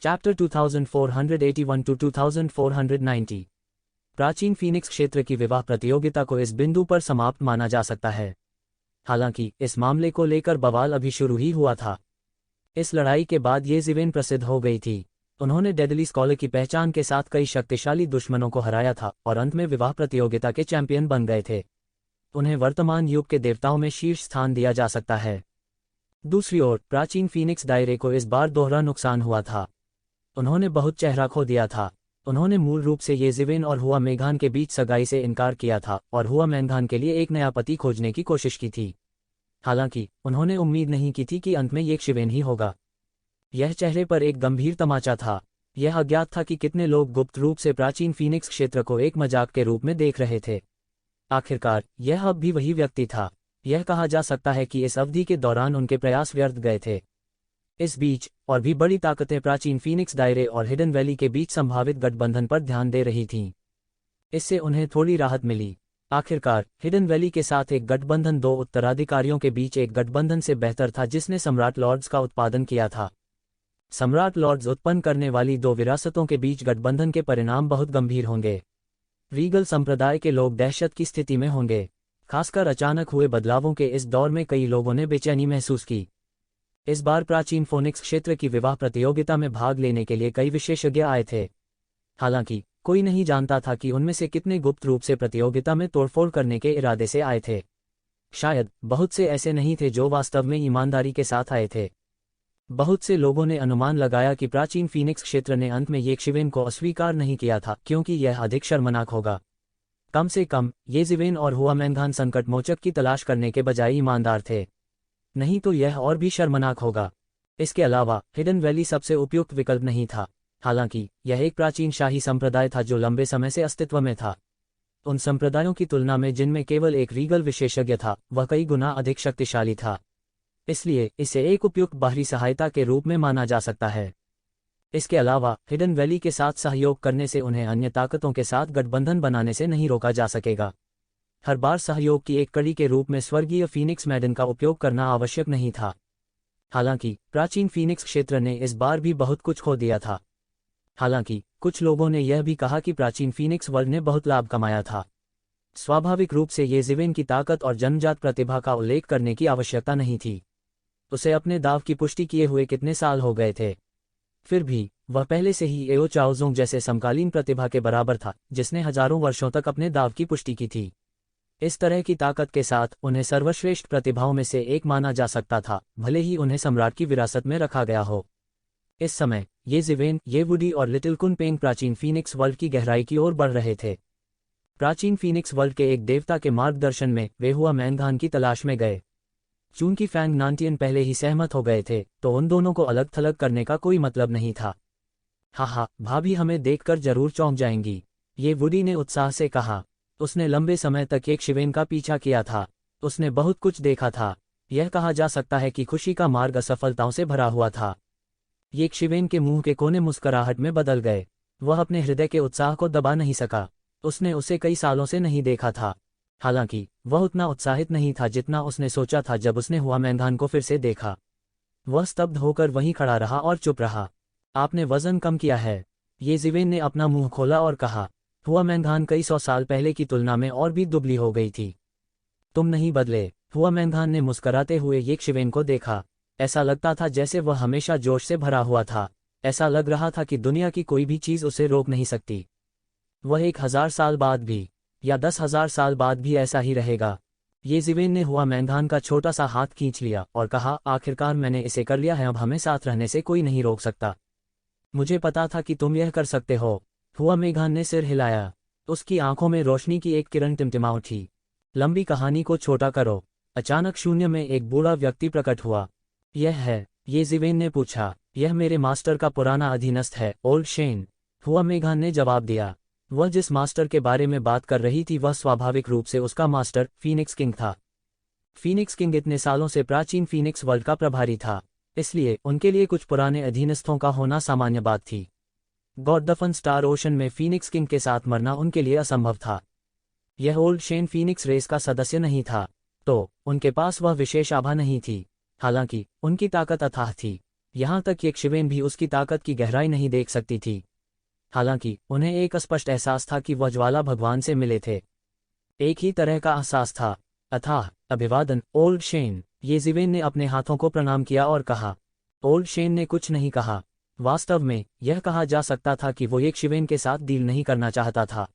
Chapter 2481 to 2490। प्राचीन Phoenix क्षेत्र की विवाह प्रतियोगिता को इस बिंदु पर समाप्त माना जा सकता है। हालांकि इस मामले को लेकर बवाल अभी शुरू ही हुआ था। इस लड़ाई के बाद येज़िवेन प्रसिद्ध हो गई थी। उन्होंने डेडली स्कॉलर की पहचान के साथ कई शक्तिशाली दुश्मनों को हराया था और अंत में विवाह प्रतियोगिता के चैंपियन बन गए थे। उन्हें वर्तमान युग के देवताओं में शीर्ष स्थान दिया जा सकता है। दूसरी ओर प्राचीन फीनिक्स दायरे को इस बार दोहरा नुकसान हुआ था। उन्होंने बहुत चेहरा खो दिया था। उन्होंने मूल रूप से येज़िवेन और हुआ मेघान के बीच सगाई से इनकार किया था और हुआ मेघान के लिए एक नया पति खोजने की कोशिश की थी। हालांकि उन्होंने उम्मीद नहीं की थी कि अंत में येज़िवेन ही होगा। यह चेहरे पर एक गंभीर तमाचा था। यह अज्ञात था कि कितने लोग गुप्त रूप से प्राचीन फीनिक्स क्षेत्र को एक मजाक के रूप में देख रहे थे। आखिरकार यह अब भी वही व्यक्ति था। यह कहा जा सकता है कि इस अवधि के दौरान उनके प्रयास व्यर्थ गए थे। इस बीच और भी बड़ी ताकतें प्राचीन फीनिक्स दायरे और हिडन वैली के बीच संभावित गठबंधन पर ध्यान दे रही थीं। इससे उन्हें थोड़ी राहत मिली। आखिरकार हिडन वैली के साथ एक गठबंधन दो उत्तराधिकारियों के बीच एक गठबंधन से बेहतर था जिसने सम्राट लॉर्ड्स का उत्पादन किया था। सम्राट लॉर्ड्स उत्पन्न करने वाली दो विरासतों के बीच गठबंधन के परिणाम बहुत गंभीर होंगे। रीगल संप्रदाय के लोग दहशत की स्थिति में होंगे। खासकर अचानक हुए बदलावों के इस दौर में कई लोगों ने बेचैनी महसूस की। इस बार प्राचीन फोनिक्स क्षेत्र की विवाह प्रतियोगिता में भाग लेने के लिए कई विशेषज्ञ आए थे। हालांकि कोई नहीं जानता था कि उनमें से कितने गुप्त रूप से प्रतियोगिता में तोड़फोड़ करने के इरादे से आए थे। शायद बहुत से ऐसे नहीं थे जो वास्तव में ईमानदारी के साथ आए थे। बहुत से लोगों ने अनुमान लगाया कि प्राचीन फीनिक्स क्षेत्र ने अंत में येज़िवेन को अस्वीकार नहीं किया था क्योंकि यह अधिक शर्मनाक होगा। कम से कम येज़िवेन और हुआ मेघान संकट मोचक की तलाश करने के बजाय ईमानदार थे। नहीं तो यह और भी शर्मनाक होगा। इसके अलावा हिडन वैली सबसे उपयुक्त विकल्प नहीं था। हालांकि यह एक प्राचीन शाही संप्रदाय था जो लंबे समय से अस्तित्व में था। उन संप्रदायों की तुलना में जिनमें केवल एक रीगल विशेषज्ञ था, वह कई गुना अधिक शक्तिशाली था। इसलिए इसे एक उपयुक्त बाहरी सहायता के रूप में माना जा सकता है। इसके अलावा हिडन वैली के साथ सहयोग करने से उन्हें अन्य ताकतों के साथ गठबंधन बनाने से नहीं रोका जा सकेगा। हर बार सहयोग की एक कड़ी के रूप में स्वर्गीय फीनिक्स मैडन का उपयोग करना आवश्यक नहीं था। हालांकि प्राचीन फीनिक्स क्षेत्र ने इस बार भी बहुत कुछ खो दिया था। हालांकि कुछ लोगों ने यह भी कहा कि प्राचीन फीनिक्स वर्ल्ड ने बहुत लाभ कमाया था। स्वाभाविक रूप से येज़िवेन की ताकत और जन्मजात प्रतिभा का उल्लेख करने की आवश्यकता नहीं थी। उसे अपने दाव की पुष्टि किए हुए कितने साल हो गए थे। फिर भी वह पहले से ही एओ चाओज़ोंग जैसे समकालीन प्रतिभा के बराबर था, जिसने हजारों वर्षों तक अपने दाव की पुष्टि की थी। इस तरह की ताकत के साथ उन्हें सर्वश्रेष्ठ प्रतिभाओं में से एक माना जा सकता था, भले ही उन्हें सम्राट की विरासत में रखा गया हो। इस समय येज़िवेन, येवुडी और लिटिल कुनपेंग प्राचीन फीनिक्स वर्ल्ड की गहराई की ओर बढ़ रहे थे। प्राचीन फीनिक्स वर्ल्ड के एक देवता के मार्गदर्शन में वे हुआ मेघान की तलाश में गए। चूंकि फैंग नांटियन पहले ही सहमत हो गए थे, तो उन दोनों को अलग थलग करने का कोई मतलब नहीं था। हाँ, भाभी हमें देखकर जरूर चौंक जाएंगी, येवुडी ने उत्साह से कहा। उसने लंबे समय तक येज़िवेन का पीछा किया था। उसने बहुत कुछ देखा था। यह कहा जा सकता है कि खुशी का मार्ग असफलताओं से भरा हुआ था। येज़िवेन के मुंह के कोने मुस्कुराहट में बदल गए। वह अपने हृदय के उत्साह को दबा नहीं सका। उसने उसे कई सालों से नहीं देखा था। हालांकि वह उतना उत्साहित नहीं था जितना उसने सोचा था जब उसने हुआ मेघान को फिर से देखा। वह स्तब्ध होकर वहीं खड़ा रहा और चुप रहा। आपने वजन कम किया है, येज़िवेन ने अपना मुंह खोला और कहा। हुआ मेघान कई 100 साल पहले की तुलना में और भी दुबली हो गई थी। तुम नहीं बदले। हुआ मेघान ने मुस्कराते हुए येज़िवेन को देखा। ऐसा लगता था जैसे वह हमेशा जोश से भरा हुआ था। ऐसा लग रहा था कि दुनिया की कोई भी चीज़ उसे रोक नहीं सकती। वह 1000 साल बाद भी या 10,000 साल बाद भी ऐसा ही रहेगा। येज़िवेन ने हुआ मेघान का छोटा सा हाथ खींच लिया और कहा, आखिरकार मैंने इसे कर लिया है, अब हमें साथ रहने से कोई नहीं रोक सकता। मुझे पता था कि तुम यह कर सकते हो। हुआ मेघान ने सिर हिलाया। उसकी आंखों में रोशनी की एक किरण टिमटिमा उठी। लंबी कहानी को छोटा करो। अचानक शून्य में एक बूढ़ा व्यक्ति प्रकट हुआ। यह है? येज़िवेन ने पूछा। यह मेरे मास्टर का पुराना अधीनस्थ है, ओल्ड शेन, हुआ मेघान ने जवाब दिया। वह जिस मास्टर के बारे में बात कर रही थी वह स्वाभाविक रूप से उसका मास्टर फीनिक्स किंग था। फीनिक्स किंग इतने सालों से प्राचीन फीनिक्स वर्ल्ड का प्रभारी था, इसलिए उनके लिए कुछ पुराने अधीनस्थों का होना सामान्य बात थी। गॉडफन स्टार ओशन में फीनिक्स किंग के साथ मरना उनके लिए असंभव था। यह ओल्ड शेन फीनिक्स रेस का सदस्य नहीं था, तो उनके पास वह विशेष आभा नहीं थी। हालांकि उनकी ताकत अथाह थी। यहाँ तक कि एक शिवेन भी उसकी ताकत की गहराई नहीं देख सकती थी। हालांकि उन्हें एक स्पष्ट एहसास था कि वह ज्वाला भगवान से मिले थे। एक ही तरह का एहसास था। अथाह अभिवादन ओल्ड शेन। येज़िवेन ने अपने हाथों को प्रणाम किया और कहा। ओल्ड शेन ने कुछ नहीं कहा। वास्तव में यह कहा जा सकता था कि वो येशिवेन के साथ डील नहीं करना चाहता था।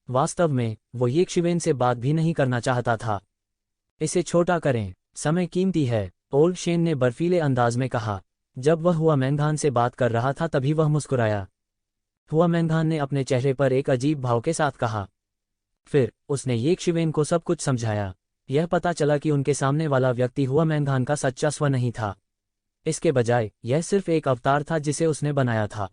वास्तव में वो येशिवेन से बात भी नहीं करना चाहता था। इसे छोटा करें, समय कीमती है, ओल्ड शेन ने बर्फीले अंदाज में कहा। जब वह हुआ मैंधान से बात कर रहा था तभी वह मुस्कुराया। हुआ मैंधान ने अपने चेहरे पर एक अजीब भाव के साथ कहा। फिर उसने येशिवेन को सब कुछ समझाया। यह पता चला कि उनके सामने वाला व्यक्ति हुआ मैंधान का सच्चा स्व नहीं था। इसके बजाय यह सिर्फ एक अवतार था जिसे उसने बनाया था।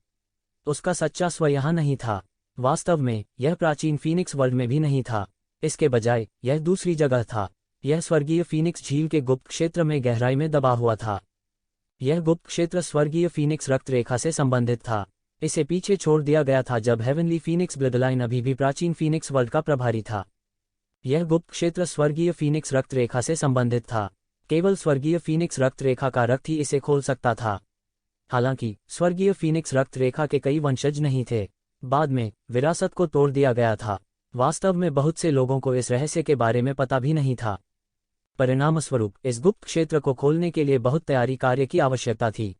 उसका सच्चा स्व यहाँ नहीं था। वास्तव में यह प्राचीन फीनिक्स वर्ल्ड में भी नहीं था। इसके बजाय यह दूसरी जगह था। यह स्वर्गीय फीनिक्स झील के गुप्त क्षेत्र में गहराई में दबा हुआ था। यह गुप्त क्षेत्र स्वर्गीय फीनिक्स रक्त रेखा से संबंधित था। इसे पीछे छोड़ दिया गया था जब हेवनली फीनिक्स ब्लडलाइन अभी भी प्राचीन फीनिक्स वर्ल्ड का प्रभारी था। यह गुप्त क्षेत्र स्वर्गीय फीनिक्स रक्त रेखा से संबंधित था। केवल स्वर्गीय फीनिक्स रक्त रेखा का रक्त ही इसे खोल सकता था। हालांकि स्वर्गीय फीनिक्स रक्त रेखा के कई वंशज नहीं थे। बाद में विरासत को तोड़ दिया गया था। वास्तव में बहुत से लोगों को इस रहस्य के बारे में पता भी नहीं था। परिणामस्वरूप इस गुप्त क्षेत्र को खोलने के लिए बहुत तैयारी कार्य की आवश्यकता थी।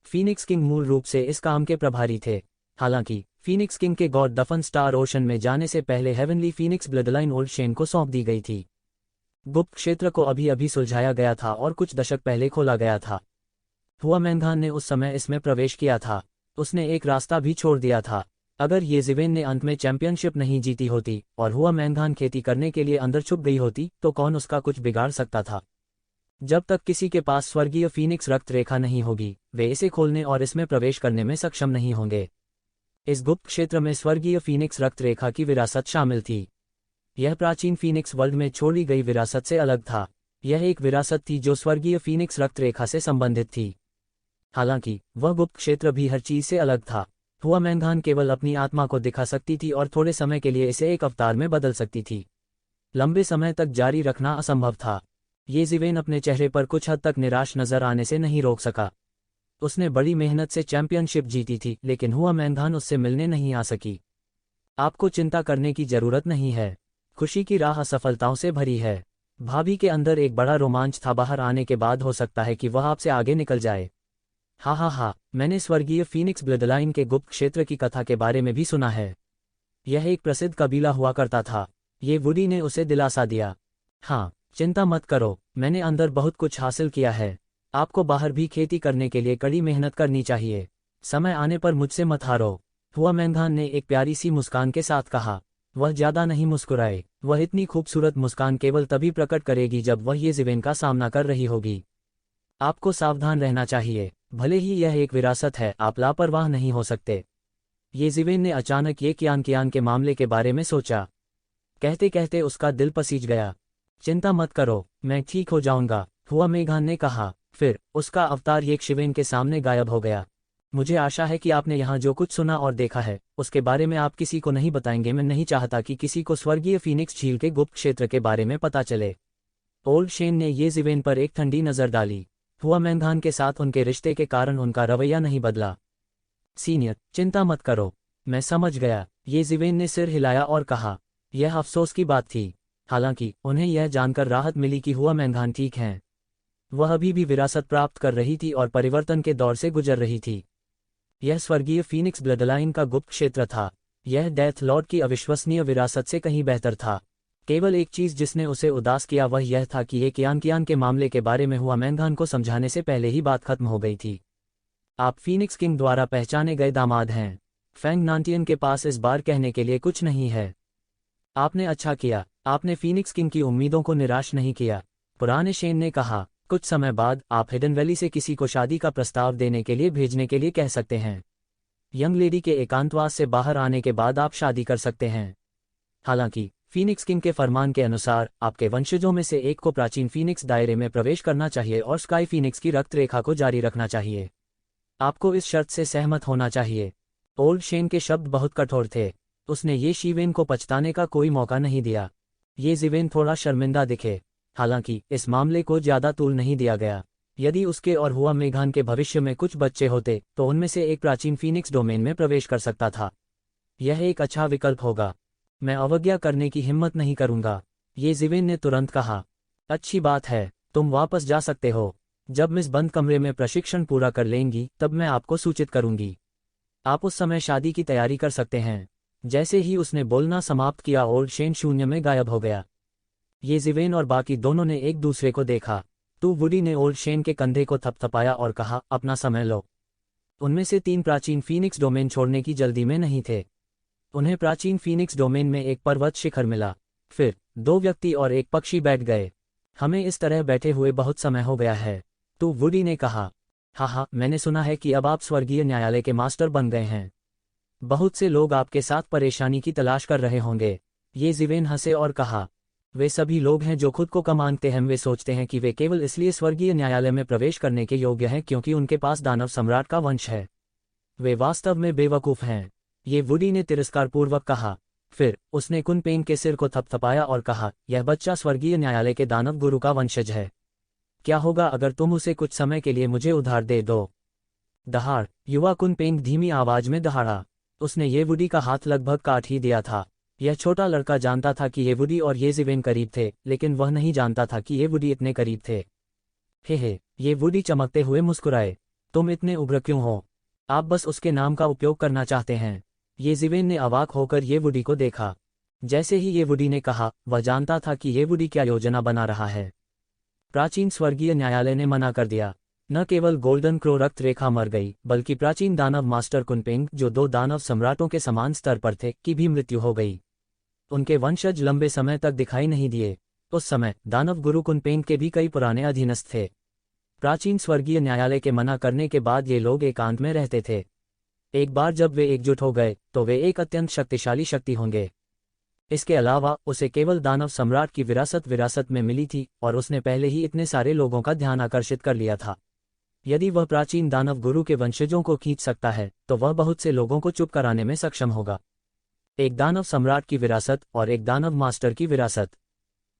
फीनिक्स किंग मूल रूप से इस काम के प्रभारी थे। हालांकि फीनिक्स किंग के गॉड दफन स्टार ओशन में जाने से पहले heavenly Phoenix bloodline old Shane को सौंप दी गई थी। गुप्त क्षेत्र को अभी अभी सुलझाया गया था और कुछ दशक पहले खोला गया था। हुआ मैंधान ने उस समय इसमें प्रवेश किया था। उसने एक रास्ता भी छोड़ दिया था। अगर येज़िवेन ने अंत में चैंपियनशिप नहीं जीती होती और हुआ मैंधान खेती करने के लिए अंदर छुप गई होती तो कौन उसका कुछ बिगाड़ सकता था। जब तक किसी के पास स्वर्गीय फीनिक्स रक्त रेखा नहीं होगी वे इसे खोलने और इसमें प्रवेश करने में सक्षम नहीं होंगे। इस गुप्त क्षेत्र में स्वर्गीय फीनिक्स रक्त रेखा की विरासत शामिल थी। यह प्राचीन फीनिक्स वर्ल्ड में छोड़ी गई विरासत से अलग था। यह एक विरासत थी जो स्वर्गीय फीनिक्स रक्त रेखा से संबंधित थी। हालांकि वह गुप्त क्षेत्र भी हर चीज से अलग था। हुआ मैंधान केवल अपनी आत्मा को दिखा सकती थी और थोड़े समय के लिए इसे एक अवतार में बदल सकती थी। लंबे समय तक जारी रखना असंभव था। येज़िवेन अपने चेहरे पर कुछ हद तक निराश नजर आने से नहीं रोक सका। उसने बड़ी मेहनत से चैंपियनशिप जीती थी लेकिन हुआ मैंधान उससे मिलने नहीं आ सकी। आपको चिंता करने की जरूरत नहीं है। खुशी की राह असफलताओं से भरी है। भाभी के अंदर एक बड़ा रोमांच था। बाहर आने के बाद हो सकता है कि वह आपसे आगे निकल जाए। हा, मैंने स्वर्गीय फीनिक्स ब्लडलाइन के गुप्त क्षेत्र की कथा के बारे में भी सुना है। यह एक प्रसिद्ध कबीला हुआ करता था। ये वुडी ने उसे दिलासा दिया। हाँ, चिंता मत करो, मैंने अंदर बहुत कुछ हासिल किया है। आपको बाहर भी खेती करने के लिए कड़ी मेहनत करनी चाहिए। समय आने पर मुझसे मत हारो। हुआ मैंधान ने एक प्यारी सी मुस्कान के साथ कहा। वह ज्यादा नहीं मुस्कुराए। वह इतनी खूबसूरत मुस्कान केवल तभी प्रकट करेगी जब वह येज़िवेन का सामना कर रही होगी। आपको सावधान रहना चाहिए। भले ही यह एक विरासत है, आप लापरवाह नहीं हो सकते। येज़िवेन ने अचानक ये कियान के मामले के बारे में सोचा। कहते कहते उसका दिल पसीज गया। चिंता मत करो, मैं ठीक हो जाऊंगा, हुआ मैंधान ने कहा। फिर उसका अवतार येशिवेन के सामने गायब हो गया। मुझे आशा है कि आपने यहाँ जो कुछ सुना और देखा है उसके बारे में आप किसी को नहीं बताएंगे। मैं नहीं चाहता कि किसी को स्वर्गीय फीनिक्स झील के गुप्त क्षेत्र के बारे में पता चले। ओल्ड शेन ने येज़िवेन पर एक ठंडी नजर डाली। हुआ मैंधान के साथ उनके रिश्ते के कारण उनका रवैया नहीं बदला। सीनियर, चिंता मत करो, मैं समझ गया, येज़िवेन ने सिर हिलाया और कहा। यह अफसोस की बात थी। हालांकि उन्हें यह जानकर राहत मिली कि हुआ मैंधान ठीक हैं। वह अभी भी विरासत प्राप्त कर रही थी और परिवर्तन के दौर से गुजर रही थी। यह स्वर्गीय फीनिक्स ब्लडलाइन का गुप्त क्षेत्र था। यह डेथ लॉर्ड की अविश्वसनीय विरासत से कहीं बेहतर था। केवल एक चीज जिसने उसे उदास किया वह यह था कि ये कियान के मामले के बारे में हुआ मैंधान को समझाने से पहले ही बात खत्म हो गई थी। आप फीनिक्स किंग द्वारा पहचाने गए दामाद हैं। फैंग नांटियन के पास इस बार कहने के लिए कुछ नहीं है। आपने अच्छा किया, आपने फीनिक्स किंग की उम्मीदों को निराश नहीं किया, पुराने शेन ने कहा। कुछ समय बाद आप हिडन वैली से किसी को शादी का प्रस्ताव देने के लिए भेजने के लिए कह सकते हैं। यंग लेडी के एकांतवास से बाहर आने के बाद आप शादी कर सकते हैं। हालांकि फीनिक्स किंग के फरमान के अनुसार आपके वंशजों में से एक को प्राचीन फीनिक्स दायरे में प्रवेश करना चाहिए और स्काई फीनिक्स की रक्त रेखा को जारी रखना चाहिए। आपको इस शर्त से सहमत होना चाहिए। ओल्ड शेन के शब्द बहुत कठोर थे। उसने येशिवेन को पछताने का कोई मौका नहीं दिया। येज़िवेन थोड़ा शर्मिंदा दिखे। हालांकि इस मामले को ज्यादा तूल नहीं दिया गया। यदि उसके और हुआ मेघान के भविष्य में कुछ बच्चे होते तो उनमें से एक प्राचीन फीनिक्स डोमेन में प्रवेश कर सकता था। यह एक अच्छा विकल्प होगा। मैं अवज्ञा करने की हिम्मत नहीं करूंगा, ये ज़िवेन ने तुरंत कहा। अच्छी बात है, तुम वापस जा सकते हो। जब मिस बंद कमरे में प्रशिक्षण पूरा कर लेंगी तब मैं आपको सूचित करूंगी। आप उस समय शादी की तैयारी कर सकते हैं। जैसे ही उसने बोलना समाप्त किया ओल्ड शेन शून्य में गायब हो गया। ये ज़िवेन और बाकी दोनों ने एक दूसरे को देखा। तो वुडी ने ओल्ड शेन के कंधे को थपथपाया और कहा, अपना समय लो। उनमें से 3 प्राचीन फीनिक्स डोमेन छोड़ने की जल्दी में नहीं थे। उन्हें प्राचीन फीनिक्स डोमेन में एक पर्वत शिखर मिला। फिर 2 व्यक्ति और एक पक्षी बैठ गए। हमें इस तरह बैठे हुए बहुत समय हो गया है, तो वुडी ने कहा। हाँ, मैंने सुना है कि अब आप स्वर्गीय न्यायालय के मास्टर बन गए हैं। बहुत से लोग आपके साथ परेशानी की तलाश कर रहे होंगे। ये ज़िवेन हंसे और कहा, वे सभी लोग हैं जो खुद को कम मानते हैं। वे सोचते हैं कि वे केवल इसलिए स्वर्गीय न्यायालय में प्रवेश करने के योग्य हैं क्योंकि उनके पास दानव सम्राट का वंश है। वे वास्तव में बेवकूफ़ हैं, ये वुडी ने तिरस्कारपूर्वक कहा। फिर उसने कुनपेंग के सिर को थपथपाया और कहा, यह बच्चा स्वर्गीय न्यायालय के दानव गुरु का वंशज है। क्या होगा अगर तुम उसे कुछ समय के लिए मुझे उधार दे दो? दहाड़! युवा कुनपेंग धीमी आवाज में दहाड़ा। उसने ये वुडी का हाथ लगभग काट ही दिया था। यह छोटा लड़का जानता था कि ये वुडी और ये ज़िवेन करीब थे, लेकिन वह नहीं जानता था कि ये वुडी इतने करीब थे। हे, ये वुडी चमकते हुए मुस्कुराए। तुम इतने उग्र क्यों हो? आप बस उसके नाम का उपयोग करना चाहते हैं। ये ज़िवेन ने अवाक होकर ये वुडी को देखा। जैसे ही ये वुडी ने कहा, वह जानता था कि ये वुडी क्या योजना बना रहा है। प्राचीन स्वर्गीय न्यायालय ने मना कर दिया। न केवल गोल्डन क्रो रक्त रेखा मर गई, बल्कि प्राचीन दानव मास्टर कुनपेंग, जो 2 दानव सम्राटों के समान स्तर पर थे, की भी मृत्यु हो गई। उनके वंशज लंबे समय तक दिखाई नहीं दिए। उस समय दानव गुरु कुनपेंग के भी कई पुराने अधीनस्थ थे। प्राचीन स्वर्गीय न्यायालय के मना करने के बाद ये लोग एकांत में रहते थे। एक बार जब वे एकजुट हो गए तो वे एक अत्यंत शक्तिशाली शक्ति होंगे। इसके अलावा उसे केवल दानव सम्राट की विरासत में मिली थी और उसने पहले ही इतने सारे लोगों का ध्यान आकर्षित कर लिया था। यदि वह प्राचीन दानव गुरु के वंशजों को खींच सकता है तो वह बहुत से लोगों को चुप कराने में सक्षम होगा। एक दानव सम्राट की विरासत और एक दानव मास्टर की विरासत।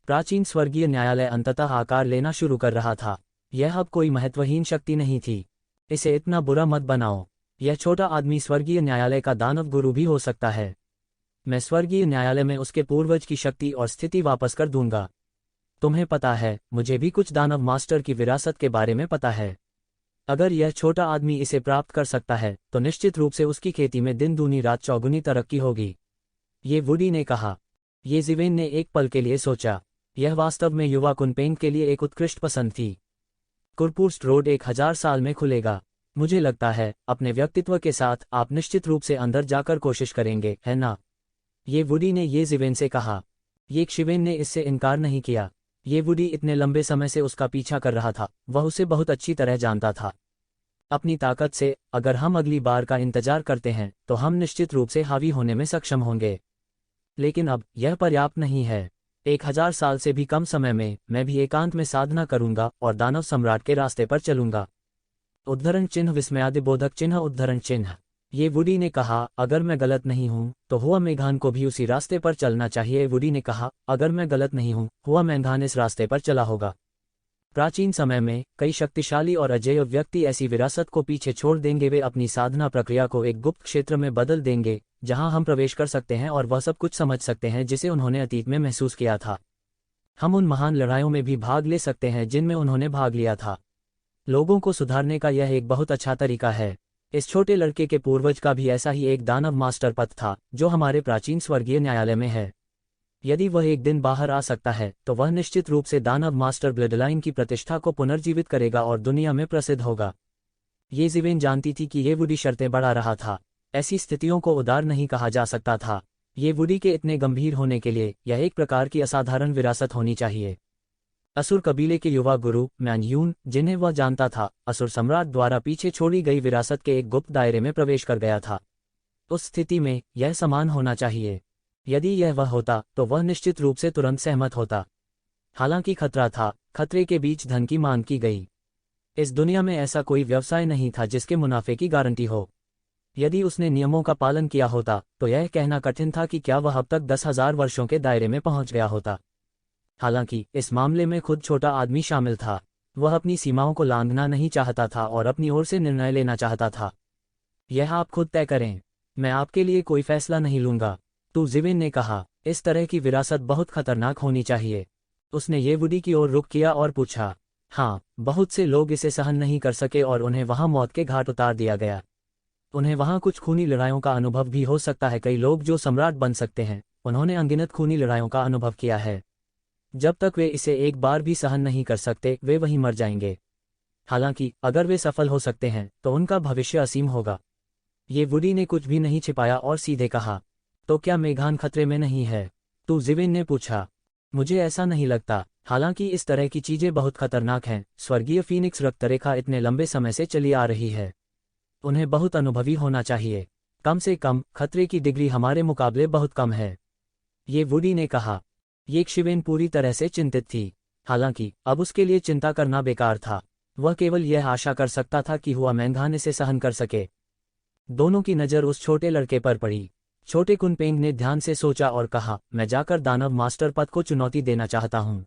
प्राचीन स्वर्गीय न्यायालय अंततः आकार लेना शुरू कर रहा था। यह अब कोई महत्वहीन शक्ति नहीं थी। इसे इतना बुरा मत बनाओ। यह छोटा आदमी स्वर्गीय न्यायालय का दानव गुरु भी हो सकता है। मैं स्वर्गीय न्यायालय में उसके पूर्वज की शक्ति और स्थिति वापस कर दूंगा। तुम्हें पता है, मुझे भी कुछ दानव मास्टर की विरासत के बारे में पता है। अगर यह छोटा आदमी इसे प्राप्त कर सकता है तो निश्चित रूप से उसकी खेती में दिन दूनी रात चौगुनी तरक्की होगी, ये वुडी ने कहा। ये ज़िवेन ने एक पल के लिए सोचा। यह वास्तव में युवा कुनपेंग के लिए एक उत्कृष्ट पसंद थी। कुरपुर्स्ट रोड 1000 साल में खुलेगा। मुझे लगता है अपने व्यक्तित्व के साथ आप निश्चित रूप से अंदर जाकर कोशिश करेंगे, है ना? ये वुडी ने ये ज़िवेन से कहा। ये ज़िवेन ने इससे इनकार नहीं किया। ये वुडी इतने लंबे समय से उसका पीछा कर रहा था, वह उसे बहुत अच्छी तरह जानता था। अपनी ताकत से अगर हम अगली बार का इंतजार करते हैं तो हम निश्चित रूप से हावी होने में सक्षम होंगे। लेकिन अब यह पर्याप्त नहीं है। 1000 साल से भी कम समय में मैं भी एकांत में साधना करूंगा और दानव सम्राट के रास्ते पर चलूंगा। उद्धरण चिन्ह विस्मयादिबोधक चिन्ह उद्धरण चिन्ह। ये वुडी ने कहा, अगर मैं गलत नहीं हूं तो हुआ मेघान को भी उसी रास्ते पर चलना चाहिए। वुडी ने कहा, अगर मैं गलत नहीं हूं, हुआ मेघान इस रास्ते पर चला होगा। प्राचीन समय में कई शक्तिशाली और अजेय व्यक्ति ऐसी विरासत को पीछे छोड़ देंगे। वे अपनी साधना प्रक्रिया को एक गुप्त क्षेत्र में बदल देंगे जहां हम प्रवेश कर सकते हैं और वह सब कुछ समझ सकते हैं जिसे उन्होंने अतीत में महसूस किया था। हम उन महान लड़ाइयों में भी भाग ले सकते हैं जिनमें उन्होंने भाग लिया था। लोगों को सुधारने का यह एक बहुत अच्छा तरीका है। इस छोटे लड़के के पूर्वज का भी ऐसा ही एक दानव मास्टर पथ था जो हमारे प्राचीन स्वर्गीय न्यायालय में है। यदि वह एक दिन बाहर आ सकता है तो वह निश्चित रूप से दानव मास्टर ब्लडलाइन की प्रतिष्ठा को पुनर्जीवित करेगा और दुनिया में प्रसिद्ध होगा। ये ज़िवेन जानती थी कि ये वुडी शर्तें बढ़ा रहा था। ऐसी स्थितियों को उदार नहीं कहा जा सकता था। ये वुडी के इतने गंभीर होने के लिए यह एक प्रकार की असाधारण विरासत होनी चाहिए। असुर कबीले के युवा गुरु मैन्यून, जिन्हें वह जानता था, असुर सम्राट द्वारा पीछे छोड़ी गई विरासत के एक गुप्त दायरे में प्रवेश कर गया था। उस स्थिति में यह समान होना चाहिए। यदि यह वह होता तो वह निश्चित रूप से तुरंत सहमत होता। हालांकि खतरा था। खतरे के बीच धन की मांग की गई। इस दुनिया में ऐसा कोई व्यवसाय नहीं था जिसके मुनाफे की गारंटी हो। यदि उसने नियमों का पालन किया होता तो यह कहना कठिन था कि क्या वह अब तक 10,000 वर्षों के दायरे में पहुंच गया होता। हालांकि इस मामले में खुद छोटा आदमी शामिल था। वह अपनी सीमाओं को लांघना नहीं चाहता था और अपनी ओर से निर्णय लेना चाहता था। यह आप खुद तय करें, मैं आपके लिए कोई फैसला नहीं लूंगा, तू जिविन ने कहा। इस तरह की विरासत बहुत खतरनाक होनी चाहिए। उसने ये वुडी की ओर रुख किया और पूछा। हाँ, बहुत से लोग इसे सहन नहीं कर सके और उन्हें वहां मौत के घाट उतार दिया गया। उन्हें वहां कुछ खूनी लड़ाइयों का अनुभव भी हो सकता है। कई लोग जो सम्राट बन सकते हैं, उन्होंने अनगिनत खूनी लड़ाइयों का अनुभव किया है। जब तक वे इसे एक बार भी सहन नहीं कर सकते, वे वहीं मर जाएंगे। हालांकि अगर वे सफल हो सकते हैं तो उनका भविष्य असीम होगा। ये वुडी ने कुछ भी नहीं छिपाया और सीधे कहा। तो क्या मेघान खतरे में नहीं है? तू जिविन ने पूछा। मुझे ऐसा नहीं लगता। हालांकि इस तरह की चीजें बहुत खतरनाक हैं। स्वर्गीय फीनिक्स रक्तरेखा इतने लंबे समय से चली आ रही है। उन्हें बहुत अनुभवी होना चाहिए। कम से कम खतरे की डिग्री हमारे मुकाबले बहुत कम है, ये वुडी ने कहा। ये शिवेन पूरी तरह से चिंतित थी। हालांकि अब उसके लिए चिंता करना बेकार था। वह केवल यह आशा कर सकता था कि हुआ मेंघान इसे सहन कर सके। दोनों की नज़र उस छोटे लड़के पर पड़ी। छोटे कुनपेंग ने ध्यान से सोचा और कहा, मैं जाकर दानव मास्टर पद को चुनौती देना चाहता हूँ।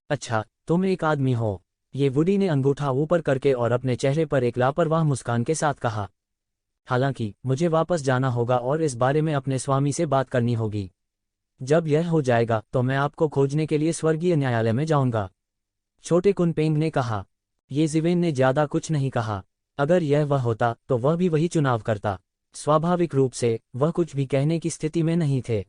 अच्छा, तुम एक आदमी हो, ये वुडी ने अंगूठा ऊपर करके और अपने चेहरे पर एक लापरवाह मुस्कान के साथ कहा। हालांकि मुझे वापस जाना होगा और इस बारे में अपने स्वामी से बात करनी होगी। जब यह हो जाएगा तो मैं आपको खोजने के लिए स्वर्गीय न्यायालय में जाऊंगा, छोटे कुनपेंग ने कहा। ये जिवेन ने ज्यादा कुछ नहीं कहा। अगर यह वह होता तो वह भी वही चुनाव करता। स्वाभाविक रूप से वह कुछ भी कहने की स्थिति में नहीं थे।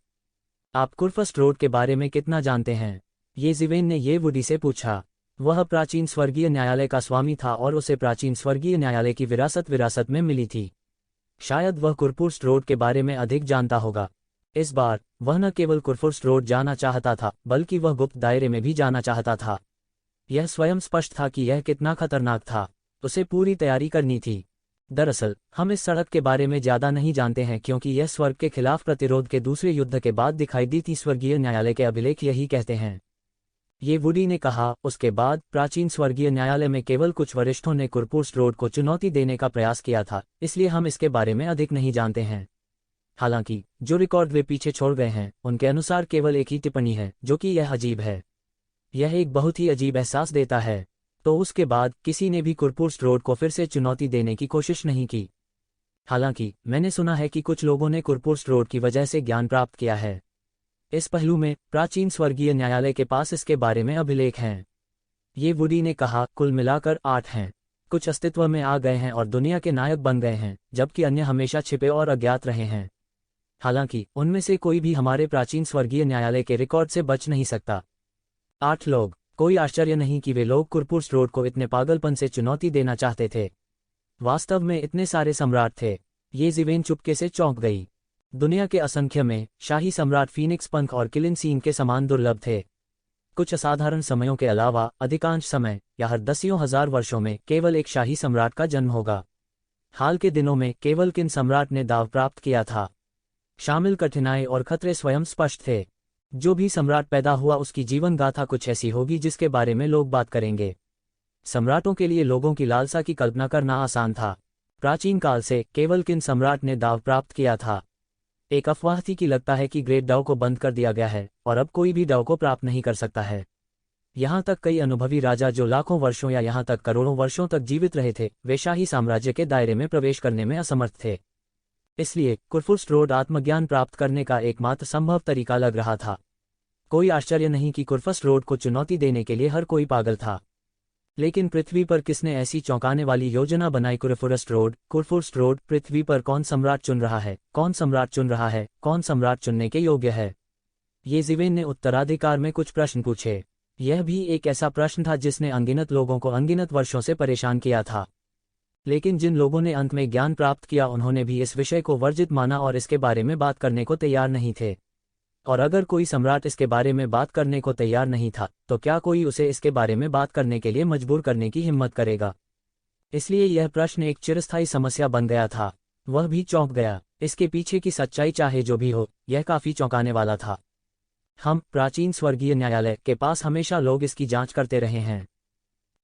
आप कुर्फस्ट रोड के बारे में कितना जानते हैं? ये जिवेन ने ये वुडी से पूछा। वह प्राचीन स्वर्गीय न्यायालय का स्वामी था और उसे प्राचीन स्वर्गीय न्यायालय की विरासत में मिली थी। शायद वह कुरफुर्स्ट रोड के बारे में अधिक जानता होगा। इस बार वह न केवल कुरफुर्स्ट रोड जाना चाहता था, बल्कि वह गुप्त दायरे में भी जाना चाहता था। यह स्वयं स्पष्ट था कि यह कितना खतरनाक था। उसे पूरी तैयारी करनी थी। दरअसल हम इस सड़क के बारे में ज्यादा नहीं जानते हैं, क्योंकि यह स्वर्ग के खिलाफ प्रतिरोध के दूसरे युद्ध के बाद दिखाई दी थी। स्वर्गीय न्यायालय के अभिलेख यही कहते हैं, ये वुडी ने कहा। उसके बाद प्राचीन स्वर्गीय न्यायालय में केवल कुछ वरिष्ठों ने कुरफुर्स्ट रोड को चुनौती देने का प्रयास किया था, इसलिए हम इसके बारे में अधिक नहीं जानते हैं। हालांकि जो रिकॉर्ड वे पीछे छोड़ गए हैं, उनके अनुसार केवल एक ही टिप्पणी है, जो कि यह अजीब है। यह एक बहुत ही अजीब एहसास देता है। तो उसके बाद किसी ने भी कुरफुर्स्ट रोड को फिर से चुनौती देने की कोशिश नहीं की। हालांकि मैंने सुना है कि कुछ लोगों ने कुरफुर्स्ट रोड की वजह से ज्ञान प्राप्त किया है। इस पहलू में प्राचीन स्वर्गीय न्यायालय के पास इसके बारे में अभिलेख हैं। ये वुडी ने कहा, कुल मिलाकर 8 हैं। कुछ अस्तित्व में आ गए हैं और दुनिया के नायक बन गए हैं, जबकि अन्य हमेशा छिपे और अज्ञात रहे हैं। हालांकि उनमें से कोई भी हमारे प्राचीन स्वर्गीय न्यायालय के रिकॉर्ड से बच नहीं सकता। 8 लोग। कोई आश्चर्य नहीं कि वे लोग कुरफुर्स्ट रोड को इतने पागलपन से चुनौती देना चाहते थे। वास्तव में इतने सारे सम्राट थे। ये जिवेन चुपके से चौंक गई। दुनिया के असंख्य में शाही सम्राट फीनिक्स पंख और किलिन सीन के समान दुर्लभ थे। कुछ असाधारण समयों के अलावा अधिकांश समय या हर दसियों हजार वर्षों में केवल एक शाही सम्राट का जन्म होगा। हाल के दिनों में केवल किन सम्राट ने दाव प्राप्त किया था? शामिल कठिनाई और खतरे स्वयं स्पष्ट थे। जो भी सम्राट पैदा हुआ उसकी जीवन गाथा कुछ ऐसी होगी जिसके बारे में लोग बात करेंगे। सम्राटों के लिए लोगों की लालसा की कल्पना करना आसान था। प्राचीन काल से केवल किन सम्राट ने दाव प्राप्त किया था? एक अफवाह थी कि लगता है कि ग्रेट डाउ को बंद कर दिया गया है और अब कोई भी डाउ को प्राप्त नहीं कर सकता है। यहाँ तक कई अनुभवी राजा जो लाखों वर्षों या यहाँ तक करोड़ों वर्षों तक जीवित रहे थे, वे शाही साम्राज्य के दायरे में प्रवेश करने में असमर्थ थे। इसलिए कुरफुर्स्ट रोड आत्मज्ञान प्राप्त करने का एकमात्र संभव तरीका लग रहा था। कोई आश्चर्य नहीं कि कुरफुर्स्ट रोड को चुनौती देने के लिए हर कोई पागल था। लेकिन पृथ्वी पर किसने ऐसी चौंकाने वाली योजना बनाई? कुरफुर्स्ट रोड। पृथ्वी पर कौन सम्राट चुन रहा है? कौन सम्राट चुन रहा है? कौन सम्राट चुनने के योग्य है? ये जिवेन ने उत्तराधिकार में कुछ प्रश्न पूछे। यह भी एक ऐसा प्रश्न था जिसने अनगिनत लोगों को अनगिनत वर्षों से परेशान किया था। लेकिन जिन लोगों ने अंत में ज्ञान प्राप्त किया, उन्होंने भी इस विषय को वर्जित माना और इसके बारे में बात करने को तैयार नहीं थे। और अगर कोई सम्राट इसके बारे में बात करने को तैयार नहीं था, तो क्या कोई उसे इसके बारे में बात करने के लिए मजबूर करने की हिम्मत करेगा? इसलिए यह प्रश्न एक चिरस्थायी समस्या बन गया था। वह भी चौंक गया। इसके पीछे की सच्चाई चाहे जो भी हो, यह काफी चौंकाने वाला था। हम प्राचीन स्वर्गीय न्यायालय के पास हमेशा लोग इसकी जांच करते रहे हैं।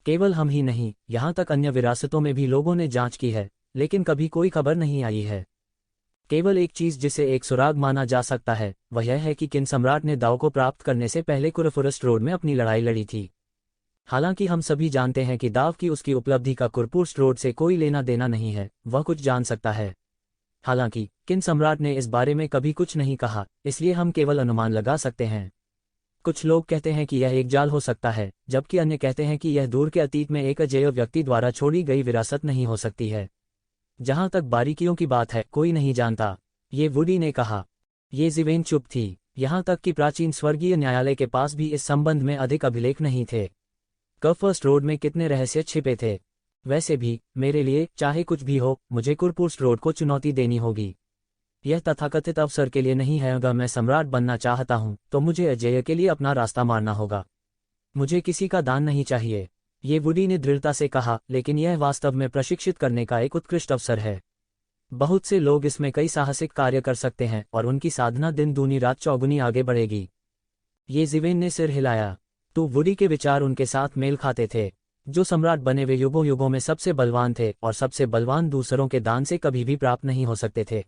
केवल हम ही नहीं, यहाँ तक अन्य विरासतों में भी लोगों ने जांच की है, लेकिन कभी कोई खबर नहीं आई है। केवल एक चीज जिसे एक सुराग माना जा सकता है, वह यह है कि किन सम्राट ने दाव को प्राप्त करने से पहले कुरफुर्स्ट रोड में अपनी लड़ाई लड़ी थी। हालांकि हम सभी जानते हैं कि दाव की उसकी उपलब्धि का कुरपुर्स रोड से कोई लेना देना नहीं है, वह कुछ जान सकता है। हालांकि किन सम्राट ने इस बारे में कभी कुछ नहीं कहा, इसलिए हम केवल अनुमान लगा सकते हैं। कुछ लोग कहते हैं कि यह एक जाल हो सकता है, जबकि अन्य कहते हैं कि यह दूर के अतीत में एक अजेय व्यक्ति द्वारा छोड़ी गई विरासत नहीं हो सकती है। जहां तक बारीकियों की बात है, कोई नहीं जानता, ये वुडी ने कहा। ये ज़िवेन चुप थी, यहां तक कि प्राचीन स्वर्गीय न्यायालय के पास भी इस संबंध में अधिक अभिलेख नहीं थे। कर्फर्स्ट रोड में कितने रहस्य छिपे थे। वैसे भी मेरे लिए चाहे कुछ भी हो, मुझे कुरपुर्स रोड को चुनौती देनी होगी। यह तथाकथित अवसर के लिए नहीं है। अगर मैं सम्राट बनना चाहता हूं तो मुझे अजेय के लिए अपना रास्ता मारना होगा। मुझे किसी का दान नहीं चाहिए, ये वुडी ने दृढ़ता से कहा, लेकिन यह वास्तव में प्रशिक्षित करने का एक उत्कृष्ट अवसर है। बहुत से लोग इसमें कई साहसिक कार्य कर सकते हैं और उनकी साधना दिन दूनी रात चौगुनी आगे बढ़ेगी। ये ज़िवेन ने सिर हिलाया। तो वुडी के विचार उनके साथ मेल खाते थे। जो सम्राट बने वे युगों युगों में सबसे बलवान थे, और सबसे बलवान दूसरों के दान से कभी भी प्राप्त नहीं हो सकते थे।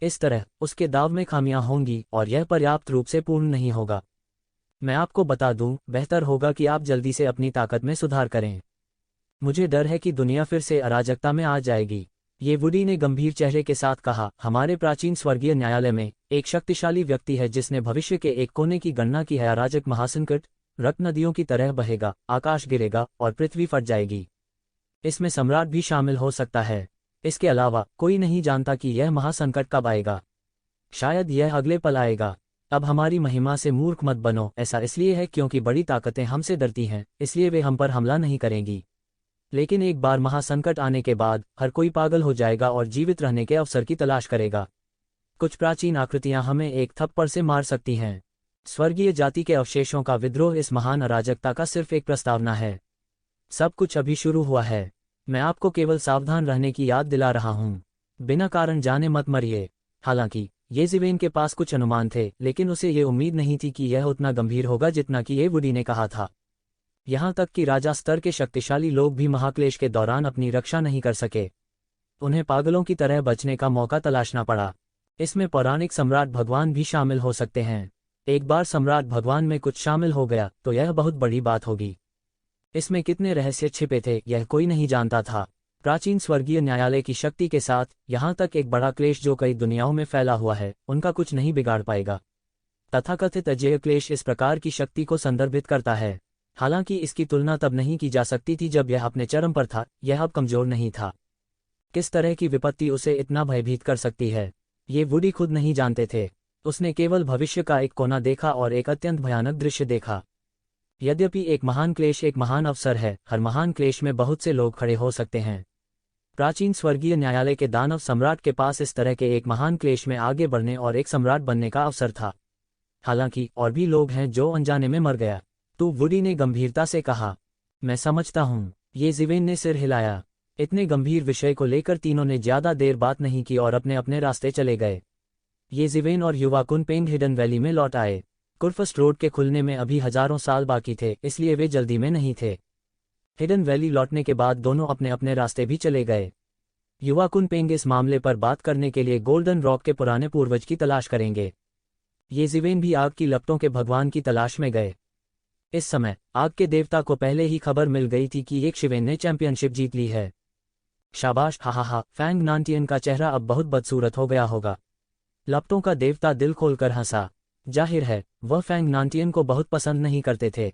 इस तरह उसके दाव में खामियां होंगी और यह पर्याप्त रूप से पूर्ण नहीं होगा। मैं आपको बता दूं, बेहतर होगा कि आप जल्दी से अपनी ताकत में सुधार करें। मुझे डर है कि दुनिया फिर से अराजकता में आ जाएगी, ये वुडी ने गंभीर चेहरे के साथ कहा। हमारे प्राचीन स्वर्गीय न्यायालय में एक शक्तिशाली व्यक्ति है जिसने भविष्य के एक कोने की गणना की है। अराजक महासंकट रक्त नदियों की तरह बहेगा, आकाश गिरेगा और पृथ्वी फट जाएगी। इसमें सम्राट भी शामिल हो सकता है। इसके अलावा कोई नहीं जानता कि यह महासंकट कब आएगा। शायद यह अगले पल आएगा। अब हमारी महिमा से मूर्ख मत बनो। ऐसा इसलिए है क्योंकि बड़ी ताकतें हमसे डरती हैं, इसलिए वे हम पर हमला नहीं करेंगी। लेकिन एक बार महासंकट आने के बाद हर कोई पागल हो जाएगा और जीवित रहने के अवसर की तलाश करेगा। कुछ प्राचीन आकृतियां हमें एक थप्पड़ से मार सकती हैं। स्वर्गीय जाति के अवशेषों का विद्रोह इस महान अराजकता का सिर्फ एक प्रस्तावना है। सब कुछ अभी शुरू हुआ है। मैं आपको केवल सावधान रहने की याद दिला रहा हूं। बिना कारण जाने मत मरिए। हालांकि ये ज़िवेन के पास कुछ अनुमान थे, लेकिन उसे ये उम्मीद नहीं थी कि यह उतना गंभीर होगा जितना कि ये वुडी ने कहा था। यहां तक कि राजा स्तर के शक्तिशाली लोग भी महाक्लेश के दौरान अपनी रक्षा नहीं कर सके। उन्हें पागलों की तरह बचने का मौका तलाशना पड़ा। इसमें पौराणिक सम्राट भगवान भी शामिल हो सकते हैं। एक बार सम्राट भगवान में कुछ शामिल हो गया तो यह बहुत बड़ी बात होगी। इसमें कितने रहस्य छिपे थे यह कोई नहीं जानता था। प्राचीन स्वर्गीय न्यायालय की शक्ति के साथ यहाँ तक एक बड़ा क्लेश जो कई दुनियाओं में फैला हुआ है, उनका कुछ नहीं बिगाड़ पाएगा। तथाकथित अजेय क्लेश इस प्रकार की शक्ति को संदर्भित करता है। हालांकि इसकी तुलना तब नहीं की जा सकती थी जब यह अपने चरम पर था, यह अब कमजोर नहीं था। किस तरह की विपत्ति उसे इतना भयभीत कर सकती है, ये वुडी खुद नहीं जानते थे। उसने केवल भविष्य का एक कोना देखा और एक अत्यंत भयानक दृश्य देखा। यद्यपि एक महान क्लेश एक महान अवसर है, हर महान क्लेश में बहुत से लोग खड़े हो सकते हैं। प्राचीन स्वर्गीय न्यायालय के दानव सम्राट के पास इस तरह के एक महान क्लेश में आगे बढ़ने और एक सम्राट बनने का अवसर था। हालांकि और भी लोग हैं जो अनजाने में मर गया। तो वुडी ने गंभीरता से कहा, मैं समझता हूं। ये ज़िवेन ने सिर हिलाया। इतने गंभीर विषय को लेकर तीनों ने ज्यादा देर बात नहीं की और अपने अपने रास्ते चले गए। ये ज़िवेन और युवा कुनपेंग हिडन वैली में लौट आए। कुरफस्ट रोड के खुलने में अभी हजारों साल बाकी थे, इसलिए वे जल्दी में नहीं थे। हिडन वैली लौटने के बाद दोनों अपने अपने रास्ते भी चले गए। युवा कुनपेंग इस मामले पर बात करने के लिए गोल्डन रॉक के पुराने पूर्वज की तलाश करेंगे। ये ज़िवेन भी आग की लपटों के भगवान की तलाश में गए। इस समय आग के देवता को पहले ही खबर मिल गई थी कि एक शिवेन ने चैंपियनशिप जीत ली है। शाबाश, हा हा हा। फैंग नानटियन का चेहरा अब बहुत बदसूरत हो गया होगा। लपटों का देवता दिल खोलकर हंसा। जाहिर है वह फैंग नानटियन को बहुत पसंद नहीं करते थे।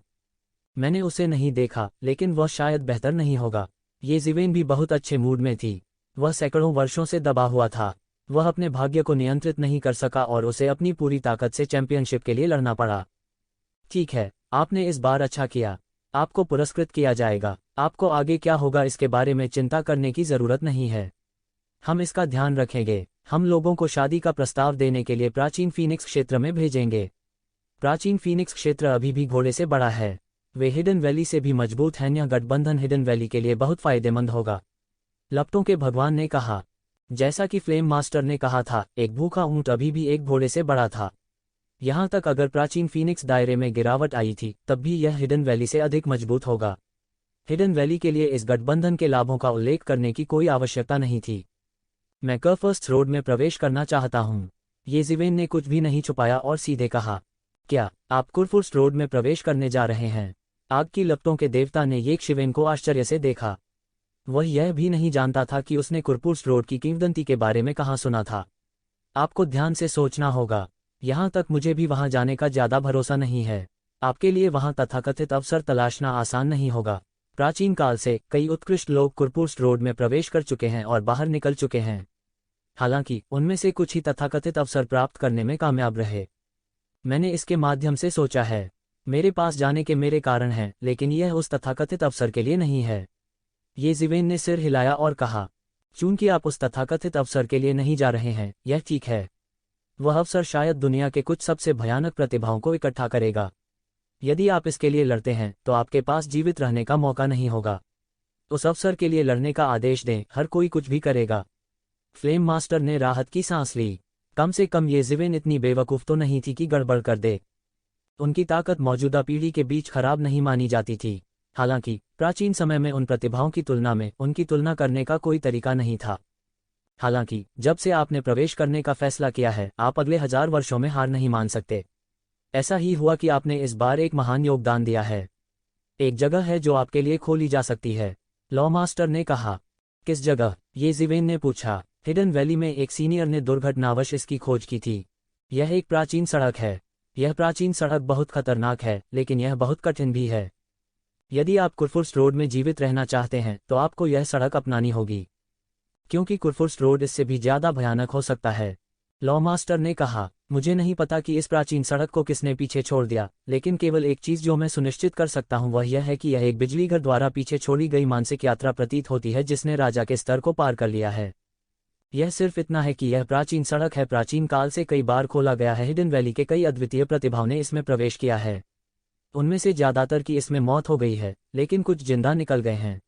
मैंने उसे नहीं देखा, लेकिन वह शायद बेहतर नहीं होगा। ये ज़िवेन भी बहुत अच्छे मूड में थी। वह सैकड़ों वर्षों से दबा हुआ था। वह अपने भाग्य को नियंत्रित नहीं कर सका और उसे अपनी पूरी ताकत से चैंपियनशिप के लिए लड़ना पड़ा। ठीक है, आपने इस बार अच्छा किया। आपको पुरस्कृत किया जाएगा। आपको आगे क्या होगा इसके बारे में चिंता करने की जरूरत नहीं है। हम इसका ध्यान रखेंगे। हम लोगों को शादी का प्रस्ताव देने के लिए प्राचीन फीनिक्स क्षेत्र में भेजेंगे। प्राचीन फीनिक्स क्षेत्र अभी भी घोड़े से बड़ा है। वे हिडन वैली से भी मजबूत हैं। यह गठबंधन हिडन वैली के लिए बहुत फायदेमंद होगा, लपटों के भगवान ने कहा। जैसा कि फ्लेम मास्टर ने कहा था, एक भूखा ऊंट अभी भी एक घोड़े से बड़ा था। यहां तक अगर प्राचीन फीनिक्स दायरे में गिरावट आई थी तब भी यह हिडन वैली से अधिक मजबूत होगा। हिडन वैली के लिए इस गठबंधन के लाभों का उल्लेख करने की कोई आवश्यकता नहीं थी। मैं कर्फर्स्ट रोड में प्रवेश करना चाहता हूं। ये ज़िवेन ने कुछ भी नहीं छुपाया और सीधे कहा, क्या आप कुरफुर्स्ट रोड में प्रवेश करने जा रहे हैं? आग की लपटों के देवता ने येकशिवेन को आश्चर्य से देखा। वह यह भी नहीं जानता था कि उसने कुरपुर्स रोड की किंवदंती के बारे में कहाँ सुना था। आपको ध्यान से सोचना होगा। यहाँ तक मुझे भी वहाँ जाने का ज्यादा भरोसा नहीं है। आपके लिए वहाँ तथाकथित अवसर तलाशना आसान नहीं होगा। प्राचीन काल से कई उत्कृष्ट लोग कुरपुर्स रोड में प्रवेश कर चुके हैं और बाहर निकल चुके हैं। हालांकि उनमें से कुछ ही तथाकथित अवसर प्राप्त करने में कामयाब रहे। मैंने इसके माध्यम से सोचा है। मेरे पास जाने के मेरे कारण हैं, लेकिन यह उस तथाकथित अवसर के लिए नहीं है। येज़िवेन ने सिर हिलाया और कहा, चूंकि आप उस तथाकथित अवसर के लिए नहीं जा रहे हैं, यह ठीक है। वह अवसर शायद दुनिया के कुछ सबसे भयानक प्रतिभाओं को इकट्ठा करेगा। यदि आप इसके लिए लड़ते हैं तो आपके पास जीवित रहने का मौका नहीं होगा। उस अवसर के लिए लड़ने का आदेश दें, हर कोई कुछ भी करेगा। फ्लेम मास्टर ने राहत की सांस ली। कम से कम येज़िवेन इतनी बेवकूफ़ तो नहीं थी कि गड़बड़ कर दे। उनकी ताकत मौजूदा पीढ़ी के बीच खराब नहीं मानी जाती थी। हालांकि प्राचीन समय में उन प्रतिभाओं की तुलना में उनकी तुलना करने का कोई तरीका नहीं था। हालांकि जब से आपने प्रवेश करने का फैसला किया है, आप अगले 1000 वर्षों में हार नहीं मान सकते। ऐसा ही हुआ कि आपने इस बार एक महान योगदान दिया है। एक जगह है जो आपके लिए खोली जा सकती है, लॉ मास्टर ने कहा। किस जगह? येज़िवेन ने पूछा। हिडन वैली में एक सीनियर ने दुर्घटनावश इसकी खोज की थी। यह एक प्राचीन सड़क है। यह प्राचीन सड़क बहुत खतरनाक है, लेकिन यह बहुत कठिन भी है। यदि आप कुरपुर्स रोड में जीवित रहना चाहते हैं तो आपको यह सड़क अपनानी होगी, क्योंकि कुरपुर्स रोड इससे भी ज्यादा भयानक हो सकता है। लॉ मास्टर ने कहा, मुझे नहीं पता कि इस प्राचीन सड़क को किसने पीछे छोड़ दिया, लेकिन केवल एक चीज जो मैं सुनिश्चित कर सकता हूं वह यह है कि यह एक बिजलीघर द्वारा पीछे छोड़ी गई मानसिक यात्रा प्रतीत होती है जिसने राजा के स्तर को पार कर लिया है। यह सिर्फ इतना है कि यह प्राचीन सड़क है, प्राचीन काल से कई बार खोला गया है। हिडन वैली के कई अद्वितीय प्रतिभाओं ने इसमें प्रवेश किया है। उनमें से ज्यादातर की इसमें मौत हो गई है, लेकिन कुछ जिंदा निकल गए हैं।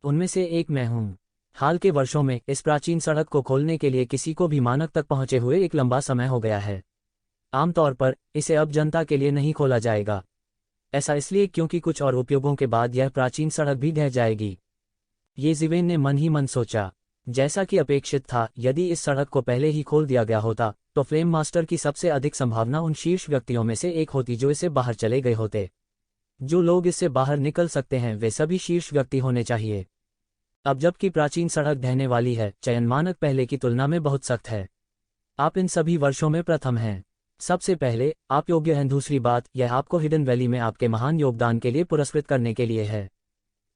उनमें से एक मैं हूं। हाल के वर्षों में इस प्राचीन सड़क को खोलने के लिए किसी को भी मानक तक पहुंचे हुए एक लंबा समय हो गया है। आमतौर पर इसे अब जनता के लिए नहीं खोला जाएगा। ऐसा इसलिए क्योंकि कुछ और उपयोगों के बाद यह प्राचीन सड़क भी ढह जाएगी। येज़िवेन ने मन ही मन सोचा। जैसा कि अपेक्षित था, यदि इस सड़क को पहले ही खोल दिया गया होता तो फ्लेम मास्टर की सबसे अधिक संभावना उन शीर्ष व्यक्तियों में से एक होती जो इससे बाहर चले गए होते। जो लोग इससे बाहर निकल सकते हैं वे सभी शीर्ष व्यक्ति होने चाहिए। अब जबकि प्राचीन सड़क ढहने वाली है, चयन मानक पहले की तुलना में बहुत सख्त है। आप इन सभी वर्षों में प्रथम हैं। सबसे पहले आप योग्य हैं। दूसरी बात, यह आपको हिडन वैली में आपके महान योगदान के लिए पुरस्कृत करने के लिए है।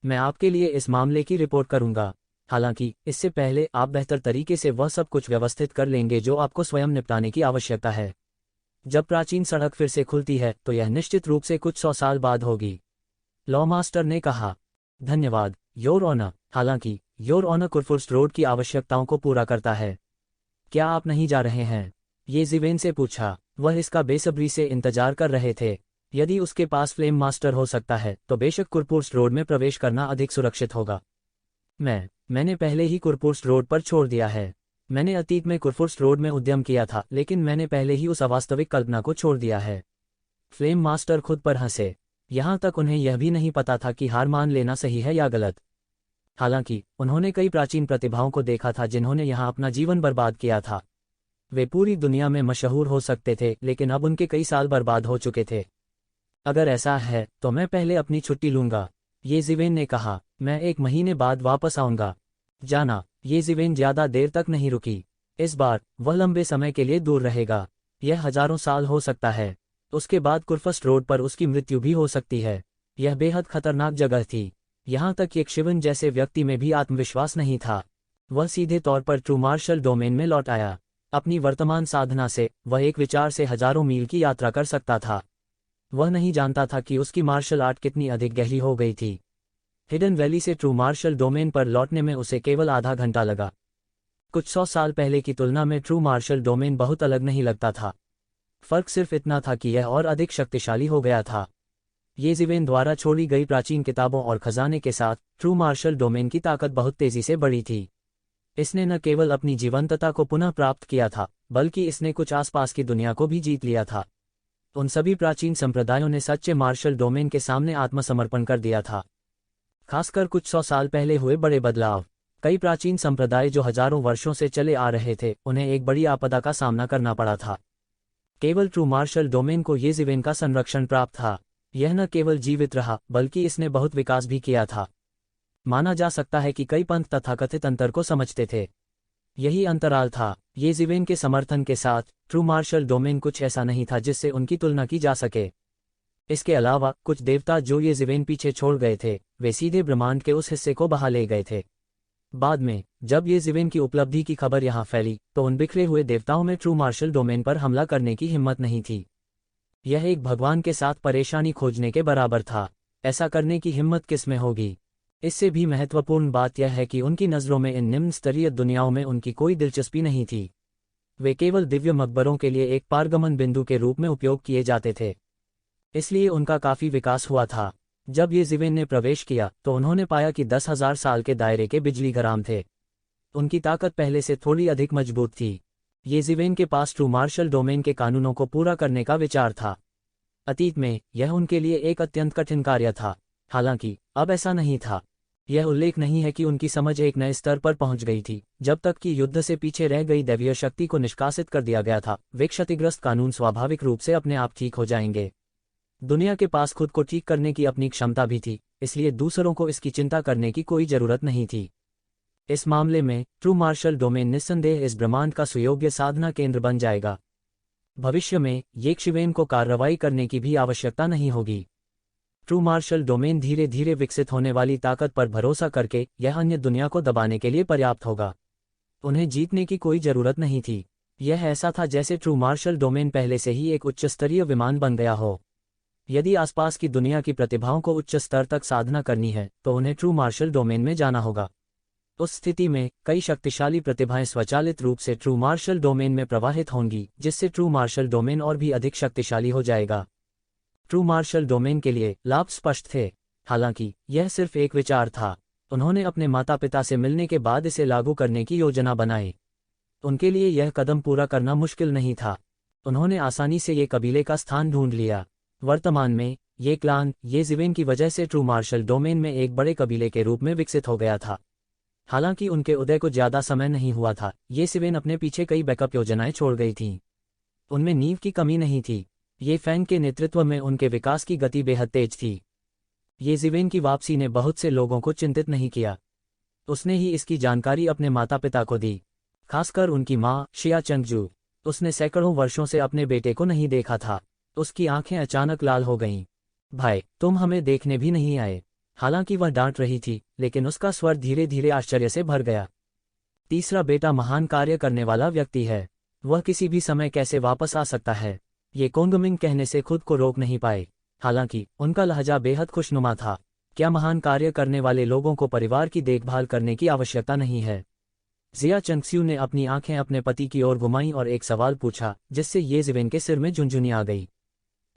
मैं आपके लिए इस मामले की रिपोर्ट करूंगा। हालांकि इससे पहले आप बेहतर तरीके से वह सब कुछ व्यवस्थित कर लेंगे जो आपको स्वयं निपटाने की आवश्यकता है। जब प्राचीन सड़क फिर से खुलती है तो यह निश्चित रूप से कुछ 100 साल बाद होगी, लॉ मास्टर ने कहा। धन्यवाद योर ऑनर। हालांकि योर ऑनर कुरपुर्स रोड की आवश्यकताओं को पूरा करता है। क्या आप नहीं जा रहे हैं? येज़िवेन से पूछा। वह इसका बेसब्री से इंतजार कर रहे थे। यदि उसके पास फ्लेम मास्टर हो सकता है तो बेशक कुरपुर्स रोड में प्रवेश करना अधिक सुरक्षित होगा। मैंने पहले ही कुरपुर्स रोड पर छोड़ दिया है। मैंने अतीत में कुरपुर्स रोड में उद्यम किया था, लेकिन मैंने पहले ही उस अवास्तविक कल्पना को छोड़ दिया है। फ्लेम मास्टर खुद पर हंसे। यहाँ तक उन्हें यह भी नहीं पता था कि हार मान लेना सही है या गलत। हालांकि उन्होंने कई प्राचीन प्रतिभाओं को देखा था जिन्होंने यहाँ अपना जीवन बर्बाद किया था। वे पूरी दुनिया में मशहूर हो सकते थे, लेकिन अब उनके कई साल बर्बाद हो चुके थे। अगर ऐसा है तो मैं पहले अपनी छुट्टी लूंगा, येज़िवेन ने कहा। मैं 1 महीने बाद वापस आऊंगा। जाना। येज़िवेन ज्यादा देर तक नहीं रुकी। इस बार वह लंबे समय के लिए दूर रहेगा। यह हजारों साल हो सकता है। उसके बाद कुरपुर्स रोड पर उसकी मृत्यु भी हो सकती है। यह बेहद खतरनाक जगह थी। यहाँ तक येकशिवेन जैसे व्यक्ति में भी आत्मविश्वास नहीं था। वह सीधे तौर पर ट्रू मार्शल डोमेन में लौट आया। अपनी वर्तमान साधना से वह एक विचार से हजारों मील की यात्रा कर सकता था। वह नहीं जानता था कि उसकी मार्शल आर्ट कितनी अधिक गहरी हो गई थी। हिडन वैली से ट्रू मार्शल डोमेन पर लौटने में उसे केवल आधा घंटा लगा। कुछ 100 साल पहले की तुलना में ट्रू मार्शल डोमेन बहुत अलग नहीं लगता था। फर्क सिर्फ इतना था कि यह और अधिक शक्तिशाली हो गया था। येज़िवेन द्वारा छोड़ी गई प्राचीन किताबों और खजाने के साथ ट्रू मार्शल डोमेन की ताकत बहुत तेजी से बढ़ी थी। इसने न केवल अपनी जीवंतता को पुनः प्राप्त किया था, बल्कि इसने कुछ आसपास की दुनिया को भी जीत लिया था। उन सभी प्राचीन संप्रदायों ने सच्चे मार्शल डोमेन के सामने आत्मसमर्पण कर दिया था। खासकर कुछ 100 साल पहले हुए बड़े बदलाव। कई प्राचीन संप्रदाय जो हजारों वर्षों से चले आ रहे थे, उन्हें एक बड़ी आपदा का सामना करना पड़ा था। केवल ट्रू मार्शल डोमेन को येज़िवेन का संरक्षण प्राप्त था। यह न केवल जीवित रहा बल्कि इसने बहुत विकास भी किया था। माना जा सकता है कि कई पंथ तथाकथित अंतर को समझते थे। यही अंतराल था। ये जीवेन के समर्थन के साथ ट्रू मार्शल डोमेन कुछ ऐसा नहीं था जिससे उनकी तुलना की जा सके। इसके अलावा कुछ देवता जो ये जीवेन पीछे छोड़ गए थे, वे सीधे ब्रह्मांड के उस हिस्से को बहा ले गए थे। बाद में जब ये जीवेन की उपलब्धि की खबर यहाँ फैली तो उन बिखरे हुए देवताओं में ट्रू मार्शल डोमेन पर हमला करने की हिम्मत नहीं थी। यह एक भगवान के साथ परेशानी खोजने के बराबर था। ऐसा करने की हिम्मत किस में होगी? इससे भी महत्वपूर्ण बात यह है कि उनकी नज़रों में इन निम्न स्तरीय दुनियाओं में उनकी कोई दिलचस्पी नहीं थी। वे केवल दिव्य मकबरों के लिए एक पारगमन बिंदु के रूप में उपयोग किए जाते थे। इसलिए उनका काफ़ी विकास हुआ था। जब ये जीवेन ने प्रवेश किया तो उन्होंने पाया कि 10,000 साल के दायरे के बिजली घराम थे। उनकी ताकत पहले से थोड़ी अधिक मजबूत थी। ये जीवेन के पास ट्रू मार्शल डोमेन के कानूनों को पूरा करने का विचार था। अतीत में यह उनके लिए एक अत्यंत कठिन कार्य था, हालांकि अब ऐसा नहीं था। यह उल्लेख नहीं है कि उनकी समझ एक नए स्तर पर पहुंच गई थी जब तक कि युद्ध से पीछे रह गई दैवीय शक्ति को निष्कासित कर दिया गया था। वे क्षतिग्रस्त कानून स्वाभाविक रूप से अपने आप ठीक हो जाएंगे। दुनिया के पास खुद को ठीक करने की अपनी क्षमता भी थी, इसलिए दूसरों को इसकी चिंता करने की कोई जरूरत नहीं थी। इस मामले में ट्रू मार्शल डोमेन निस्संदेह इस ब्रह्मांड का सुयोग्य साधना केंद्र बन जाएगा। भविष्य में ये शिवेन को कार्रवाई करने की भी आवश्यकता नहीं होगी। ट्रू मार्शल डोमेन धीरे धीरे विकसित होने वाली ताकत पर भरोसा करके यह अन्य दुनिया को दबाने के लिए पर्याप्त होगा। उन्हें जीतने की कोई जरूरत नहीं थी। यह ऐसा था जैसे ट्रू मार्शल डोमेन पहले से ही एक उच्च स्तरीय विमान बन गया हो। यदि आसपास की दुनिया की प्रतिभाओं को उच्च स्तर तक साधना करनी है तो उन्हें ट्रू मार्शल डोमेन में जाना होगा। उस स्थिति में कई शक्तिशाली प्रतिभाएं स्वचालित रूप से ट्रू मार्शल डोमेन में प्रवाहित होंगी, जिससे ट्रू मार्शल डोमेन और भी अधिक शक्तिशाली हो जाएगा। ट्रू मार्शल डोमेन के लिए लाभ स्पष्ट थे, हालांकि यह सिर्फ एक विचार था। उन्होंने अपने माता पिता से मिलने के बाद इसे लागू करने की योजना बनाई। उनके लिए यह कदम पूरा करना मुश्किल नहीं था। उन्होंने आसानी से ये कबीले का स्थान ढूंढ लिया। वर्तमान में ये क्लान ये जीवेन की वजह से ट्रू मार्शल डोमेन में एक बड़े कबीले के रूप में विकसित हो गया था। हालांकि उनके उदय को ज्यादा समय नहीं हुआ था। ये जीवेन अपने पीछे कई बैकअप योजनाएं छोड़ गई थीं। उनमें नींव की कमी नहीं थी। ये फैंग के नेतृत्व में उनके विकास की गति बेहद तेज थी। ये जीवेन की वापसी ने बहुत से लोगों को चिंतित नहीं किया। उसने ही इसकी जानकारी अपने माता पिता को दी, खासकर उनकी माँ शिया चंगजू। उसने सैकड़ों वर्षों से अपने बेटे को नहीं देखा था। उसकी आंखें अचानक लाल हो गईं। भाई, तुम हमें देखने भी नहीं आए। हालांकि वह डांट रही थी, लेकिन उसका स्वर धीरे धीरे आश्चर्य से भर गया। तीसरा बेटा महान कार्य करने वाला व्यक्ति है। वह किसी भी समय कैसे वापस आ सकता है? ये कोंगमिंग कहने से खुद को रोक नहीं पाए। हालांकि उनका लहजा बेहद खुशनुमा था। क्या महान कार्य करने वाले लोगों को परिवार की देखभाल करने की आवश्यकता नहीं है? जिया चंगस्यू ने अपनी आंखें अपने पति की ओर घुमाईं और एक सवाल पूछा, जिससे ये जीवेन के सिर में झुनझुनी आ गई।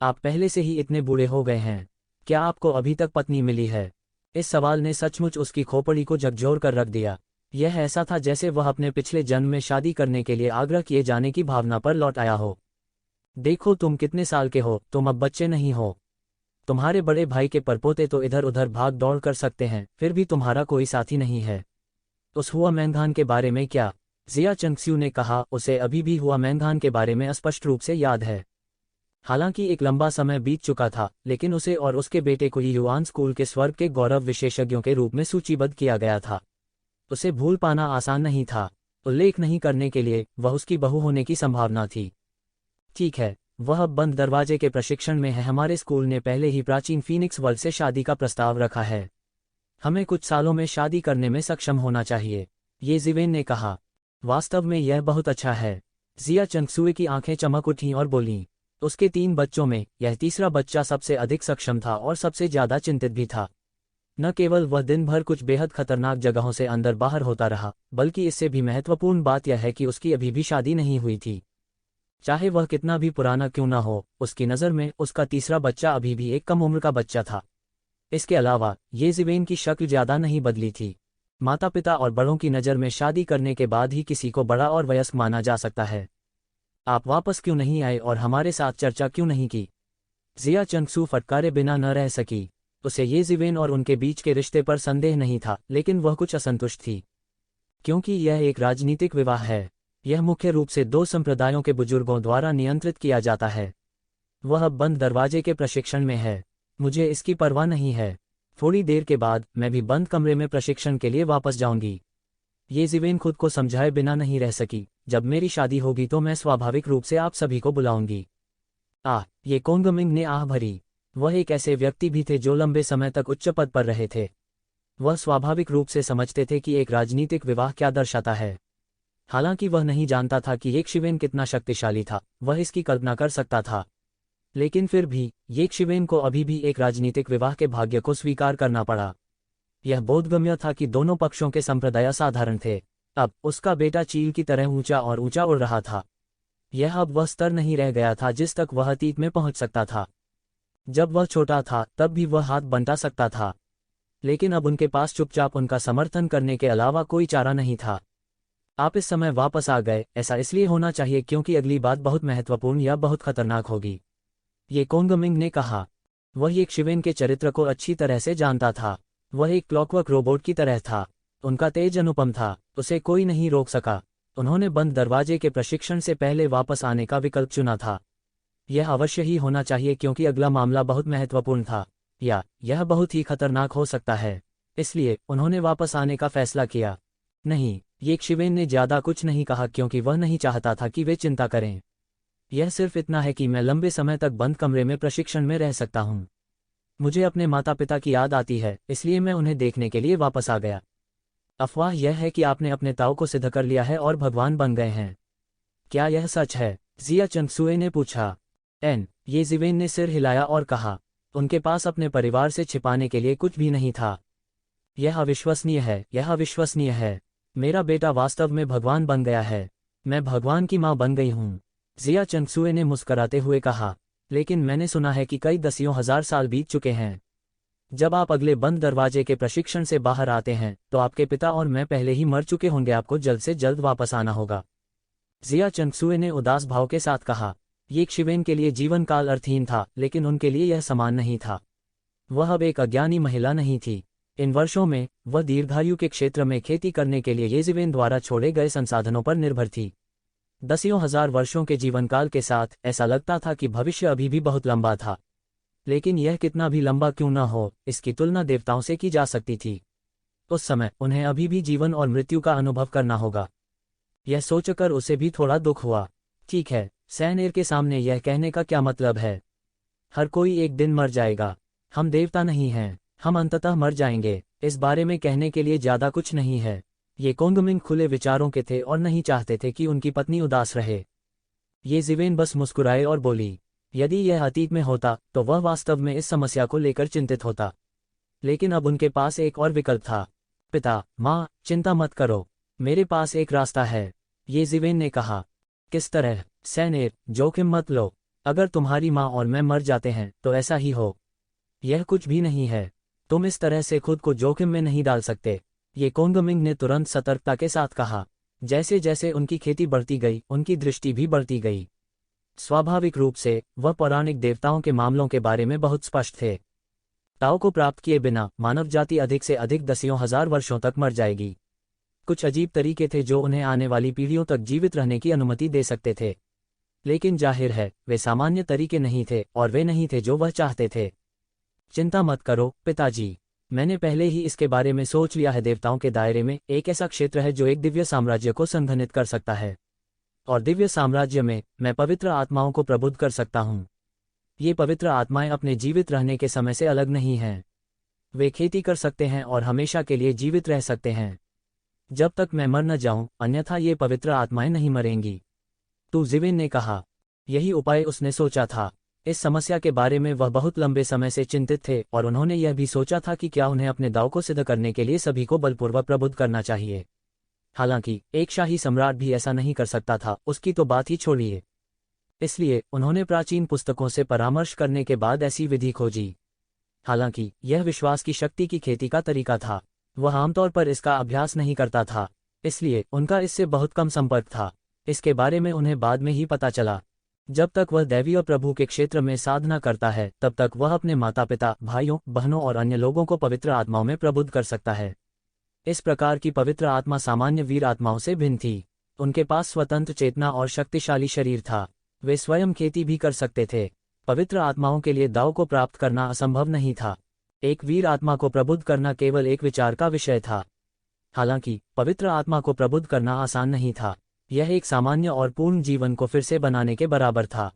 आप पहले से ही इतने बूढ़े हो गए हैं, क्या आपको अभी तक पत्नी मिली है? इस सवाल ने सचमुच उसकी खोपड़ी को झकझोर कर रख दिया। यह ऐसा था जैसे वह अपने पिछले जन्म में शादी करने के लिए आग्रह किए जाने की भावना पर लौट आया हो। देखो, तुम कितने साल के हो, तुम अब बच्चे नहीं हो। तुम्हारे बड़े भाई के परपोते तो इधर उधर भाग दौड़ कर सकते हैं, फिर भी तुम्हारा कोई साथी नहीं है। उस हुआ मैंगान के बारे में क्या? जिया चंगस्यू ने कहा, उसे अभी भी हुआ मैंगान के बारे में स्पष्ट रूप से याद है। हालांकि एक लंबा समय बीत चुका था, लेकिन उसे और उसके बेटे को युआन स्कूल के स्वर्ग के गौरव विशेषज्ञों के रूप में सूचीबद्ध किया गया था। उसे भूल पाना आसान नहीं था। उल्लेख नहीं करने के लिए वह उसकी बहू होने की संभावना थी। ठीक है, वह अब बंद दरवाजे के प्रशिक्षण में है। हमारे स्कूल ने पहले ही प्राचीन फीनिक्स वर्ल्ड से शादी का प्रस्ताव रखा है। हमें कुछ सालों में शादी करने में सक्षम होना चाहिए, ये जीवेन ने कहा। वास्तव में यह बहुत अच्छा है। जिया चंगसुए की आंखें चमक उठीं और बोलीं। उसके 3 बच्चों में यह तीसरा बच्चा सबसे अधिक सक्षम था और सबसे ज्यादा चिंतित भी था। न केवल वह दिन भर कुछ बेहद खतरनाक जगहों से अंदर बाहर होता रहा, बल्कि इससे भी महत्वपूर्ण बात यह है कि उसकी अभी भी शादी नहीं हुई थी। चाहे वह कितना भी पुराना क्यों न हो, उसकी नज़र में उसका तीसरा बच्चा अभी भी एक कम उम्र का बच्चा था। इसके अलावा ये जीवेन की शक्ल ज्यादा नहीं बदली थी। माता पिता और बड़ों की नज़र में शादी करने के बाद ही किसी को बड़ा और वयस्क माना जा सकता है। आप वापस क्यों नहीं आए और हमारे साथ चर्चा क्यों नहीं की? जिया चंगसू फटकारे बिना न रह सकी। उसे ये जीवेन और उनके बीच के रिश्ते पर संदेह नहीं था, लेकिन वह कुछ असंतुष्ट थी, क्योंकि यह एक राजनीतिक विवाह है। यह मुख्य रूप से 2 संप्रदायों के बुजुर्गों द्वारा नियंत्रित किया जाता है। वह अब बंद दरवाजे के प्रशिक्षण में है। मुझे इसकी परवाह नहीं है। थोड़ी देर के बाद मैं भी बंद कमरे में प्रशिक्षण के लिए वापस जाऊंगी। ये जिवेन खुद को समझाए बिना नहीं रह सकी। जब मेरी शादी होगी तो मैं स्वाभाविक रूप से आप सभी को बुलाऊंगी। ये कोंगमिंग ने आह भरी। वह एक ऐसे व्यक्ति भी थे जो लंबे समय तक उच्च पद पर रहे थे। वह स्वाभाविक रूप से समझते थे कि एक राजनीतिक विवाह क्या दर्शाता है। हालांकि वह नहीं जानता था कि येक शिवेन कितना शक्तिशाली था, वह इसकी कल्पना कर सकता था। लेकिन फिर भी येक शिवेन को अभी भी एक राजनीतिक विवाह के भाग्य को स्वीकार करना पड़ा। यह बोधगम्य था कि दोनों पक्षों के संप्रदाय असाधारण थे। अब उसका बेटा चील की तरह ऊंचा और ऊंचा उड़ रहा था। यह अब वह स्तर नहीं रह गया था जिस तक वह अतीत में पहुंच सकता था। जब वह छोटा था तब भी वह हाथ बंटा सकता था, लेकिन अब उनके पास चुपचाप उनका समर्थन करने के अलावा कोई चारा नहीं था। आप इस समय वापस आ गए, ऐसा इसलिए होना चाहिए क्योंकि अगली बात बहुत महत्वपूर्ण या बहुत खतरनाक होगी, ये कोंगमिंग ने कहा। वह येक शिवेन के चरित्र को अच्छी तरह से जानता था। वह एक क्लॉकवर्क रोबोट की तरह था। उनका तेज अनुपम था, उसे कोई नहीं रोक सका। उन्होंने बंद दरवाजे के प्रशिक्षण से पहले वापस आने का विकल्प चुना था। यह अवश्य ही होना चाहिए क्योंकि अगला मामला बहुत महत्वपूर्ण था, या यह बहुत ही खतरनाक हो सकता है। इसलिए उन्होंने वापस आने का फैसला किया। नहीं, येक शिवेन ने ज्यादा कुछ नहीं कहा क्योंकि वह नहीं चाहता था कि वे चिंता करें। यह सिर्फ इतना है कि मैं लंबे समय तक बंद कमरे में प्रशिक्षण में रह सकता हूँ। मुझे अपने माता पिता की याद आती है, इसलिए मैं उन्हें देखने के लिए वापस आ गया। अफवाह यह है कि आपने अपने ताऊ को सिद्ध कर लिया है और भगवान बन गए हैं। क्या यह सच है? जिया चंगसुए ने पूछा। ये जिवेन ने सिर हिलाया और कहा, उनके पास अपने परिवार से छिपाने के लिए कुछ भी नहीं था। यह अविश्वसनीय है, यह अविश्वसनीय है। मेरा बेटा वास्तव में भगवान बन गया है। मैं भगवान की माँ बन गई हूँ, जिया चंगसुए ने मुस्कराते हुए कहा। लेकिन मैंने सुना है कि कई दसियों हजार साल बीत चुके हैं। जब आप अगले बंद दरवाजे के प्रशिक्षण से बाहर आते हैं तो आपके पिता और मैं पहले ही मर चुके होंगे। आपको जल्द से जल्द वापस आना होगा, जिया चंगसुए ने उदास भाव के साथ कहा। येक शिवेन के लिए जीवन काल अर्थहीन था, लेकिन उनके लिए यह समान नहीं था। वह अब एक अज्ञानी महिला नहीं थी। इन वर्षों में वह दीर्घायु के क्षेत्र में खेती करने के लिए येजिवेन द्वारा छोड़े गए संसाधनों पर निर्भर थी। दसियों हजार वर्षों के जीवनकाल के साथ ऐसा लगता था कि भविष्य अभी भी बहुत लंबा था। लेकिन यह कितना भी लंबा क्यों न हो, इसकी तुलना देवताओं से की जा सकती थी। उस समय उन्हें अभी भी जीवन और मृत्यु का अनुभव करना होगा। यह सोचकर उसे भी थोड़ा दुख हुआ। ठीक है, सैनेर के सामने यह कहने का क्या मतलब है? हर कोई एक दिन मर जाएगा। हम देवता नहीं हैं, हम अंततः मर जाएंगे। इस बारे में कहने के लिए ज्यादा कुछ नहीं है। ये कोंगमिंग खुले विचारों के थे और नहीं चाहते थे कि उनकी पत्नी उदास रहे। ये जिवेन बस मुस्कुराए और बोली, यदि यह अतीत में होता तो वह वास्तव में इस समस्या को लेकर चिंतित होता। लेकिन अब उनके पास एक और विकल्प था। पिता, माँ, चिंता मत करो, मेरे पास एक रास्ता है, ये जिवेन ने कहा। किस तरह? सैनेर, जोखिम मत लो। अगर तुम्हारी माँ और मैं मर जाते हैं तो ऐसा ही हो। यह कुछ भी नहीं है। तुम इस तरह से खुद को जोखिम में नहीं डाल सकते, ये कोंगमिंग ने तुरंत सतर्कता के साथ कहा। जैसे जैसे उनकी खेती बढ़ती गई, उनकी दृष्टि भी बढ़ती गई। स्वाभाविक रूप से वह पौराणिक देवताओं के मामलों के बारे में बहुत स्पष्ट थे। ताओ को प्राप्त किए बिना मानव जाति अधिक से अधिक दसियों हजार वर्षों तक मर जाएगी। कुछ अजीब तरीके थे जो उन्हें आने वाली पीढ़ियों तक जीवित रहने की अनुमति दे सकते थे, लेकिन जाहिर है वे सामान्य तरीके नहीं थे और वे नहीं थे जो वह चाहते थे। चिंता मत करो पिताजी, मैंने पहले ही इसके बारे में सोच लिया है। देवताओं के दायरे में एक ऐसा क्षेत्र है जो एक दिव्य साम्राज्य को संघनित कर सकता है, और दिव्य साम्राज्य में मैं पवित्र आत्माओं को प्रबुद्ध कर सकता हूँ। ये पवित्र आत्माएं अपने जीवित रहने के समय से अलग नहीं हैं। वे खेती कर सकते हैं और हमेशा के लिए जीवित रह सकते हैं, जब तक मैं मर न जाऊं, अन्यथा ये पवित्र आत्माएं नहीं मरेंगी। तो जिवेन ने कहा। यही उपाय उसने सोचा था। इस समस्या के बारे में वह बहुत लंबे समय से चिंतित थे और उन्होंने यह भी सोचा था कि क्या उन्हें अपने दाव को सिद्ध करने के लिए सभी को बलपूर्वक प्रबुद्ध करना चाहिए। हालांकि एक शाही सम्राट भी ऐसा नहीं कर सकता था, उसकी तो बात ही छोड़िए। इसलिए उन्होंने प्राचीन पुस्तकों से परामर्श करने के बाद ऐसी विधि खोजी। हालांकि यह विश्वास की शक्ति की खेती का तरीका था। वह आमतौर पर इसका अभ्यास नहीं करता था, इसलिए उनका इससे बहुत कम संपर्क था। इसके बारे में उन्हें बाद में ही पता चला। जब तक वह दैवी और प्रभु के क्षेत्र में साधना करता है तब तक वह अपने माता पिता, भाइयों, बहनों और अन्य लोगों को पवित्र आत्माओं में प्रबुद्ध कर सकता है। इस प्रकार की पवित्र आत्मा सामान्य वीर आत्माओं से भिन्न थी। उनके पास स्वतंत्र चेतना और शक्तिशाली शरीर था। वे स्वयं खेती भी कर सकते थे। पवित्र आत्माओं के लिए दाव को प्राप्त करना असंभव नहीं था। एक वीर आत्मा को प्रबुद्ध करना केवल एक विचार का विषय था। हालांकि पवित्र आत्मा को प्रबुद्ध करना आसान नहीं था। यह एक सामान्य और पूर्ण जीवन को फिर से बनाने के बराबर था।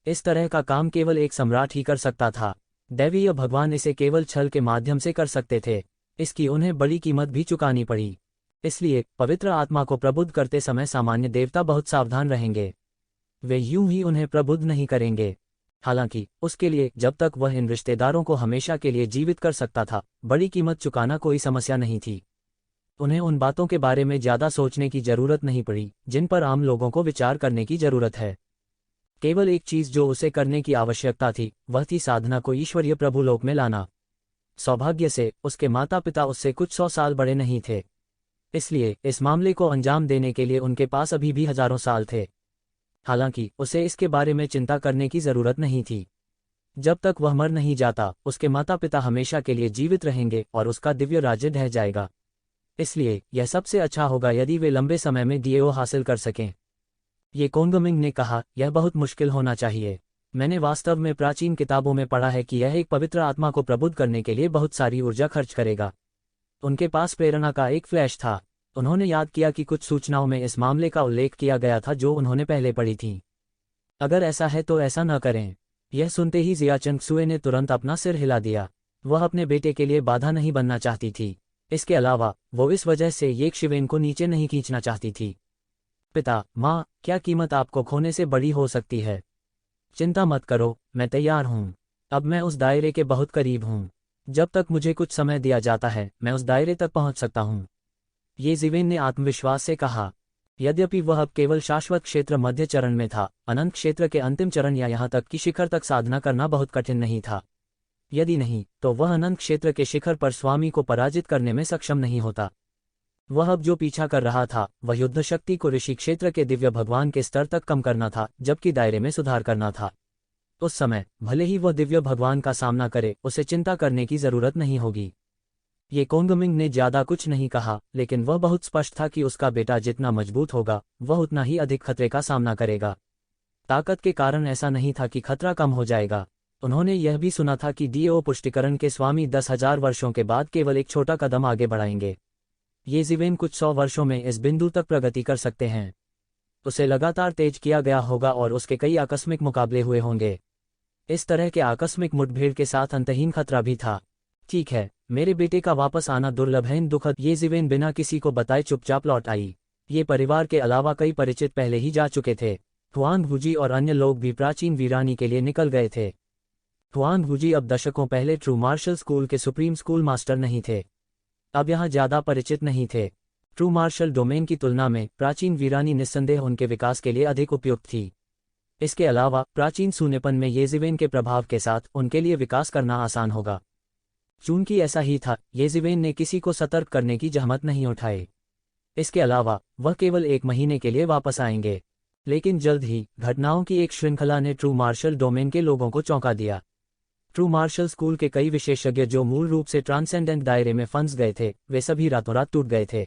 इस तरह का काम केवल एक सम्राट ही कर सकता था। दैवीय भगवान इसे केवल छल के माध्यम से कर सकते थे। इसकी उन्हें बड़ी कीमत भी चुकानी पड़ी। इसलिए पवित्र आत्मा को प्रबुद्ध करते समय सामान्य देवता बहुत सावधान रहेंगे। वे यूं ही उन्हें प्रबुद्ध नहीं करेंगे। हालांकि उसके लिए जब तक वह इन रिश्तेदारों को हमेशा के लिए जीवित कर सकता था, बड़ी कीमत चुकाना कोई समस्या नहीं थी। उन्हें उन बातों के बारे में ज्यादा सोचने की जरूरत नहीं पड़ी जिन पर आम लोगों को विचार करने की जरूरत है। केवल एक चीज जो उसे करने की आवश्यकता थी, वह थी साधना को ईश्वरीय प्रभुलोक में लाना। सौभाग्य से उसके माता पिता उससे कुछ 100 साल बड़े नहीं थे। इसलिए इस मामले को अंजाम देने के लिए उनके पास अभी भी हजारों साल थे। हालांकि उसे इसके बारे में चिंता करने की जरूरत नहीं थी। जब तक वह मर नहीं जाता, उसके माता पिता हमेशा के लिए जीवित रहेंगे और उसका दिव्य राज्य ढह जाएगा। इसलिए यह सबसे अच्छा होगा यदि वे लंबे समय में डीएओ हासिल कर सकें। ये कोंगमिंग ने कहा, यह बहुत मुश्किल होना चाहिए। मैंने वास्तव में प्राचीन किताबों में पढ़ा है कि यह एक पवित्र आत्मा को प्रबुद्ध करने के लिए बहुत सारी ऊर्जा खर्च करेगा। उनके पास प्रेरणा का एक फ्लैश था। उन्होंने याद किया कि कुछ सूचनाओं में इस मामले का उल्लेख किया गया था जो उन्होंने पहले पढ़ी थी। अगर ऐसा है तो ऐसा न करें। यह सुनते ही जिया चंगसुए ने तुरंत अपना सिर हिला दिया। वह अपने बेटे के लिए बाधा नहीं बनना चाहती थी। इसके अलावा वो इस वजह से येक शिवेन को नीचे नहीं खींचना चाहती थी। पिता, माँ, क्या कीमत आपको खोने से बड़ी हो सकती है? चिंता मत करो, मैं तैयार हूँ। अब मैं उस दायरे के बहुत करीब हूँ। जब तक मुझे कुछ समय दिया जाता है, मैं उस दायरे तक पहुँच सकता हूँ। ये जिवेन ने आत्मविश्वास से कहा। यद्यपि वह अब केवल शाश्वत क्षेत्र मध्य चरण में था, अनंत क्षेत्र के अंतिम चरण या यहाँ तक कि शिखर तक साधना करना बहुत कठिन नहीं था। यदि नहीं, तो वह अनंत क्षेत्र के शिखर पर स्वामी को पराजित करने में सक्षम नहीं होता। वह अब जो पीछा कर रहा था, वह युद्ध शक्ति को ऋषि क्षेत्र के दिव्य भगवान के स्तर तक कम करना था, जबकि दायरे में सुधार करना था। उस समय भले ही वह दिव्य भगवान का सामना करे, उसे चिंता करने की जरूरत नहीं होगी। ये कोंगमिंग ने ज्यादा कुछ नहीं कहा, लेकिन वह बहुत स्पष्ट था कि उसका बेटा जितना मजबूत होगा, वह उतना ही अधिक खतरे का सामना करेगा। ताकत के कारण ऐसा नहीं था कि खतरा कम हो जाएगा। उन्होंने यह भी सुना था कि डीओ पुष्टिकरण के स्वामी 10,000 वर्षों के बाद केवल एक छोटा कदम आगे बढ़ाएंगे। ये जिवेन कुछ 100 वर्षों में इस बिंदु तक प्रगति कर सकते हैं। उसे लगातार तेज किया गया होगा और उसके कई आकस्मिक मुकाबले हुए होंगे। इस तरह के आकस्मिक मुठभेड़ के साथ अंतहीन खतरा भी था। ठीक है, मेरे बेटे का वापस आना दुर्लभ है दुखद। ये जिवेन बिना किसी को बताए चुपचाप लौट आई। ये परिवार के अलावा कई परिचित पहले ही जा चुके थे। हुआन वूजी और अन्य लोग भी प्राचीन वीरानी के लिए निकल गए थे। हुआन वूजी अब दशकों पहले ट्रू मार्शल स्कूल के सुप्रीम स्कूल मास्टर नहीं थे। अब यहाँ ज्यादा परिचित नहीं थे। ट्रू मार्शल डोमेन की तुलना में प्राचीन वीरानी निस्संदेह उनके विकास के लिए अधिक उपयुक्त थी। इसके अलावा प्राचीन सूनेपन में ये जिवेन के प्रभाव के साथ उनके लिए विकास करना आसान होगा। चूंकि ऐसा ही था, ये जिवेन ने किसी को सतर्क करने की जहमत नहीं उठाई। इसके अलावा वह केवल 1 महीने के लिए वापस आएंगे। लेकिन जल्द ही घटनाओं की एक श्रृंखला ने ट्रू मार्शल डोमेन के लोगों को चौंका दिया। ट्रू मार्शल स्कूल के कई विशेषज्ञ जो मूल रूप से ट्रांसेंडेंट दायरे में फंस गए थे, वे सभी रातों रात टूट गए थे।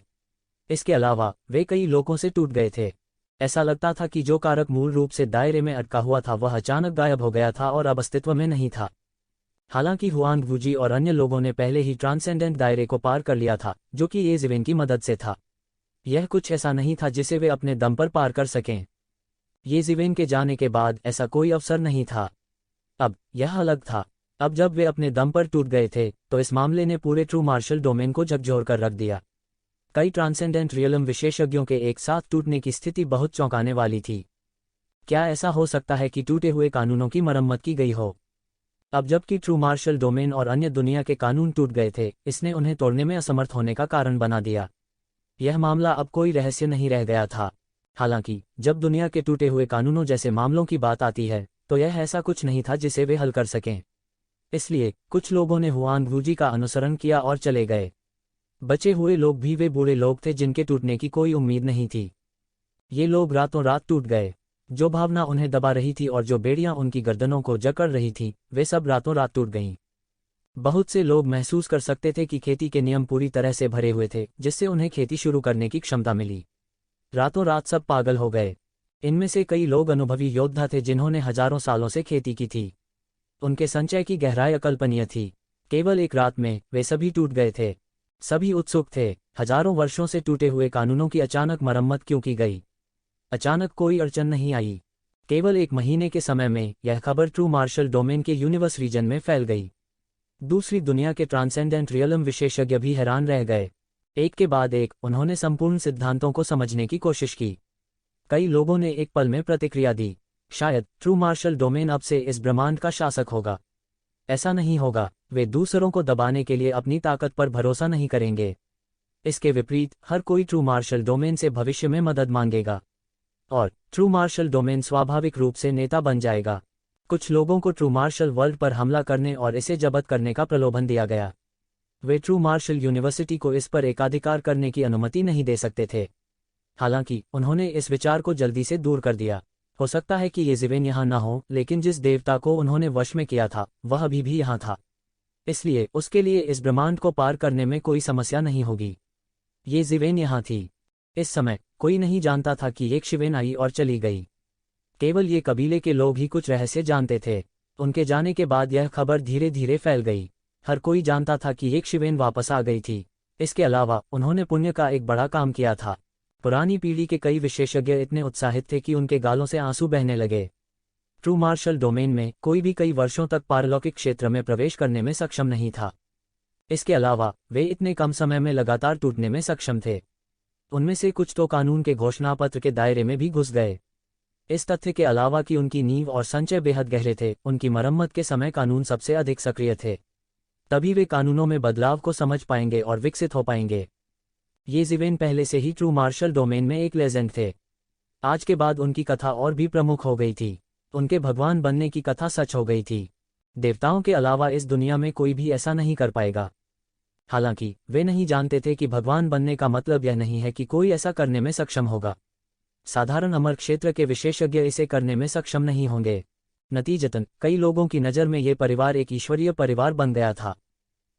इसके अलावा वे कई लोगों से टूट गए थे। ऐसा लगता था कि जो कारक मूल रूप से दायरे में अटका हुआ था वह अचानक गायब हो गया था और अब अस्तित्व में नहीं था। हालांकि हुआन वूजी और अन्य लोगों ने पहले ही ट्रांसेंडेंट दायरे को पार कर लिया था, जो कि ये जिवेन की मदद से था। यह कुछ ऐसा नहीं था जिसे वे अपने दम पर पार कर सकें। ये जिवेन के जाने के बाद ऐसा कोई अवसर नहीं था। अब यह अलग था। अब जब वे अपने दम पर टूट गए थे, तो इस मामले ने पूरे ट्रू मार्शल डोमेन को झकझोर कर रख दिया। कई ट्रांसेंडेंट रियलम विशेषज्ञों के एक साथ टूटने की स्थिति बहुत चौंकाने वाली थी। क्या ऐसा हो सकता है कि टूटे हुए कानूनों की मरम्मत की गई हो? अब जबकि ट्रू मार्शल डोमेन और अन्य दुनिया के कानून टूट गए थे, इसने उन्हें तोड़ने में असमर्थ होने का कारण बना दिया। यह मामला अब कोई रहस्य नहीं रह गया था। हालांकि जब दुनिया के टूटे हुए कानूनों जैसे मामलों की बात आती है, तो यह ऐसा कुछ नहीं था जिसे वे हल कर सकें। इसलिए कुछ लोगों ने हुआन वूजी का अनुसरण किया और चले गए। बचे हुए लोग भी वे बूढ़े लोग थे जिनके टूटने की कोई उम्मीद नहीं थी। ये लोग रातों रात टूट गए। जो भावना उन्हें दबा रही थी और जो बेड़ियां उनकी गर्दनों को जकड़ रही थी, वे सब रातों रात टूट गईं। बहुत से लोग महसूस कर सकते थे कि खेती के नियम पूरी तरह से भरे हुए थे, जिससे उन्हें खेती शुरू करने की क्षमता मिली। रातों रात सब पागल हो गए। इनमें से कई लोग अनुभवी योद्धा थे जिन्होंने हजारों सालों से खेती की थी। उनके संचय की गहराई अकल्पनीय थी। केवल एक रात में वे सभी टूट गए थे। सभी उत्सुक थे, हजारों वर्षों से टूटे हुए कानूनों की अचानक मरम्मत क्यों की गई। अचानक कोई अड़चन नहीं आई। केवल एक महीने के समय में यह खबर ट्रू मार्शल डोमेन के यूनिवर्स रीजन में फैल गई। दूसरी दुनिया के ट्रांसेंडेंट रियलम विशेषज्ञ भी हैरान रह गए। एक के बाद एक उन्होंने संपूर्ण सिद्धांतों को समझने की कोशिश की। कई लोगों ने एक पल में प्रतिक्रिया दी, शायद ट्रू मार्शल डोमेन अब से इस ब्रह्मांड का शासक होगा। ऐसा नहीं होगा, वे दूसरों को दबाने के लिए अपनी ताकत पर भरोसा नहीं करेंगे। इसके विपरीत हर कोई ट्रू मार्शल डोमेन से भविष्य में मदद मांगेगा और ट्रू मार्शल डोमेन स्वाभाविक रूप से नेता बन जाएगा। कुछ लोगों को ट्रू मार्शल वर्ल्ड पर हमला करने और इसे जब्त करने का प्रलोभन दिया गया। वे ट्रू मार्शल यूनिवर्सिटी को इस पर एकाधिकार करने की अनुमति नहीं दे सकते थे। हालांकि उन्होंने इस विचार को जल्दी से दूर कर दिया। हो सकता है कि ये ज़िवेन यहाँ न हो, लेकिन जिस देवता को उन्होंने वश में किया था वह अभी भी यहाँ था। इसलिए उसके लिए इस ब्रह्मांड को पार करने में कोई समस्या नहीं होगी। ये ज़िवेन यहाँ थी। इस समय कोई नहीं जानता था कि एक शिवेन आई और चली गई। केवल ये कबीले के लोग ही कुछ रहस्य जानते थे। उनके जाने के बाद यह खबर धीरे धीरे फैल गई। हर कोई जानता था कि एक शिवेन वापस आ गई थी। इसके अलावा उन्होंने पुण्य का एक बड़ा काम किया था। पुरानी पीढ़ी के कई विशेषज्ञ इतने उत्साहित थे कि उनके गालों से आंसू बहने लगे। ट्रू मार्शल डोमेन में कोई भी कई वर्षों तक पारलौकिक क्षेत्र में प्रवेश करने में सक्षम नहीं था। इसके अलावा वे इतने कम समय में लगातार टूटने में सक्षम थे। उनमें से कुछ तो कानून के घोषणापत्र के दायरे में भी घुस गए। इस तथ्य के अलावा कि उनकी नींव और संचय बेहद गहरे थे, उनकी मरम्मत के समय कानून सबसे अधिक सक्रिय थे। तभी वे कानूनों में बदलाव को समझ पाएंगे और विकसित हो पाएंगे। ये ज़िवेन पहले से ही ट्रू मार्शल डोमेन में एक लेजेंड थे। आज के बाद उनकी कथा और भी प्रमुख हो गई थी। उनके भगवान बनने की कथा सच हो गई थी। देवताओं के अलावा इस दुनिया में कोई भी ऐसा नहीं कर पाएगा। हालांकि वे नहीं जानते थे कि भगवान बनने का मतलब यह नहीं है कि कोई ऐसा करने में सक्षम होगा। साधारण अमर क्षेत्र के विशेषज्ञ इसे करने में सक्षम नहीं होंगे। नतीजतन कई लोगों की नज़र में ये परिवार एक ईश्वरीय परिवार बन गया था।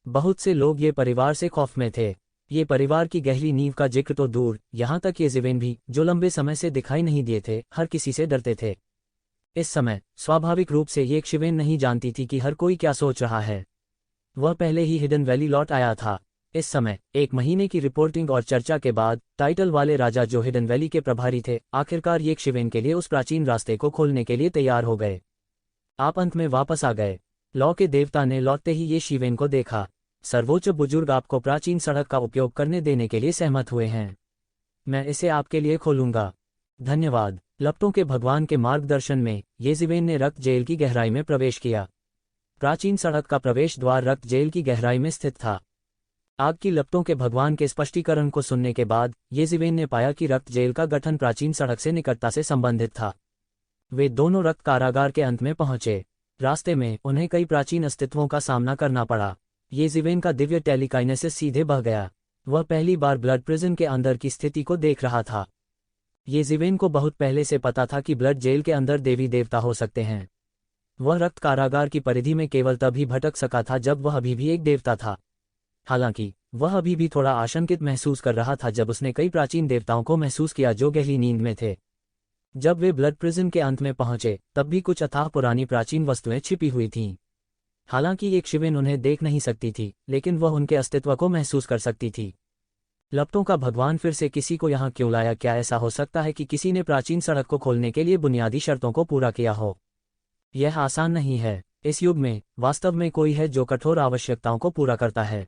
बहुत से लोग ये परिवार से खौफ में थे। ये परिवार की गहरी नींव का जिक्र तो दूर, यहाँ तक ये ज़िवेन भी, जो लंबे समय से दिखाई नहीं दिए थे, हर किसी से डरते थे। इस समय स्वाभाविक रूप से ये शिवेन नहीं जानती थी कि हर कोई क्या सोच रहा है। वह पहले ही हिडन वैली लौट आया था। इस समय 1 महीने की रिपोर्टिंग और चर्चा के बाद टाइटल वाले राजा जो हिडन वैली के प्रभारी थे, आखिरकार ये शिवेन के लिए उस प्राचीन रास्ते को खोलने के लिए तैयार हो गए। आप अंत में वापस आ गए। लॉ के देवता ने लौटते ही ये शिवेन को देखा। सर्वोच्च बुजुर्ग आपको प्राचीन सड़क का उपयोग करने देने के लिए सहमत हुए हैं। मैं इसे आपके लिए खोलूंगा। धन्यवाद। लपटों के भगवान के मार्गदर्शन में ये ज़िवेन ने रक्त जेल की गहराई में प्रवेश किया। प्राचीन सड़क का प्रवेश द्वार रक्त जेल की गहराई में स्थित था। आग की लपटों के भगवान के स्पष्टीकरण को सुनने के बाद ये ज़िवेन ने पाया कि रक्त जेल का गठन प्राचीन सड़क से निकटता से संबंधित था। वे दोनों रक्त कारागार के अंत में पहुंचे। रास्ते में उन्हें कई प्राचीन अस्तित्वों का सामना करना पड़ा। ये ज़िवेन का दिव्य टेलीकाइनेसिस सीधे बह गया। वह पहली बार ब्लड प्रिजन के अंदर की स्थिति को देख रहा था। ये ज़िवेन को बहुत पहले से पता था कि ब्लड जेल के अंदर देवी देवता हो सकते हैं। वह रक्त कारागार की परिधि में केवल तभी भटक सका था जब वह अभी भी एक देवता था। हालांकि वह अभी भी थोड़ा आशंकित महसूस कर रहा था जब उसने कई प्राचीन देवताओं को महसूस किया जो गहरी नींद में थे। जब वे ब्लड प्रिजन के अंत में पहुंचे तब भी कुछ अथाह पुरानी प्राचीन वस्तुएं छिपी हुई थीं। हालांकि एक शिवेन उन्हें देख नहीं सकती थी, लेकिन वह उनके अस्तित्व को महसूस कर सकती थी। लपटों का भगवान फिर से किसी को यहाँ क्यों लाया? क्या ऐसा हो सकता है कि किसी ने प्राचीन सड़क को खोलने के लिए बुनियादी शर्तों को पूरा किया हो? यह आसान नहीं है। इस युग में वास्तव में कोई है जो कठोर आवश्यकताओं को पूरा करता है।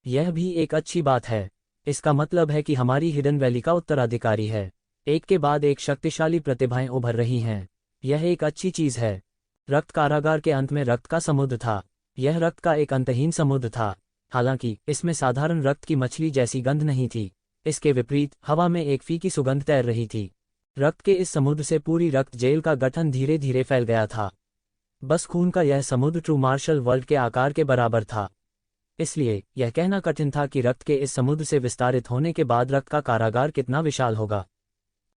यह भी एक अच्छी बात है। इसका मतलब है कि हमारी हिडन वैली का उत्तराधिकारी है। एक के बाद एक शक्तिशाली प्रतिभाएं उभर रही हैं। यह एक अच्छी चीज है। रक्त कारागार के अंत में रक्त का समुद्र था। यह रक्त का एक अंतहीन समुद्र था। हालांकि इसमें साधारण रक्त की मछली जैसी गंध नहीं थी। इसके विपरीत हवा में एक फीकी सुगंध तैर रही थी। रक्त के इस समुद्र से पूरी रक्त जेल का गठन धीरे धीरे फैल गया था। बस खून का यह समुद्र ट्रू मार्शल वर्ल्ड के आकार के बराबर था। इसलिए यह कहना कठिन था कि रक्त के इस समुद्र से विस्तारित होने के बाद रक्त का कारागार कितना विशाल होगा।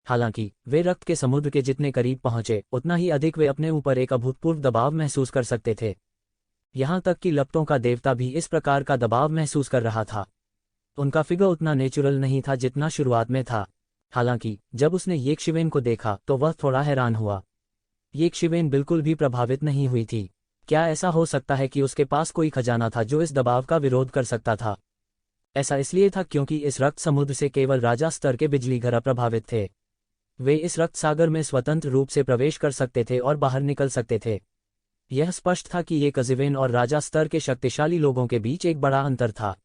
हालांकि वे रक्त के समुद्र के जितने करीब पहुंचे उतना ही अधिक वे अपने ऊपर एक अभूतपूर्व दबाव महसूस कर सकते थे। यहाँ तक कि लपटों का देवता भी इस प्रकार का दबाव महसूस कर रहा था। उनका फिगर उतना नेचुरल नहीं था जितना शुरुआत में था। हालांकि जब उसने येकशिवेन को देखा तो वह थोड़ा हैरान हुआ। येकशिवेन बिल्कुल भी प्रभावित नहीं हुई थी। क्या ऐसा हो सकता है कि उसके पास कोई खजाना था जो इस दबाव का विरोध कर सकता था? ऐसा इसलिए था क्योंकि इस रक्त समुद्र से केवल राजा स्तर के बिजली घर प्रभावित थे। वे इस रक्त सागर में स्वतंत्र रूप से प्रवेश कर सकते थे और बाहर निकल सकते थे। यह स्पष्ट था कि येकशिवेन और राजा स्तर के शक्तिशाली लोगों के बीच एक बड़ा अंतर था।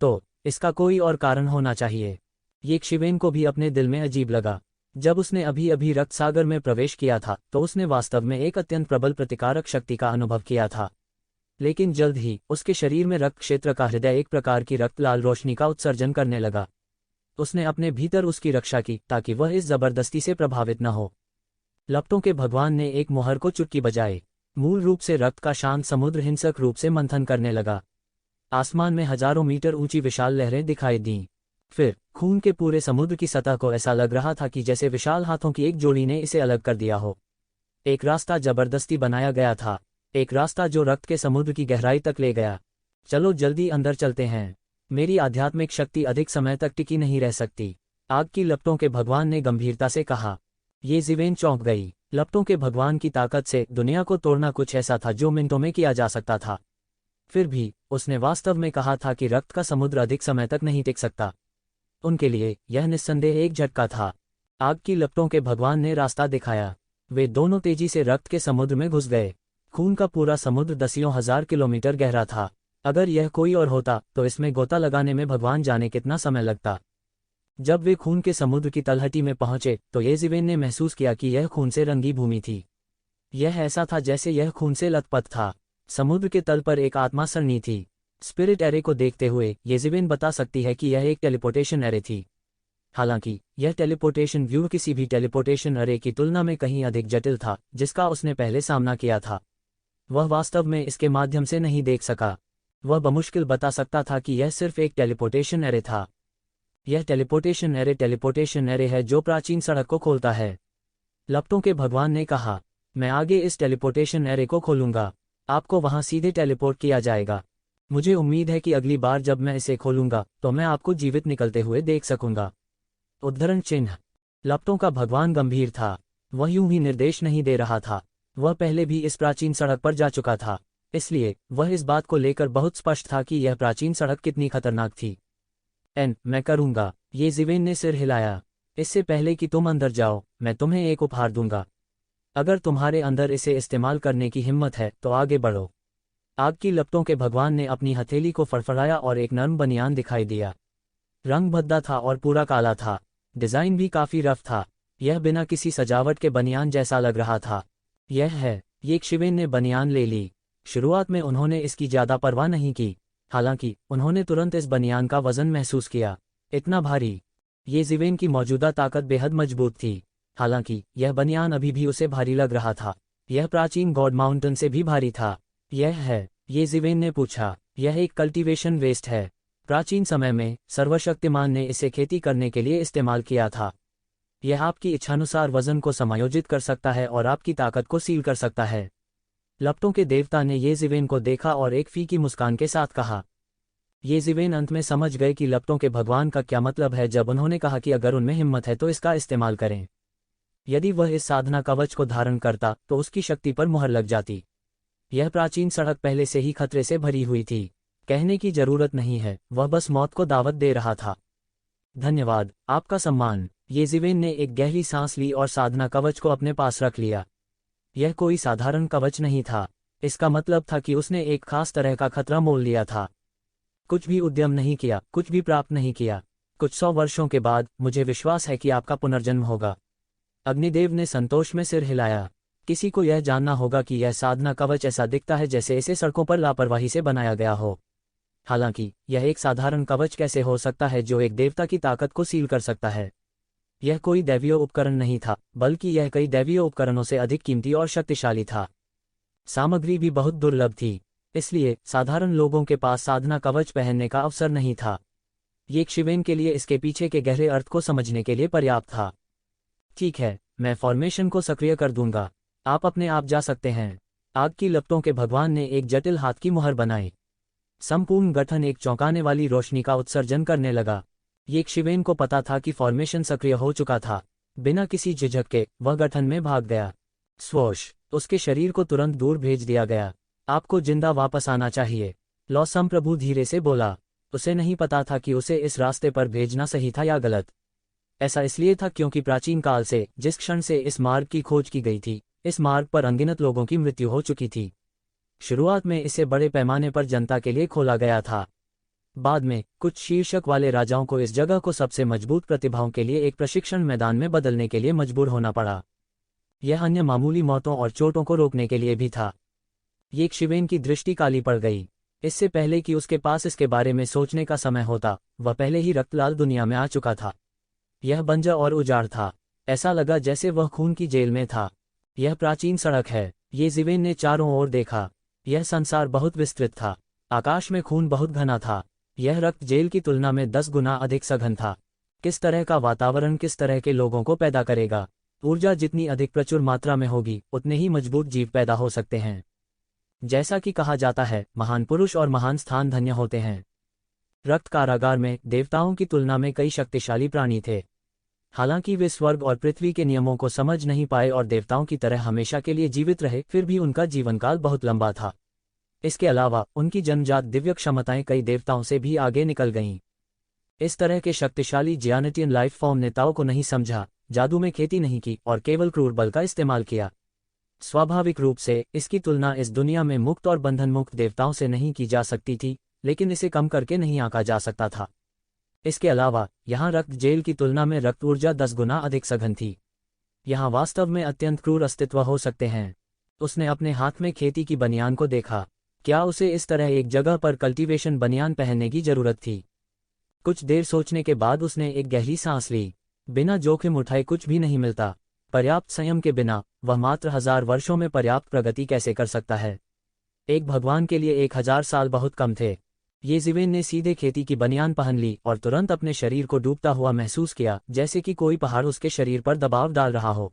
तो इसका कोई और कारण होना चाहिए। येकशिवेन को भी अपने दिल में अजीब लगा। जब उसने अभी अभी रक्त सागर में प्रवेश किया था तो उसने वास्तव में एक अत्यंत प्रबल प्रतिकारक शक्ति का अनुभव किया था। लेकिन जल्द ही उसके शरीर में रक्त क्षेत्र का हृदय एक प्रकार की रक्त लाल रोशनी का उत्सर्जन करने लगा। उसने अपने भीतर उसकी रक्षा की ताकि वह इस जबरदस्ती से प्रभावित न हो। लपटों के भगवान ने एक मोहर को चुटकी बजाई। मूल रूप से रक्त का शांत समुद्र हिंसक रूप से मंथन करने लगा। आसमान में हजारों मीटर ऊंची विशाल लहरें दिखाई दीं। फिर खून के पूरे समुद्र की सतह को ऐसा लग रहा था कि जैसे विशाल हाथों की एक जोड़ी ने इसे अलग कर दिया हो। एक रास्ता जबरदस्ती बनाया गया था, एक रास्ता जो रक्त के समुद्र की गहराई तक ले गया। चलो जल्दी अंदर चलते हैं। मेरी आध्यात्मिक शक्ति अधिक समय तक टिकी नहीं रह सकती, आग की लपटों के भगवान ने गंभीरता से कहा। येकशिवेन चौंक गई। लपटों के भगवान की ताकत से दुनिया को तोड़ना कुछ ऐसा था जो मिनटों में किया जा सकता था। फिर भी उसने वास्तव में कहा था कि रक्त का समुद्र अधिक समय तक नहीं टिक सकता। उनके लिए यह निस्संदेह एक झटका था। आग की लपटों के भगवान ने रास्ता दिखाया। वे दोनों तेजी से रक्त के समुद्र में घुस गए। खून का पूरा समुद्र दसियों हजार किलोमीटर गहरा था। अगर यह कोई और होता तो इसमें गोता लगाने में भगवान जाने कितना समय लगता। जब वे खून के समुद्र की तलहटी में पहुंचे तो येकशिवेन ने महसूस किया कि यह खून से रंगी भूमि थी। यह ऐसा था जैसे यह खून से लथपथ था। समुद्र के तल पर एक आत्मा सरनी थी। स्पिरिट एरे को देखते हुए येकशिवेन बता सकती है कि यह एक टेलीपोर्टेशन एरे थी। हालांकि यह टेलीपोर्टेशन व्यू किसी भी टेलीपोर्टेशन एरे की तुलना में कहीं अधिक जटिल था जिसका उसने पहले सामना किया था। वह वास्तव में इसके माध्यम से नहीं देख सका। वह बमुश्किल बता सकता था कि यह सिर्फ एक टेलीपोर्टेशन एरे था। यह टेलीपोर्टेशन एरे है जो प्राचीन सड़क को खोलता है। लपटों के भगवान ने कहा, मैं आगे इस टेलीपोर्टेशन एरे को खोलूंगा। आपको वहां सीधे टेलीपोर्ट किया जाएगा। मुझे उम्मीद है कि अगली बार जब मैं इसे खोलूंगा तो मैं आपको जीवित निकलते हुए देख सकूंगा। उद्धरण चिन्ह। लपटों का भगवान गंभीर था। वह यूं ही निर्देश नहीं दे रहा था। वह पहले भी इस प्राचीन सड़क पर जा चुका था, इसलिए वह इस बात को लेकर बहुत स्पष्ट था कि यह प्राचीन सड़क कितनी खतरनाक थी। मैं करूंगा। येकशिवेन ने सिर हिलाया। इससे पहले कि तुम अंदर जाओ, मैं तुम्हें एक उपहार दूंगा। अगर तुम्हारे अंदर इसे इस्तेमाल करने की हिम्मत है तो आगे बढ़ो। आग की लपटों के भगवान ने अपनी हथेली को फड़फड़ाया और एक नर्म बनियान दिखाई दिया। रंग भद्दा था और पूरा काला था। डिजाइन भी काफी रफ था। यह बिना किसी सजावट के बनियान जैसा लग रहा था। यह है। येकशिवेन ने बनियान ले ली। शुरुआत में उन्होंने इसकी ज्यादा परवाह नहीं की। हालांकि उन्होंने तुरंत इस बनियान का वजन महसूस किया। इतना भारी। येकशिवेन की मौजूदा ताकत बेहद मजबूत थी। हालांकि यह बनियान अभी भी उसे भारी लग रहा था। यह प्राचीन गॉड माउंटेन से भी भारी था। यह है? येकशिवेन ने पूछा। यह एक कल्टीवेशन वेस्ट है। प्राचीन समय में सर्वशक्तिमान ने इसे खेती करने के लिए इस्तेमाल किया था। यह आपकी इच्छानुसार वजन को समायोजित कर सकता है और आपकी ताकत को सील कर सकता है। लपटों के देवता ने येकशिवेन को देखा और एक फीकी मुस्कान के साथ कहा। येकशिवेन अंत में समझ गए कि लपटों के भगवान का क्या मतलब है जब उन्होंने कहा कि अगर उनमें हिम्मत है तो इसका इस्तेमाल करें। यदि वह इस साधना कवच को धारण करता तो उसकी शक्ति पर मुहर लग जाती। यह प्राचीन सड़क पहले से ही खतरे से भरी हुई थी। कहने की जरूरत नहीं है, वह बस मौत को दावत दे रहा था। धन्यवाद, आपका सम्मान। येकशिवेन ने एक गहरी सांस ली और साधना कवच को अपने पास रख लिया। यह कोई साधारण कवच नहीं था। इसका मतलब था कि उसने एक खास तरह का खतरा मोल लिया था। कुछ भी उद्यम नहीं किया, कुछ भी प्राप्त नहीं किया। कुछ 100 वर्षों के बाद मुझे विश्वास है कि आपका पुनर्जन्म होगा। अग्निदेव ने संतोष में सिर हिलाया। किसी को यह जानना होगा कि यह साधना कवच ऐसा दिखता है जैसे इसे सड़कों पर लापरवाही से बनाया गया हो। हालांकि यह एक साधारण कवच कैसे हो सकता है जो एक देवता की ताकत को सील कर सकता है? यह कोई दैवीय उपकरण नहीं था, बल्कि यह कई दैवीय उपकरणों से अधिक कीमती और शक्तिशाली था। सामग्री भी बहुत दुर्लभ थी, इसलिए साधारण लोगों के पास साधना कवच पहनने का अवसर नहीं था। येकशिवेन के लिए इसके पीछे के गहरे अर्थ को समझने के लिए पर्याप्त था। ठीक है, मैं फॉर्मेशन को सक्रिय कर दूंगा। आप अपने आप जा सकते हैं। आग की लपटों के भगवान ने एक जटिल हाथ की मुहर बनाई। संपूर्ण गठन एक चौंकाने वाली रोशनी का उत्सर्जन करने लगा। ये शिवेन को पता था कि फॉर्मेशन सक्रिय हो चुका था। बिना किसी झिझक के वह गठन में भाग गया। स्वोश, उसके शरीर को तुरंत दूर भेज दिया गया। आपको जिंदा वापस आना चाहिए, लॉसम प्रभु धीरे से बोला। उसे नहीं पता था कि उसे इस रास्ते पर भेजना सही था या गलत। ऐसा इसलिए था क्योंकि प्राचीन काल से जिस क्षण से इस मार्ग की खोज की गई थी, इस मार्ग पर अनगिनत लोगों की मृत्यु हो चुकी थी। शुरुआत में इसे बड़े पैमाने पर जनता के लिए खोला गया था। बाद में कुछ शीर्षक वाले राजाओं को इस जगह को सबसे मजबूत प्रतिभाओं के लिए एक प्रशिक्षण मैदान में बदलने के लिए मजबूर होना पड़ा। यह अन्य मामूली मौतों और चोटों को रोकने के लिए भी था। ये शिवेन की दृष्टि काली पड़ गई। इससे पहले कि उसके पास इसके बारे में सोचने का समय होता, वह पहले ही रक्तलाल दुनिया में आ चुका था। यह बंजर और उजाड़ था। ऐसा लगा जैसे वह खून की जेल में था। यह प्राचीन सड़क है। ये शिवेन ने चारों ओर देखा। यह संसार बहुत विस्तृत था। आकाश में खून बहुत घना था। यह रक्त जेल की तुलना में 10 गुना अधिक सघन था। किस तरह का वातावरण किस तरह के लोगों को पैदा करेगा। ऊर्जा जितनी अधिक प्रचुर मात्रा में होगी, उतने ही मजबूत जीव पैदा हो सकते हैं। जैसा कि कहा जाता है, महान पुरुष और महान स्थान धन्य होते हैं। रक्त कारागार में देवताओं की तुलना में कई शक्तिशाली प्राणी थे। हालांकि वे स्वर्ग और पृथ्वी के नियमों को समझ नहीं पाए और देवताओं की तरह हमेशा के लिए जीवित रहे, फिर भी उनका जीवनकाल बहुत लंबा था। इसके अलावा उनकी जन्मजात दिव्य क्षमताएं कई देवताओं से भी आगे निकल गईं। इस तरह के शक्तिशाली जियानेटियन लाइफ फॉर्म नेताओं को नहीं समझा, जादू में खेती नहीं की और केवल क्रूर बल का इस्तेमाल किया। स्वाभाविक रूप से इसकी तुलना इस दुनिया में मुक्त और बंधन मुक्त देवताओं से नहीं की जा सकती थी, लेकिन इसे कम करके नहीं आंका जा सकता था। इसके अलावा यहाँ रक्त जेल की तुलना में रक्त ऊर्जा 10 गुना अधिक सघन थी। यहाँ वास्तव में अत्यंत क्रूर अस्तित्व हो सकते हैं। उसने अपने हाथ में खेती की बनियान को देखा। क्या उसे इस तरह एक जगह पर कल्टीवेशन बनियान पहनने की जरूरत थी? कुछ देर सोचने के बाद उसने एक गहरी सांस ली। बिना जोखिम उठाए कुछ भी नहीं मिलता। पर्याप्त संयम के बिना वह मात्र 1000 वर्षों में पर्याप्त प्रगति कैसे कर सकता है? एक भगवान के लिए 1000 साल बहुत कम थे। ये शिवेन ने सीधे खेती की बनियान पहन ली और तुरंत अपने शरीर को डूबता हुआ महसूस किया, जैसे कि कोई पहाड़ उसके शरीर पर दबाव डाल रहा हो।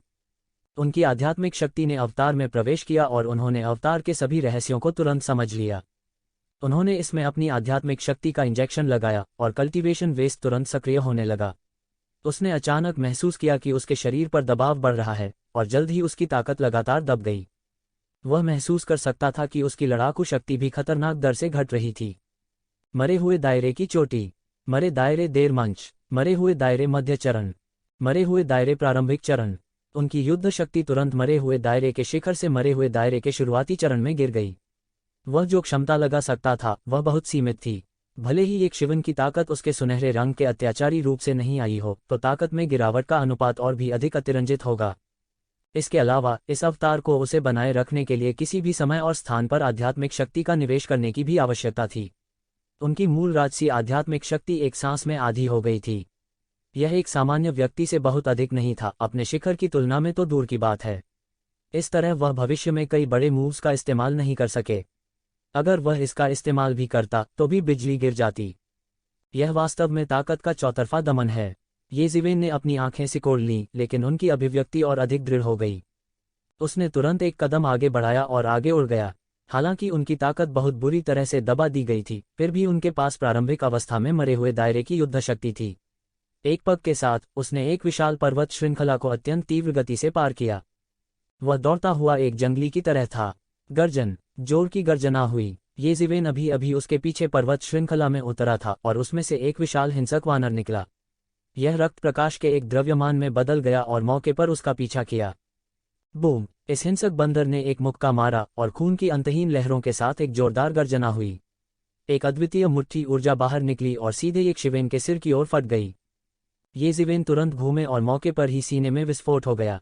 उनकी आध्यात्मिक शक्ति ने अवतार में प्रवेश किया और उन्होंने अवतार के सभी रहस्यों को तुरंत समझ लिया। उन्होंने इसमें अपनी आध्यात्मिक शक्ति का इंजेक्शन लगाया और कल्टीवेशन वेस्ट तुरंत सक्रिय होने लगा। उसने अचानक महसूस किया कि उसके शरीर पर दबाव बढ़ रहा है और जल्द ही उसकी ताकत लगातार दब गई। वह महसूस कर सकता था कि उसकी लड़ाकू शक्ति भी खतरनाक दर से घट रही थी। मरे हुए दायरे की चोटी, मरे दायरे देर मंच, मरे हुए दायरे मध्य चरण, मरे हुए दायरे प्रारंभिक चरण। उनकी युद्ध शक्ति तुरंत मरे हुए दायरे के शिखर से मरे हुए दायरे के शुरुआती चरण में गिर गई। वह जो क्षमता लगा सकता था वह बहुत सीमित थी। भले ही एक शिवन की ताकत उसके सुनहरे रंग के अत्याचारी रूप से नहीं आई हो, तो ताकत में गिरावट का अनुपात और भी अधिक अतिरंजित होगा। इसके अलावा इस अवतार को उसे बनाए रखने के लिए किसी भी समय और स्थान पर आध्यात्मिक शक्ति का निवेश करने की भी आवश्यकता थी। उनकी मूल राजसी आध्यात्मिक शक्ति एक सांस में आधी हो गई थी। यह एक सामान्य व्यक्ति से बहुत अधिक नहीं था, अपने शिखर की तुलना में तो दूर की बात है। इस तरह वह भविष्य में कई बड़े मूव्स का इस्तेमाल नहीं कर सके। अगर वह इसका इस्तेमाल भी करता तो भी बिजली गिर जाती। यह वास्तव में ताकत का चौतरफा दमन है। ये शिवेन ने अपनी आंखें सिकोड़ लीं, लेकिन उनकी अभिव्यक्ति और अधिक दृढ़ हो गई। उसने तुरंत एक कदम आगे बढ़ाया और आगे उड़ गया। हालांकि उनकी ताकत बहुत बुरी तरह से दबा दी गई थी, फिर भी उनके पास प्रारंभिक अवस्था में मरे हुए दायरे की युद्ध शक्ति थी। एक पग के साथ उसने एक विशाल पर्वत श्रृंखला को अत्यंत तीव्र गति से पार किया। वह दौड़ता हुआ एक जंगली की तरह था। गर्जन, जोर की गर्जना हुई। ये शिवेन अभी अभी उसके पीछे पर्वत श्रृंखला में उतरा था और उसमें से एक विशाल हिंसक वानर निकला। यह रक्त प्रकाश के एक द्रव्यमान में बदल गया और मौके पर उसका पीछा किया। बूम! इस हिंसक बंदर ने एक मुक्का मारा और खून की अंतहीन लहरों के साथ एक जोरदार गर्जना हुई। एक अद्वितीय मुट्ठी ऊर्जा बाहर निकली और सीधे एक शिवेन के सिर की ओर फट गई। ये शिवेन तुरंत घूमे और मौके पर ही सीने में विस्फोट हो गया।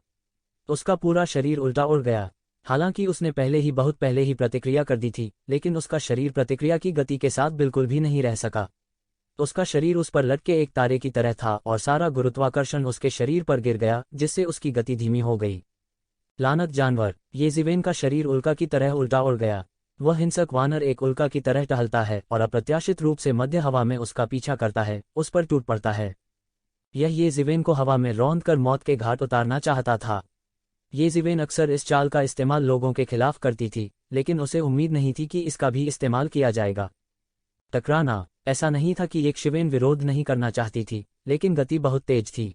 उसका पूरा शरीर उल्टा उड़ गया। हालांकि उसने बहुत पहले ही प्रतिक्रिया कर दी थी, लेकिन उसका शरीर प्रतिक्रिया की गति के साथ बिल्कुल भी नहीं रह सका। उसका शरीर उस पर लटके एक तारे की तरह था और सारा गुरुत्वाकर्षण उसके शरीर पर गिर गया, जिससे उसकी गति धीमी हो गई। लानत जानवर! ये शिवेन का शरीर उल्का की तरह उल्टा उड़ गया। वह हिंसक वानर एक उल्का की तरह टहलता है और अप्रत्याशित रूप से मध्य हवा में उसका पीछा करता है, उस पर टूट पड़ता है। ये शिवेन को हवा में रौंद कर मौत के घाट उतारना चाहता था। ये शिवेन अक्सर इस चाल का इस्तेमाल लोगों के खिलाफ करती थी, लेकिन उसे उम्मीद नहीं थी कि इसका भी इस्तेमाल किया जाएगा। टकराना। ऐसा नहीं था कि यक्षिवेन विरोध नहीं करना चाहती थी, लेकिन गति बहुत तेज थी।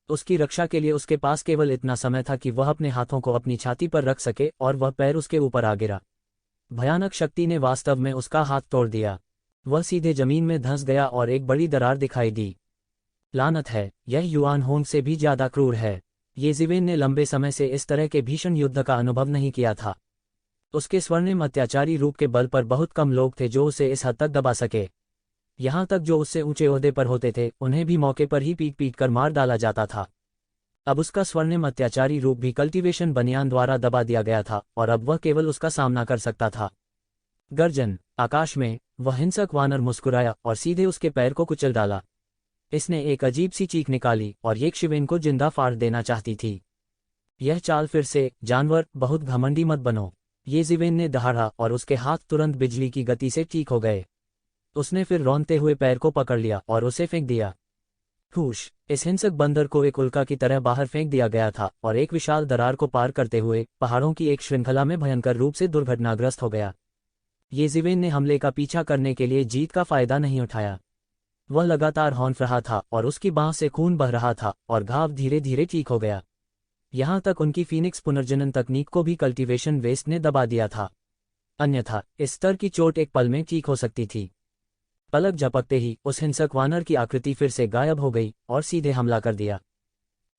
उसकी रक्षा के लिए उसके पास केवल इतना समय था कि वह अपने हाथों को अपनी छाती पर रख सके और वह पैर उसके ऊपर आ गिरा। भयानक शक्ति ने वास्तव में उसका हाथ तोड़ दिया। वह सीधे जमीन में धंस गया और एक बड़ी दरार दिखाई दी। लानत है, यह युआन होंग से भी ज्यादा क्रूर है। येजिवेन ने लंबे समय से इस तरह के भीषण युद्ध का अनुभव नहीं किया था। उसके स्वर्णिम अत्याचारी रूप के बल पर बहुत कम लोग थे जो उसे इस हद तक दबा सके। यहाँ तक जो उससे ऊंचे ओहदे पर होते थे उन्हें भी मौके पर ही पीट पीट कर मार डाला जाता था। अब उसका स्वर्णिम अत्याचारी रूप भी कल्टीवेशन बनियान द्वारा दबा दिया गया था और अब वह केवल उसका सामना कर सकता था। गर्जन। आकाश में वह हिंसक वानर मुस्कुराया और सीधे उसके पैर को कुचल डाला। इसने एक अजीब सी चीख निकाली और यक्षिवेन को जिंदा फाड़ देना चाहती थी। यह चाल फिर से, जानवर, बहुत घमंडी मत बनो। येजिवेन ने दहाड़ा और उसके हाथ तुरंत बिजली की गति से ठीक हो गए। उसने फिर रौंदते हुए पैर को पकड़ लिया और उसे फेंक दिया। हुश। इस हिंसक बंदर को एक उल्का की तरह बाहर फेंक दिया गया था और एक विशाल दरार को पार करते हुए पहाड़ों की एक श्रृंखला में भयंकर रूप से दुर्घटनाग्रस्त हो गया। येजिवेन ने हमले का पीछा करने के लिए जीत का फायदा नहीं उठाया। वह लगातार हौंफ रहा था और उसकी बांह से खून बह रहा था और घाव धीरे धीरे ठीक हो गया। यहाँ तक उनकी फीनिक्स पुनर्जनन तकनीक को भी कल्टीवेशन वेस्ट ने दबा दिया था। अन्यथा इस स्तर की चोट एक पल में ठीक हो सकती थी। पलक झपकते ही उस हिंसक वानर की आकृति फिर से गायब हो गई और सीधे हमला कर दिया।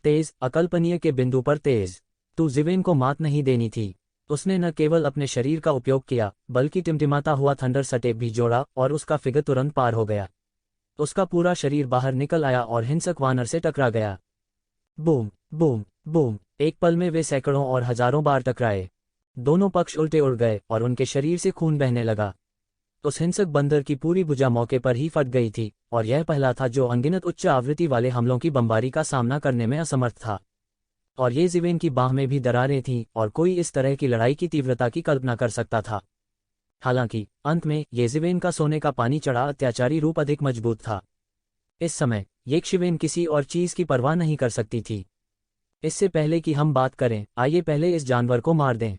तेज, अकल्पनीय के बिंदु पर तेज। तू जिवेन को मात नहीं देनी थी। उसने न केवल अपने शरीर का उपयोग किया बल्कि टिमटिमाता हुआ थंडर सटेप भी जोड़ा और उसका फिगर तुरंत पार हो गया। उसका पूरा शरीर बाहर निकल आया और हिंसक वानर से टकरा गया। Boom boom boom. एक पल में वे सैकड़ों और हजारों बार टकराए। दोनों पक्ष उल्टे उड़ गए और उनके शरीर से खून बहने लगा। उस हिंसक बंदर की पूरी भुजा मौके पर ही फट गई थी और यह पहला था जो अनगिनत उच्च आवृत्ति वाले हमलों की बमबारी का सामना करने में असमर्थ था। और येजिवेन की बाह में भी दरारें थीं और कोई इस तरह की लड़ाई की तीव्रता की कल्पना कर सकता था। हालांकि अंत में येजिवेन का सोने का पानी चढ़ा अत्याचारी रूप अधिक मजबूत था। इस समय यक्षिवेन किसी और चीज की परवाह नहीं कर सकती थी। इससे पहले कि हम बात करें, आइए पहले इस जानवर को मार दें।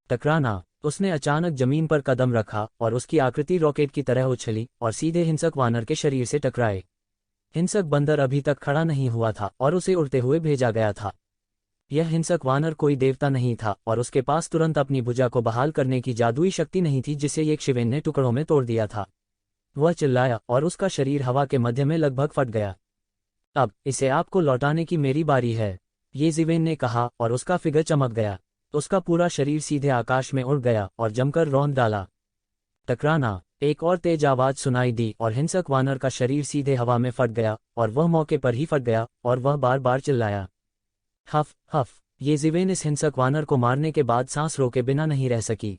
टकराना। उसने अचानक जमीन पर कदम रखा और उसकी आकृति रॉकेट की तरह उछली और सीधे हिंसक वानर के शरीर से टकराए। हिंसक बंदर अभी तक खड़ा नहीं हुआ था और उसे उड़ते हुए भेजा गया था। यह हिंसक वानर कोई देवता नहीं था और उसके पास तुरंत अपनी भुजा को बहाल करने की जादुई शक्ति नहीं थी जिसे यक्षिवेन ने टुकड़ों में तोड़ दिया था। वह चिल्लाया और उसका शरीर हवा के मध्य में लगभग फट गया। अब इसे आपको लौटाने की मेरी बारी है, येजिवेन ने कहा और उसका फिगर चमक गया। उसका पूरा शरीर सीधे आकाश में उड़ गया और जमकर रौंद डाला। टकराना। एक और तेज आवाज सुनाई दी और हिंसक वानर का शरीर सीधे हवा में फट गया और वह मौके पर ही फट गया और वह बार बार चिल्लाया। हफ हफ। येजिवेन इस हिंसक वानर को मारने के बाद सांस रोके बिना नहीं रह सकी।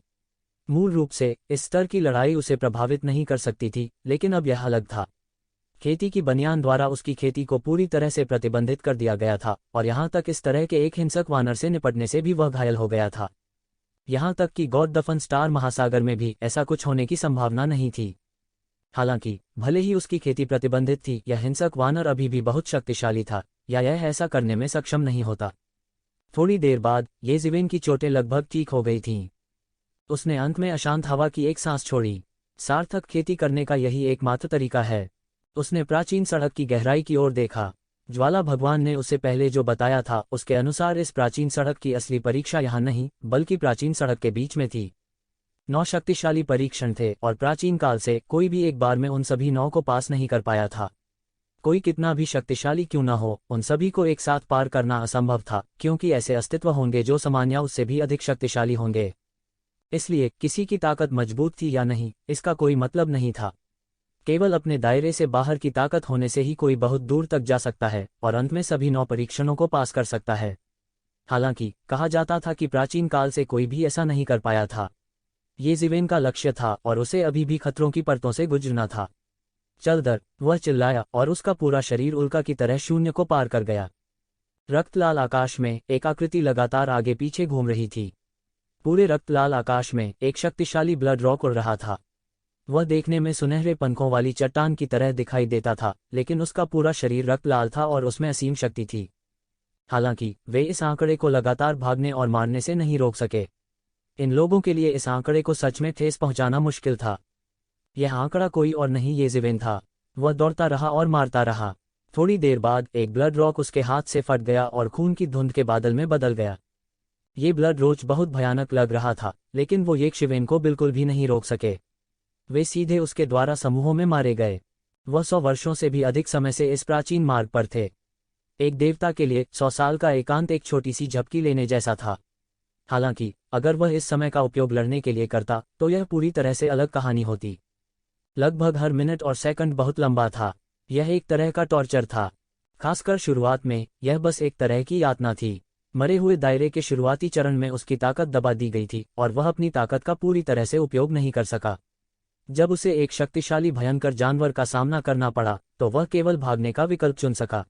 मूल रूप से इस स्तर की लड़ाई उसे प्रभावित नहीं कर सकती थी, लेकिन अब यह अलग था। खेती की बनियान द्वारा उसकी खेती को पूरी तरह से प्रतिबंधित कर दिया गया था और यहाँ तक इस तरह के एक हिंसक वानर से निपटने से भी वह घायल हो गया था। यहाँ तक कि गॉड दफन स्टार महासागर में भी ऐसा कुछ होने की संभावना नहीं थी। हालांकि भले ही उसकी खेती प्रतिबंधित थी, यह हिंसक वानर अभी भी बहुत शक्तिशाली था, या यह ऐसा करने में सक्षम नहीं होता। थोड़ी देर बाद येजिवेन की चोटें लगभग ठीक हो गई थीं। उसने अंत में अशांत हवा की एक सांस छोड़ी। सार्थक खेती करने का यही एकमात्र तरीका है। उसने प्राचीन सड़क की गहराई की ओर देखा। ज्वाला भगवान ने उसे पहले जो बताया था उसके अनुसार इस प्राचीन सड़क की असली परीक्षा यहाँ नहीं बल्कि प्राचीन सड़क के बीच में थी। 9 शक्तिशाली परीक्षण थे और प्राचीन काल से कोई भी एक बार में उन सभी 9 को पास नहीं कर पाया था। कोई कितना भी शक्तिशाली क्यों न हो, उन सभी को एक साथ पार करना असंभव था, क्योंकि ऐसे अस्तित्व होंगे जो सामान्य उससे भी अधिक शक्तिशाली होंगे। इसलिए किसी की ताकत मजबूत थी या नहीं इसका कोई मतलब नहीं था। केवल अपने दायरे से बाहर की ताकत होने से ही कोई बहुत दूर तक जा सकता है और अंत में सभी 9 परीक्षणों को पास कर सकता है। हालांकि कहा जाता था कि प्राचीन काल से कोई भी ऐसा नहीं कर पाया था। येजिवेन का लक्ष्य था और उसे अभी भी खतरों की परतों से गुजरना था। चल दर, वह चिल्लाया और उसका पूरा शरीर उल्का की तरह शून्य को पार कर गया। रक्तलाल आकाश में एक आकृति लगातार आगे पीछे घूम रही थी। पूरे रक्तलाल आकाश में एक शक्तिशाली ब्लड रॉक उड़ रहा था। वह देखने में सुनहरे पंखों वाली चट्टान की तरह दिखाई देता था, लेकिन उसका पूरा शरीर रक्तलाल था और उसमें असीम शक्ति थी। हालांकि वे इस आंकड़े को लगातार भागने और मारने से नहीं रोक सके। इन लोगों के लिए इस आंकड़े को सच में ठेस पहुंचाना मुश्किल था। यह आंकड़ा कोई और नहीं येज़िवेन था। वह दौड़ता रहा और मारता रहा। थोड़ी देर बाद एक ब्लड रॉक उसके हाथ से फट गया और खून की धुंध के बादल में बदल गया। ये ब्लड रोच बहुत भयानक लग रहा था, लेकिन वो येज़िवेन को बिल्कुल भी नहीं रोक सके। वे सीधे उसके द्वारा समूहों में मारे गए। वह 100 वर्षों से भी अधिक समय से इस प्राचीन मार्ग पर थे। एक देवता के लिए 100 साल का एकांत एक छोटी सी झपकी लेने जैसा था। हालांकि अगर वह इस समय का उपयोग लड़ने के लिए करता तो यह पूरी तरह से अलग कहानी होती। लगभग हर मिनट और सेकंड बहुत लंबा था। यह एक तरह का टॉर्चर था। खासकर शुरुआत में यह बस एक तरह की यातना थी। मरे हुए दायरे के शुरुआती चरण में उसकी ताकत दबा दी गई थी और वह अपनी ताकत का पूरी तरह से उपयोग नहीं कर सका। जब उसे एक शक्तिशाली भयंकर जानवर का सामना करना पड़ा तो वह केवल भागने का विकल्प चुन सका।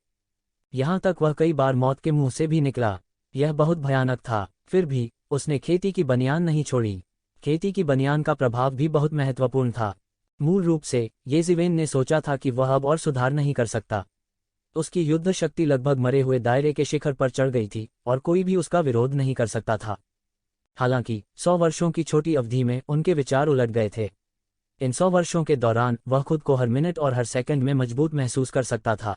यहाँ तक वह कई बार मौत के मुंह से भी निकला। यह बहुत भयानक था। फिर भी उसने खेती की बनियान नहीं छोड़ी। खेती की बनियान का प्रभाव भी बहुत महत्वपूर्ण था। मूल रूप से येज़िवेन ने सोचा था कि वह अब और सुधार नहीं कर सकता। उसकी युद्ध शक्ति लगभग मरे हुए दायरे के शिखर पर चढ़ गई थी और कोई भी उसका विरोध नहीं कर सकता था। हालांकि 100 वर्षों की छोटी अवधि में उनके विचार उलट गए थे। इन 100 वर्षों के दौरान वह खुद को हर मिनट और हर सेकंड में मजबूत महसूस कर सकता था।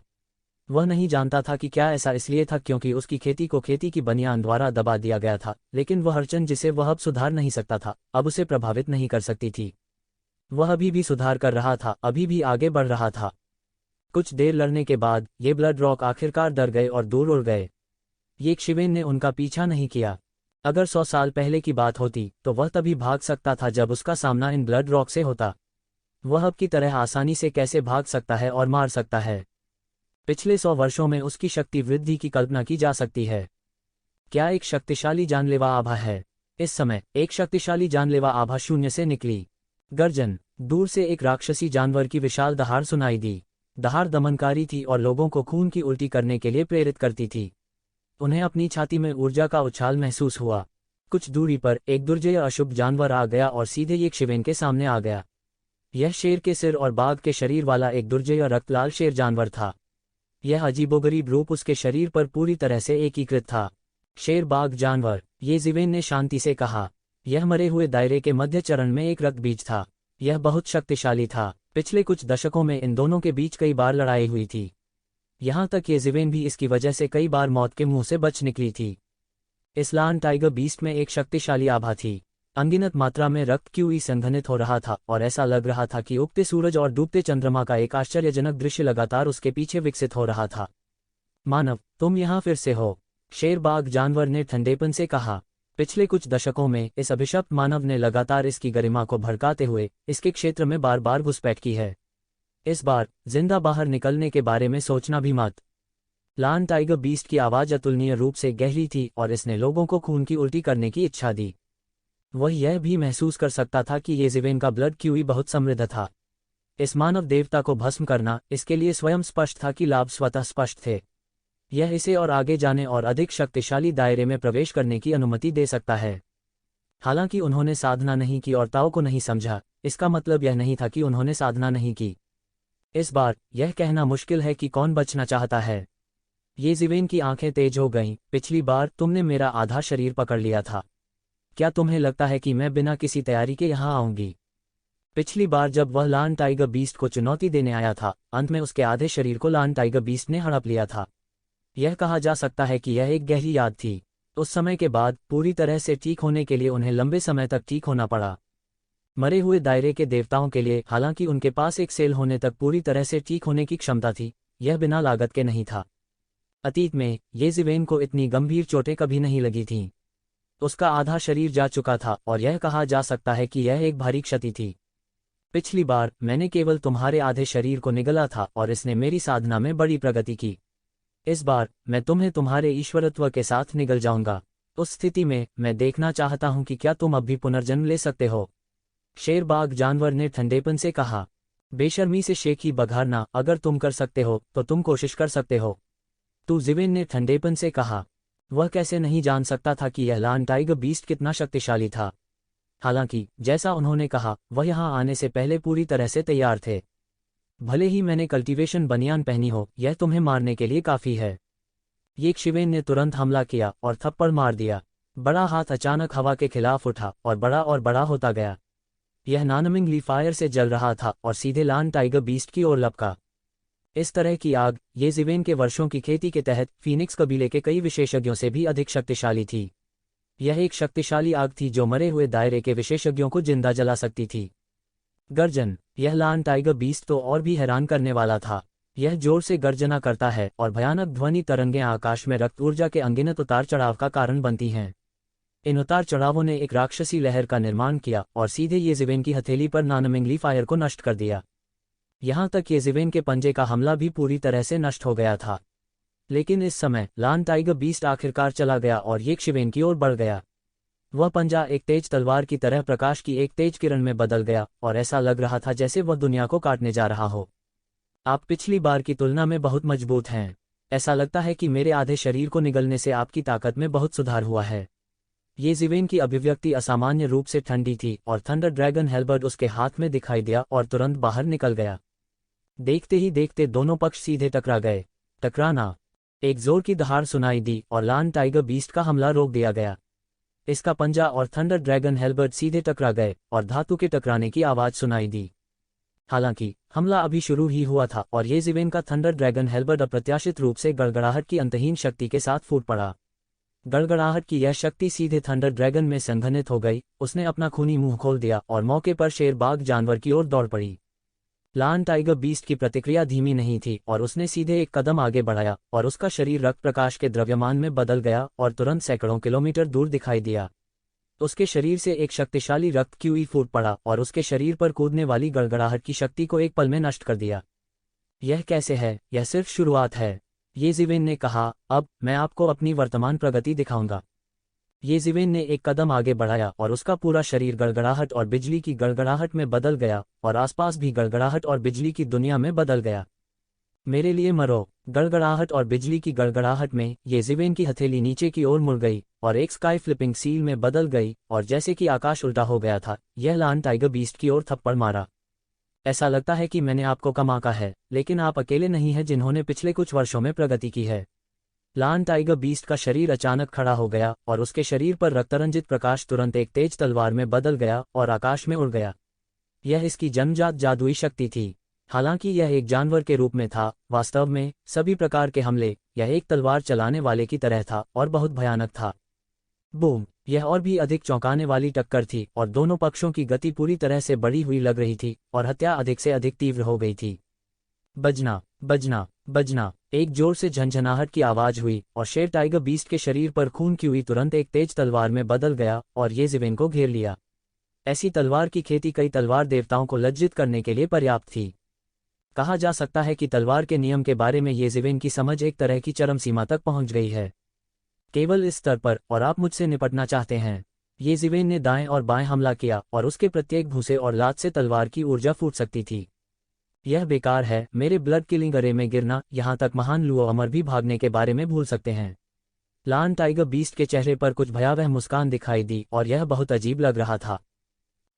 वह नहीं जानता था कि क्या ऐसा इसलिए था क्योंकि उसकी खेती को खेती की बनियान द्वारा दबा दिया गया था, लेकिन वह अड़चन जिसे वह अब सुधार नहीं सकता था अब उसे प्रभावित नहीं कर सकती थी। वह अभी भी सुधार कर रहा था, अभी भी आगे बढ़ रहा था। कुछ देर लड़ने के बाद ये ब्लड रॉक आखिरकार डर गए और दूर उड़ गए। येज़िवेन ने उनका पीछा नहीं किया। अगर 100 साल पहले की बात होती तो वह तभी भाग सकता था जब उसका सामना इन ब्लड रॉक से होता। वह अब की तरह आसानी से कैसे भाग सकता है और मार सकता है। पिछले 100 वर्षों में उसकी शक्ति वृद्धि की कल्पना की जा सकती है। क्या एक शक्तिशाली जानलेवा आभा है। इस समय एक शक्तिशाली जानलेवा आभा शून्य से निकली। गर्जन। दूर से एक राक्षसी जानवर की विशाल दहाड़ सुनाई दी। दहाड़ दमनकारी थी और लोगों को खून की उल्टी करने के लिए प्रेरित करती थी। उन्हें अपनी छाती में ऊर्जा का उछाल महसूस हुआ। कुछ दूरी पर एक दुर्जय अशुभ जानवर आ गया और सीधे येज़िवेन के सामने आ गया। यह शेर के सिर और बाघ के शरीर वाला एक दुर्जय रक्तलाल शेर जानवर था। यह अजीबोगरीब रूप उसके शरीर पर पूरी तरह से एकीकृत था। शेर बाघ जानवर, येज़िवेन ने शांति से कहा। यह मरे हुए दायरे के मध्य चरण में एक रक्त बीज था। यह बहुत शक्तिशाली था। पिछले कुछ दशकों में इन दोनों के बीच कई बार लड़ाई हुई थी। यहाँ तक येज़िवेन भी इसकी वजह से कई बार मौत के मुंह से बच निकली थी। इस लान टाइगर बीस्ट में एक शक्तिशाली आभा थी। अनगिनत मात्रा में रक्त क्यूई संघनित हो रहा था और ऐसा लग रहा था कि उगते सूरज और डूबते चंद्रमा का एक आश्चर्यजनक दृश्य लगातार उसके पीछे विकसित हो रहा था। मानव, तुम यहाँ फिर से हो, शेर बाघ जानवर ने ठंडेपन से कहा। पिछले कुछ दशकों में इस अभिशप्त मानव ने लगातार इसकी गरिमा को भड़काते हुए इसके क्षेत्र में बार बार घुसपैठ की है। इस बार जिंदा बाहर निकलने के बारे में सोचना भी मत। लान टाइगर बीस्ट की आवाज अतुलनीय रूप से गहरी थी और इसने लोगों को खून की उल्टी करने की इच्छा दी। वह यह भी महसूस कर सकता था कि येज़िवेन का ब्लड क्यूई बहुत समृद्ध था। इस मानव देवता को भस्म करना इसके लिए स्वयं स्पष्ट था कि लाभ स्वतः स्पष्ट थे। यह इसे और आगे जाने और अधिक शक्तिशाली दायरे में प्रवेश करने की अनुमति दे सकता है। हालांकि उन्होंने साधना नहीं की और ताओ को नहीं समझा, इसका मतलब यह नहीं था कि उन्होंने साधना नहीं की। इस बार यह कहना मुश्किल है कि कौन बचना चाहता है। येज़िवेन की आंखें तेज हो गईं। पिछली बार तुमने मेरा आधा शरीर पकड़ लिया था। क्या तुम्हें लगता है कि मैं बिना किसी तैयारी के यहाँ आऊंगी? पिछली बार जब वह लान टाइगर बीस्ट को चुनौती देने आया था, अंत में उसके आधे शरीर को लान टाइगर बीस्ट ने हड़प लिया था। यह कहा जा सकता है कि यह एक गहरी याद थी। उस समय के बाद पूरी तरह से ठीक होने के लिए उन्हें लंबे समय तक ठीक होना पड़ा। मरे हुए दायरे के देवताओं के लिए, हालांकि उनके पास एक सेल होने तक पूरी तरह से ठीक होने की क्षमता थी, यह बिना लागत के नहीं था। अतीत में येज़िवेन को इतनी गंभीर चोटें कभी नहीं लगी थीं। उसका आधा शरीर जा चुका था और यह कहा जा सकता है कि यह एक भारी क्षति थी। पिछली बार मैंने केवल तुम्हारे आधे शरीर को निगला था और इसने मेरी साधना में बड़ी प्रगति की। इस बार मैं तुम्हें तुम्हारे ईश्वरत्व के साथ निगल जाऊंगा। उस स्थिति में मैं देखना चाहता हूं कि क्या तुम अब भी पुनर्जन्म ले सकते हो। शेर बाघ जानवर ने ठंडेपन से कहा। बेशर्मी से शेखी बघारना, अगर तुम कर सकते हो तो तुम कोशिश कर सकते हो। येज़िवेन ने ठंडेपन से कहा। वह कैसे नहीं जान सकता था कि यह लान टाइगर बीस्ट कितना शक्तिशाली था। हालांकि जैसा उन्होंने कहा, वह यहाँ आने से पहले पूरी तरह से तैयार थे। भले ही मैंने कल्टीवेशन बनियान पहनी हो, यह तुम्हें मारने के लिए काफी है। येज़िवेन ने तुरंत हमला किया और थप्पड़ मार दिया। बड़ा हाथ अचानक हवा के खिलाफ उठा और बड़ा होता गया। यह नानमिंगली फायर से जल रहा था और सीधे लान टाइगर बीस्ट की ओर लपका। इस तरह की आग ये जिवेन के वर्षों की खेती के तहत फीनिक्स कबीले के कई विशेषज्ञों से भी अधिक शक्तिशाली थी। यह एक शक्तिशाली आग थी जो मरे हुए दायरे के विशेषज्ञों को जिंदा जला सकती थी। गर्जन। यह लान टाइगर बीस्ट तो और भी हैरान करने वाला था। यह जोर से गर्जना करता है और भयानक ध्वनि तरंगें आकाश में रक्त ऊर्जा के अनगिनत उतार चढ़ाव का कारण बनती हैं। इन उतार चढ़ावों ने एक राक्षसी लहर का निर्माण किया और सीधे ये जिवेन की हथेली पर नानमिंगली फायर को नष्ट कर दिया। यहाँ तक ये जिवेन के पंजे का हमला भी पूरी तरह से नष्ट हो गया था। लेकिन इस समय लान टाइगर बीस्ट आखिरकार चला गया और ये शिवेन की ओर बढ़ गया। वह पंजा एक तेज तलवार की तरह प्रकाश की एक तेज किरण में बदल गया और ऐसा लग रहा था जैसे वह दुनिया को काटने जा रहा हो। आप पिछली बार की तुलना में बहुत मजबूत हैं। ऐसा लगता है कि मेरे आधे शरीर को निगलने से आपकी ताकत में बहुत सुधार हुआ है। ये जिवेन की अभिव्यक्ति असामान्य रूप से ठंडी थी और थंडर ड्रैगन हेल्बर्ड उसके हाथ में दिखाई दिया और तुरंत बाहर निकल गया। देखते ही देखते दोनों पक्ष सीधे टकरा गए। टकराना। एक जोर की दहाड़ सुनाई दी और लान टाइगर बीस्ट का हमला रोक दिया गया। इसका पंजा और थंडर ड्रैगन हेल्बर्ड सीधे टकरा गए और धातु के टकराने की आवाज सुनाई दी। हालांकि हमला अभी शुरू ही हुआ था और ये जिवेन का थंडर ड्रैगन हेल्बर्ड अप्रत्याशित रूप से गड़गड़ाहट की अंतहीन शक्ति के साथ फूट पड़ा। गड़गड़ाहट की यह शक्ति सीधे थंडर ड्रैगन में संघनित हो गई। उसने अपना खूनी मुंह खोल दिया और मौके पर शेर बाघ जानवर की ओर दौड़ पड़ी। लान टाइगर बीस्ट की प्रतिक्रिया धीमी नहीं थी और उसने सीधे एक कदम आगे बढ़ाया और उसका शरीर रक्त प्रकाश के द्रव्यमान में बदल गया और तुरंत सैकड़ों किलोमीटर दूर दिखाई दिया। उसके शरीर से एक शक्तिशाली रक्त क्यूई फूट पड़ा और उसके शरीर पर कूदने वाली गड़गड़ाहट की शक्ति को एक पल में नष्ट कर दिया। यह कैसे है? यह सिर्फ शुरुआत है, ये जिवेन ने कहा। अब मैं आपको अपनी वर्तमान प्रगति दिखाऊंगा। ये जिवेन ने एक कदम आगे बढ़ाया और उसका पूरा शरीर गड़गड़ाहट और बिजली की गड़गड़ाहट में बदल गया और आसपास भी गड़गड़ाहट और बिजली की दुनिया में बदल गया। मेरे लिए मरो। गड़गड़ाहट और बिजली की गड़गड़ाहट में ये जिवेन की हथेली नीचे की ओर मुड़ गई और एक स्काई फ्लिपिंग सील में बदल गई और जैसे कि आकाश उल्टा हो गया था, यह लान टाइगर बीस्ट की ओर थप्पड़ मारा। ऐसा लगता है कि मैंने आपको कम आंका है, लेकिन आप अकेले नहीं हैं जिन्होंने पिछले कुछ वर्षों में प्रगति की है। लान टाइगर बीस्ट का शरीर अचानक खड़ा हो गया और उसके शरीर पर रक्तरंजित प्रकाश तुरंत एक तेज तलवार में बदल गया और आकाश में उड़ गया। यह इसकी जन्मजात जादुई शक्ति थी। हालांकि यह एक जानवर के रूप में था, वास्तव में सभी प्रकार के हमले यह एक तलवार चलाने वाले की तरह था और बहुत भयानक था। बूम! यह और भी अधिक चौंकाने वाली टक्कर थी और दोनों पक्षों की गति पूरी तरह से बढ़ी हुई लग रही थी और हत्या अधिक से अधिक तीव्र हो गई थी। बजना, बजना, बजना! एक जोर से झंझनाहट की आवाज हुई और शेर टाइगर बीस्ट के शरीर पर खून की हुई तुरंत एक तेज तलवार में बदल गया और ये जिवेन को घेर लिया। ऐसी तलवार की खेती कई तलवार देवताओं को लज्जित करने के लिए पर्याप्त थी। कहा जा सकता है कि तलवार के नियम के बारे में ये जिवेन की समझ एक तरह की चरम सीमा तक पहुंच गई है। केवल इस स्तर पर, और आप मुझसे निपटना चाहते हैं। ये जिवेन ने दाएं और बाएं हमला किया और उसके प्रत्येक भूसे और लात से तलवार की ऊर्जा फूट सकती थी। यह बेकार है, मेरे ब्लड किलिंग अरे में गिरना, यहाँ तक महान लुओ अमर भी भागने के बारे में भूल सकते हैं। लान टाइगर बीस्ट के चेहरे पर कुछ भयावह मुस्कान दिखाई दी और यह बहुत अजीब लग रहा था।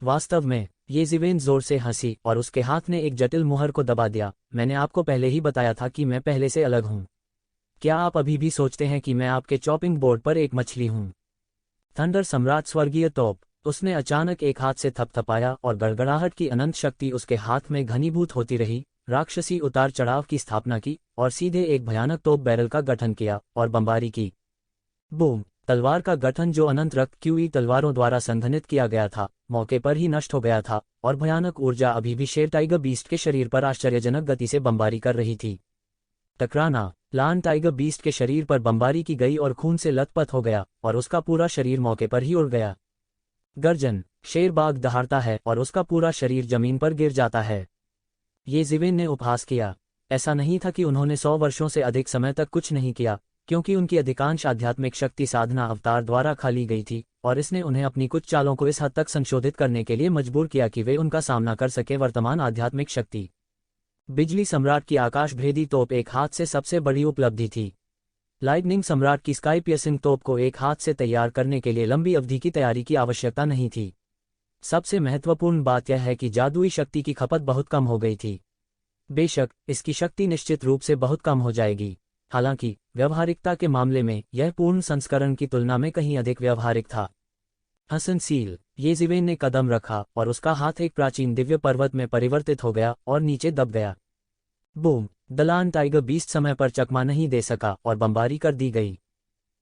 वास्तव में ये जिवेन जोर से हंसी और उसके हाथ ने एक जटिल मुहर को दबा दिया। मैंने आपको पहले ही बताया था कि मैं पहले से अलग हूँ। क्या आप अभी भी सोचते हैं कि मैं आपके चॉपिंग बोर्ड पर एक मछली हूँ? थंडर सम्राट स्वर्गीय तोप। उसने अचानक एक हाथ से थपथपाया और गड़गड़ाहट की अनंत शक्ति उसके हाथ में घनीभूत होती रही, राक्षसी उतार चढ़ाव की स्थापना की और सीधे एक भयानक तोप बैरल का गठन किया और बमबारी की। बूम! तलवार का गठन जो अनंत रक्त क्यूई तलवारों द्वारा संघनित किया गया था, मौके पर ही नष्ट हो गया था और भयानक ऊर्जा अभी भी शेर टाइगर बीस्ट के शरीर पर आश्चर्यजनक गति से बमबारी कर रही थी। टकराना। लान टाइगर बीस्ट के शरीर पर बमबारी की गई और खून से लथपथ हो गया और उसका पूरा शरीर मौके पर ही उड़ गया। गर्जन। शेर बाघ दहाड़ता है और उसका पूरा शरीर जमीन पर गिर जाता है। ये जिवेन ने उपहास किया। ऐसा नहीं था कि उन्होंने 100 वर्षों से अधिक समय तक कुछ नहीं किया, क्योंकि उनकी अधिकांश आध्यात्मिक शक्ति साधना अवतार द्वारा खा ली गई थी और इसने उन्हें अपनी कुछ चालों को इस हद तक संशोधित करने के लिए मजबूर किया कि वे उनका सामना कर सके। वर्तमान आध्यात्मिक शक्ति बिजली सम्राट की आकाश भेदी तोप एक हाथ से सबसे बड़ी उपलब्धि थी। लाइटनिंग सम्राट की स्काई पियर्सिंग तोप को एक हाथ से तैयार करने के लिए लंबी अवधि की तैयारी की आवश्यकता नहीं थी। सबसे महत्वपूर्ण बात यह है कि जादुई शक्ति की खपत बहुत कम हो गई थी। बेशक इसकी शक्ति निश्चित रूप से बहुत कम हो जाएगी, हालांकि व्यावहारिकता के मामले में यह पूर्ण संस्करण की तुलना में कहीं अधिक व्यावहारिक था। हसन सील। येज़िवेन ने कदम रखा और उसका हाथ एक प्राचीन दिव्य पर्वत में परिवर्तित हो गया और नीचे दब गया। बूम! दलान टाइगर बीस्ट समय पर चकमा नहीं दे सका और बमबारी कर दी गई।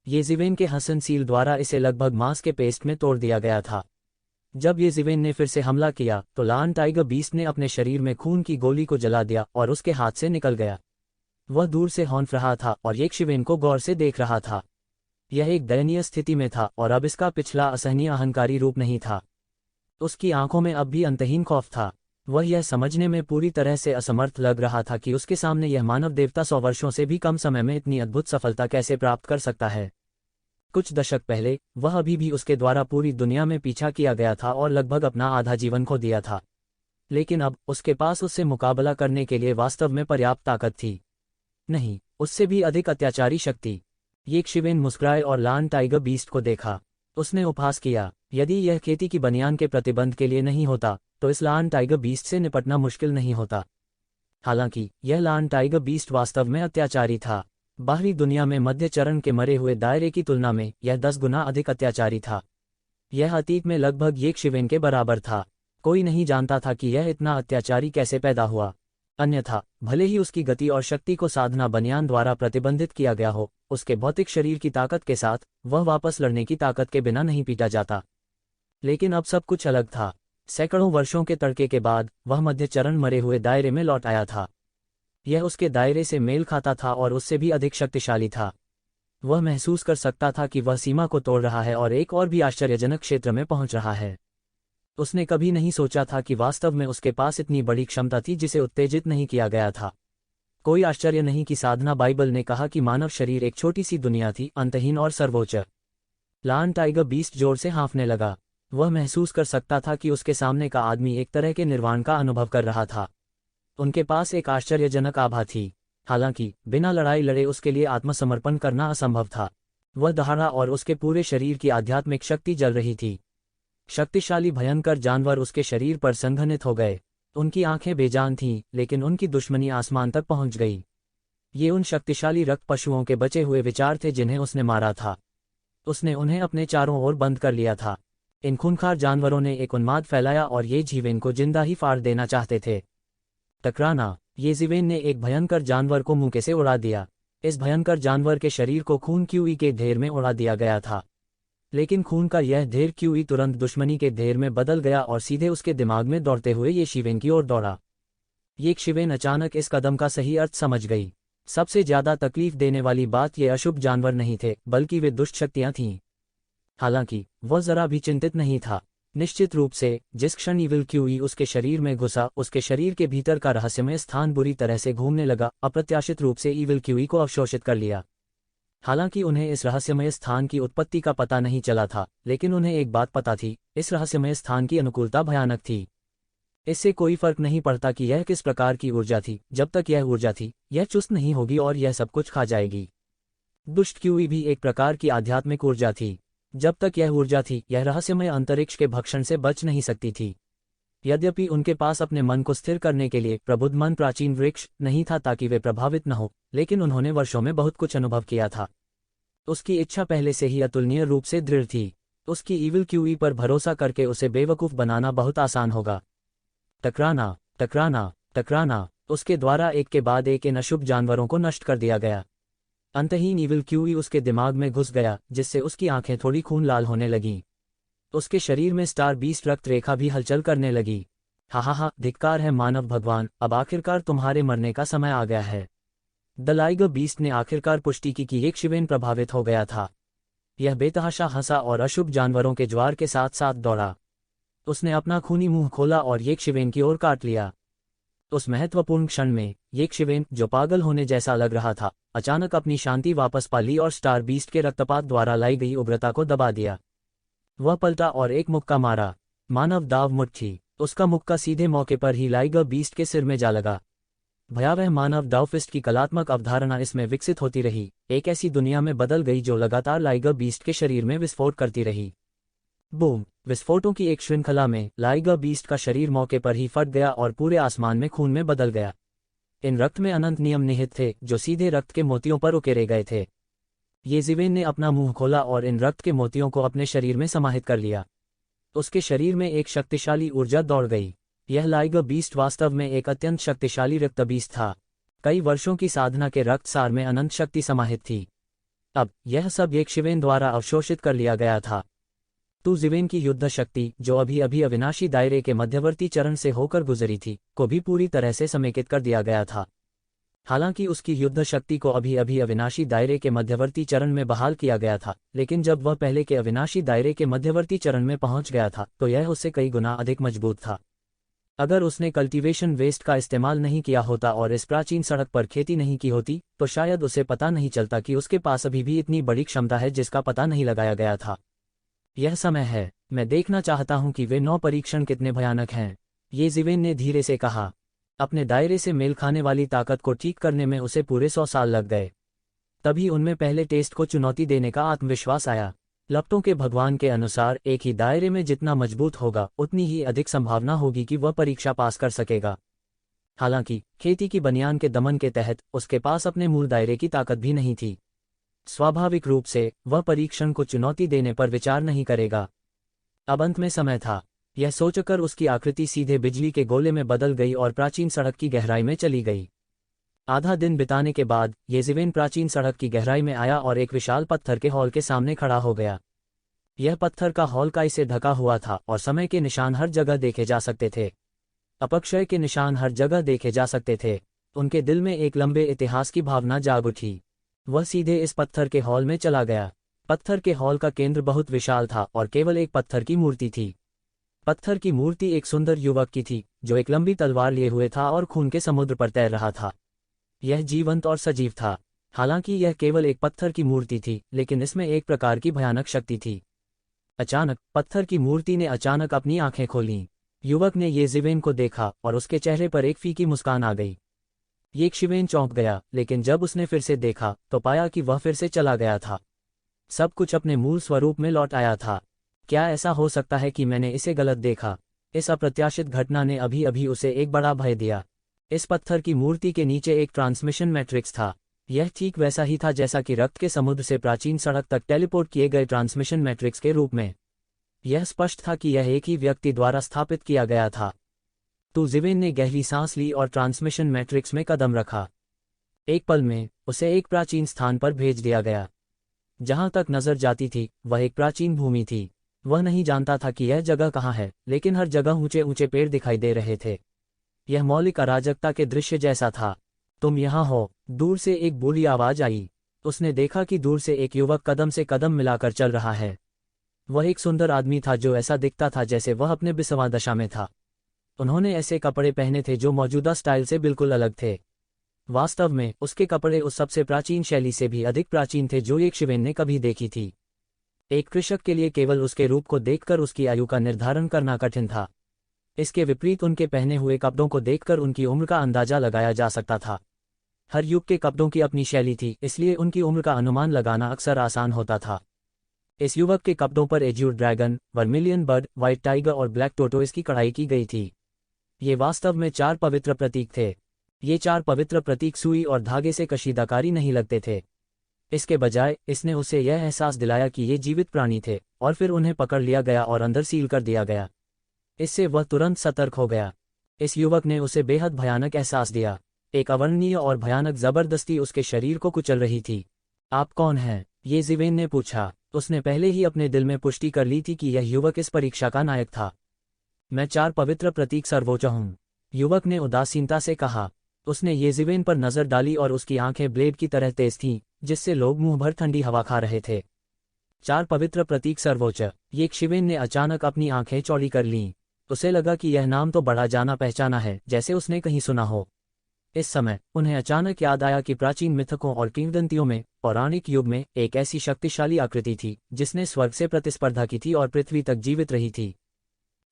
येज़िवेन के हसन सील द्वारा इसे लगभग मांस के पेस्ट में तोड़ दिया गया था। जब येज़िवेन ने फिर से हमला किया तो लान टाइगर बीस्ट ने अपने शरीर में खून की गोली को जला दिया और उसके हाथ से निकल गया। वह दूर से हौंफ रहा था और येज़िवेन को गौर से देख रहा था। यह एक दयनीय स्थिति में था और अब इसका पिछला असहनीय अहंकारी रूप नहीं था। उसकी आंखों में अब भी अंतहीन खौफ था। वह यह समझने में पूरी तरह से असमर्थ लग रहा था कि उसके सामने यह मानव देवता 100 वर्षों से भी कम समय में इतनी अद्भुत सफलता कैसे प्राप्त कर सकता है। कुछ दशक पहले वह अभी भी उसके द्वारा पूरी दुनिया में पीछा किया गया था और लगभग अपना आधा जीवन खो दिया था। लेकिन अब उसके पास उससे मुकाबला करने के लिए वास्तव में पर्याप्त ताकत थी। नहीं, उससे भी अधिक अत्याचारी शक्ति। येज़िवेन मुस्कुराए और लान टाइगर बीस्ट को देखा। उसने उपहास किया, यदि यह खेती की बनियान के प्रतिबंध के लिए नहीं होता तो इस लान टाइगर बीस्ट से निपटना मुश्किल नहीं होता। हालांकि यह लान टाइगर बीस्ट वास्तव में अत्याचारी था। बाहरी दुनिया में मध्य चरण के मरे हुए दायरे की तुलना में यह 10 गुना अधिक अत्याचारी था। यह अतीत में लगभग येज़िवेन के बराबर था। कोई नहीं जानता था कि यह इतना अत्याचारी कैसे पैदा हुआ। अन्यथा भले ही उसकी गति और शक्ति को साधना बनियान द्वारा प्रतिबंधित किया गया हो, उसके भौतिक शरीर की ताकत के साथ वह वापस लड़ने की ताकत के बिना नहीं पीटा जाता। लेकिन अब सब कुछ अलग था। सैकड़ों वर्षों के तड़के के बाद वह मध्य चरण मरे हुए दायरे में लौट आया था। यह उसके दायरे से मेल खाता था और उससे भी अधिक शक्तिशाली था। वह महसूस कर सकता था कि वह सीमा को तोड़ रहा है और एक और भी आश्चर्यजनक क्षेत्र में पहुंच रहा है। उसने कभी नहीं सोचा था कि वास्तव में उसके पास इतनी बड़ी क्षमता थी जिसे उत्तेजित नहीं किया गया था। कोई आश्चर्य नहीं कि साधना बाइबल ने कहा कि मानव शरीर एक छोटी सी दुनिया थी, अंतहीन और सर्वोच्च। लान टाइगर बीस्ट जोर से हाँफने लगा। वह महसूस कर सकता था कि उसके सामने का आदमी एक तरह के निर्वाण का अनुभव कर रहा था। उनके पास एक आश्चर्यजनक आभा थी। हालांकि बिना लड़ाई लड़े उसके लिए आत्मसमर्पण करना असंभव था। वह दहाड़ा और उसके पूरे शरीर की आध्यात्मिक शक्ति जल रही थी। शक्तिशाली भयंकर जानवर उसके शरीर पर संघनित हो गए। उनकी आंखें बेजान थीं, लेकिन उनकी दुश्मनी आसमान तक पहुंच गई। ये उन शक्तिशाली रक्त पशुओं के बचे हुए विचार थे जिन्हें उसने मारा था। उसने उन्हें अपने चारों ओर बंद कर लिया था। इन खूंखार जानवरों ने एक उन्माद फैलाया और येज़िवेन को जिंदा ही फाड़ देना चाहते थे। टकराना। येज़िवेन ने एक भयंकर जानवर को मुंह से उड़ा दिया। इस भयंकर जानवर के शरीर को खून क्यूई के ढेर में उड़ा दिया गया था। लेकिन खून का यह ढेर क्यूई तुरंत दुश्मनी के ढेर में बदल गया और सीधे उसके दिमाग में दौड़ते हुए येज़िवेन की ओर दौड़ा। येज़िवेन अचानक इस कदम का सही अर्थ समझ गई। सबसे ज्यादा तकलीफ देने वाली बात ये अशुभ जानवर नहीं थे, बल्कि वे दुष्ट शक्तियां थीं। हालांकि वह जरा भी चिंतित नहीं था। निश्चित रूप से जिस क्षण ईविल क्यूई उसके शरीर में घुसा, उसके शरीर के भीतर का रहस्यमय स्थान बुरी तरह से घूमने लगा। अप्रत्याशित रूप से ईविल क्यूई को अवशोषित कर लिया। हालांकि उन्हें इस रहस्यमय स्थान की उत्पत्ति का पता नहीं चला था, लेकिन उन्हें एक बात पता थी, इस रहस्यमय स्थान की अनुकूलता भयानक थी। इससे कोई फर्क नहीं पड़ता कि यह किस प्रकार की ऊर्जा थी, जब तक यह ऊर्जा थी, यह चुस्त नहीं होगी और यह सब कुछ खा जाएगी। दुष्ट क्यूई भी एक प्रकार की आध्यात्मिक ऊर्जा थी। जब तक यह ऊर्जा थी, यह रहस्यमय अंतरिक्ष के भक्षण से बच नहीं सकती थी। यद्यपि उनके पास अपने मन को स्थिर करने के लिए प्रबुद्ध मन प्राचीन वृक्ष नहीं था ताकि वे प्रभावित न हो, लेकिन उन्होंने वर्षों में बहुत कुछ अनुभव किया था। उसकी इच्छा पहले से ही अतुलनीय रूप से दृढ़ थी। उसकी ईविल क्यूई पर भरोसा करके उसे बेवकूफ बनाना बहुत आसान होगा। टकराना, टकराना, टकराना। उसके द्वारा एक के बाद एक इन अशुभ जानवरों को नष्ट कर दिया गया। अंतहीन ईविल क्यूई उसके दिमाग में घुस गया, जिससे उसकी आंखें थोड़ी खून लाल होने लगीं। उसके शरीर में स्टार बीस्ट रक्त रेखा भी हलचल करने लगी। हा, धिक्कार है मानव भगवान, अब आखिरकार तुम्हारे मरने का समय आ गया है। द लाइगर बीस्ट ने आखिरकार पुष्टि की कि येज़िवेन प्रभावित हो गया था। यह बेतहाशा हंसा और अशुभ जानवरों के ज्वार के साथ साथ दौड़ा। उसने अपना खूनी मुंह खोला और येज़िवेन की ओर काट लिया। उस महत्वपूर्ण क्षण में येज़िवेन, जो पागल होने जैसा लग रहा था, अचानक अपनी शांति वापस पा ली और स्टार बीस्ट के रक्तपात द्वारा लाई गई उग्रता को दबा दिया। वह पलटा और एक मुक्का मारा। मानव दाव मुट्ठी। उसका मुक्का सीधे मौके पर ही लाइगर बीस्ट के सिर में जा लगा। भयावह मानव डाउफिस्ट की कलात्मक अवधारणा इसमें विकसित होती रही, एक ऐसी दुनिया में बदल गई जो लगातार लाइगर बीस्ट के शरीर में विस्फोट करती रही। बूम! विस्फोटों की एक श्रृंखला में लाइगर बीस्ट का शरीर मौके पर ही फट गया और पूरे आसमान में खून में बदल गया। इन रक्त में अनंत नियम निहित थे, जो सीधे रक्त के मोतियों पर उकेरे गए थे। येज़िवेन ने अपना मुंह खोला और इन रक्त के मोतियों को अपने शरीर में समाहित कर लिया। उसके शरीर में एक शक्तिशाली ऊर्जा दौड़ गई। यह लाइगर बीस्ट वास्तव में एक अत्यंत शक्तिशाली रक्त बीस्ट था। कई वर्षों की साधना के रक्तसार में अनंत शक्ति समाहित थी। अब यह सब एक शिवेन द्वारा अवशोषित कर लिया गया था। तू जिवेन की युद्ध शक्ति, जो अभी अभी अविनाशी दायरे के मध्यवर्ती चरण से होकर गुजरी थी, को भी पूरी तरह से समेकित कर दिया गया था। हालांकि उसकी युद्ध शक्ति को अभी अभी अविनाशी दायरे के मध्यवर्ती चरण में बहाल किया गया था, लेकिन जब वह पहले के अविनाशी दायरे के मध्यवर्ती चरण में पहुंच गया था तो यह उससे कई गुना अधिक मजबूत था। अगर उसने कल्टीवेशन वेस्ट का इस्तेमाल नहीं किया होता और इस प्राचीन सड़क पर खेती नहीं की होती तो शायद उसे पता नहीं चलता कि उसके पास अभी भी इतनी बड़ी क्षमता है जिसका पता नहीं लगाया गया था। यह समय है, मैं देखना चाहता हूं कि वे 9 परीक्षण कितने भयानक हैं, ये जिवेन ने धीरे से कहा। अपने दायरे से मेल खाने वाली ताकत को ठीक करने में उसे पूरे 100 साल लग गए। तभी उनमें पहले टेस्ट को चुनौती देने का आत्मविश्वास आया। लपटों के भगवान के अनुसार एक ही दायरे में जितना मजबूत होगा उतनी ही अधिक संभावना होगी कि वह परीक्षा पास कर सकेगा। हालांकि खेती की बनियान के दमन के तहत उसके पास अपने मूल दायरे की ताकत भी नहीं थी। स्वाभाविक रूप से वह परीक्षण को चुनौती देने पर विचार नहीं करेगा। अब अंत में समय था। यह सोचकर उसकी आकृति सीधे बिजली के गोले में बदल गई और प्राचीन सड़क की गहराई में चली गई। आधा दिन बिताने के बाद येजिवेन प्राचीन सड़क की गहराई में आया और एक विशाल पत्थर के हॉल के सामने खड़ा हो गया। यह पत्थर का हॉल काई से ढका हुआ था और समय के निशान हर जगह देखे जा सकते थे। अपक्षय के निशान हर जगह देखे जा सकते थे। उनके दिल में एक लंबे इतिहास की भावना जाग उठी। वह सीधे इस पत्थर के हॉल में चला गया। पत्थर के हॉल का केंद्र बहुत विशाल था और केवल एक पत्थर की मूर्ति थी। पत्थर की मूर्ति एक सुंदर युवक की थी जो एक लंबी तलवार लिए हुए था और खून के समुद्र पर तैर रहा था। यह जीवंत और सजीव था। हालांकि यह केवल एक पत्थर की मूर्ति थी, लेकिन इसमें एक प्रकार की भयानक शक्ति थी। अचानक पत्थर की मूर्ति ने अचानक अपनी आंखें खोलीं। युवक ने येजिवेन को देखा और उसके चेहरे पर एक फीकी मुस्कान आ गई। येजिवेन चौंक गया, लेकिन जब उसने फिर से देखा तो पाया कि वह फिर से चला गया था। सब कुछ अपने मूल स्वरूप में लौट आया था। क्या ऐसा हो सकता है कि मैंने इसे गलत देखा? इस अप्रत्याशित घटना ने अभी अभी उसे एक बड़ा भय दिया। इस पत्थर की मूर्ति के नीचे एक ट्रांसमिशन मैट्रिक्स था। यह ठीक वैसा ही था जैसा कि रक्त के समुद्र से प्राचीन सड़क तक टेलीपोर्ट किए गए ट्रांसमिशन मैट्रिक्स के रूप में। यह स्पष्ट था कि यह एक ही व्यक्ति द्वारा स्थापित किया गया था। तो जिवेन ने गहरी सांस ली और ट्रांसमिशन मैट्रिक्स में कदम रखा। एक पल में उसे एक प्राचीन स्थान पर भेज दिया गया। जहां तक नजर जाती थी वह एक प्राचीन भूमि थी। वह नहीं जानता था कि यह जगह कहाँ है, लेकिन हर जगह ऊंचे ऊंचे पेड़ दिखाई दे रहे थे। यह मौलिक अराजकता के दृश्य जैसा था। तुम यहाँ हो? दूर से एक बोली आवाज आई। उसने देखा कि दूर से एक युवक कदम से कदम मिलाकर चल रहा है। वह एक सुंदर आदमी था जो ऐसा दिखता था जैसे वह अपने 20वां दशा में था। उन्होंने ऐसे कपड़े पहने थे जो मौजूदा स्टाइल से बिल्कुल अलग थे। वास्तव में उसके कपड़े उस सबसे प्राचीन शैली से भी अधिक प्राचीन थे जो येजिवेन ने कभी देखी थी। एक कृषक के लिए केवल उसके रूप को देखकर उसकी आयु का निर्धारण करना कठिन था। इसके विपरीत उनके पहने हुए कपड़ों को देखकर उनकी उम्र का अंदाजा लगाया जा सकता था। हर युग के कपड़ों की अपनी शैली थी, इसलिए उनकी उम्र का अनुमान लगाना अक्सर आसान होता था। इस युवक के कपड़ों पर Azure dragon, vermilion bird, white tiger और ब्लैक टोटोइस की कढ़ाई की गई थी। ये वास्तव में 4 पवित्र प्रतीक थे। ये 4 पवित्र प्रतीक सुई और धागे से कशीदाकारी नहीं लगते थे। इसके बजाय इसने उसे यह एहसास दिलाया कि ये जीवित प्राणी थे, और फिर उन्हें पकड़ लिया गया और अंदर सील कर दिया गया। इससे वह तुरंत सतर्क हो गया। इस युवक ने उसे बेहद भयानक एहसास दिया। एक अवर्णनीय और भयानक जबरदस्ती उसके शरीर को कुचल रही थी। आप कौन हैं? येजिवेन ने पूछा। उसने पहले ही अपने दिल में पुष्टि कर ली थी कि यह युवक इस परीक्षा का नायक था। मैं 4 पवित्र प्रतीक सर्वोच्च हूँ, युवक ने उदासीनता से कहा। उसने येजिवेन पर नजर डाली और उसकी आंखें ब्लेड की तरह तेज थीं, जिससे लोग मुंह भर ठंडी हवा खा रहे थे। 4 पवित्र प्रतीक सर्वोच्च। येजिवेन ने अचानक अपनी आंखें चौड़ी कर लीं। उसे लगा कि यह नाम तो बड़ा जाना पहचाना है, जैसे उसने कहीं सुना हो। इस समय उन्हें अचानक याद आया कि प्राचीन मिथकों और किंवदंतियों में पौराणिक युग में एक ऐसी शक्तिशाली आकृति थी जिसने स्वर्ग से प्रतिस्पर्धा की थी और पृथ्वी तक जीवित रही थी।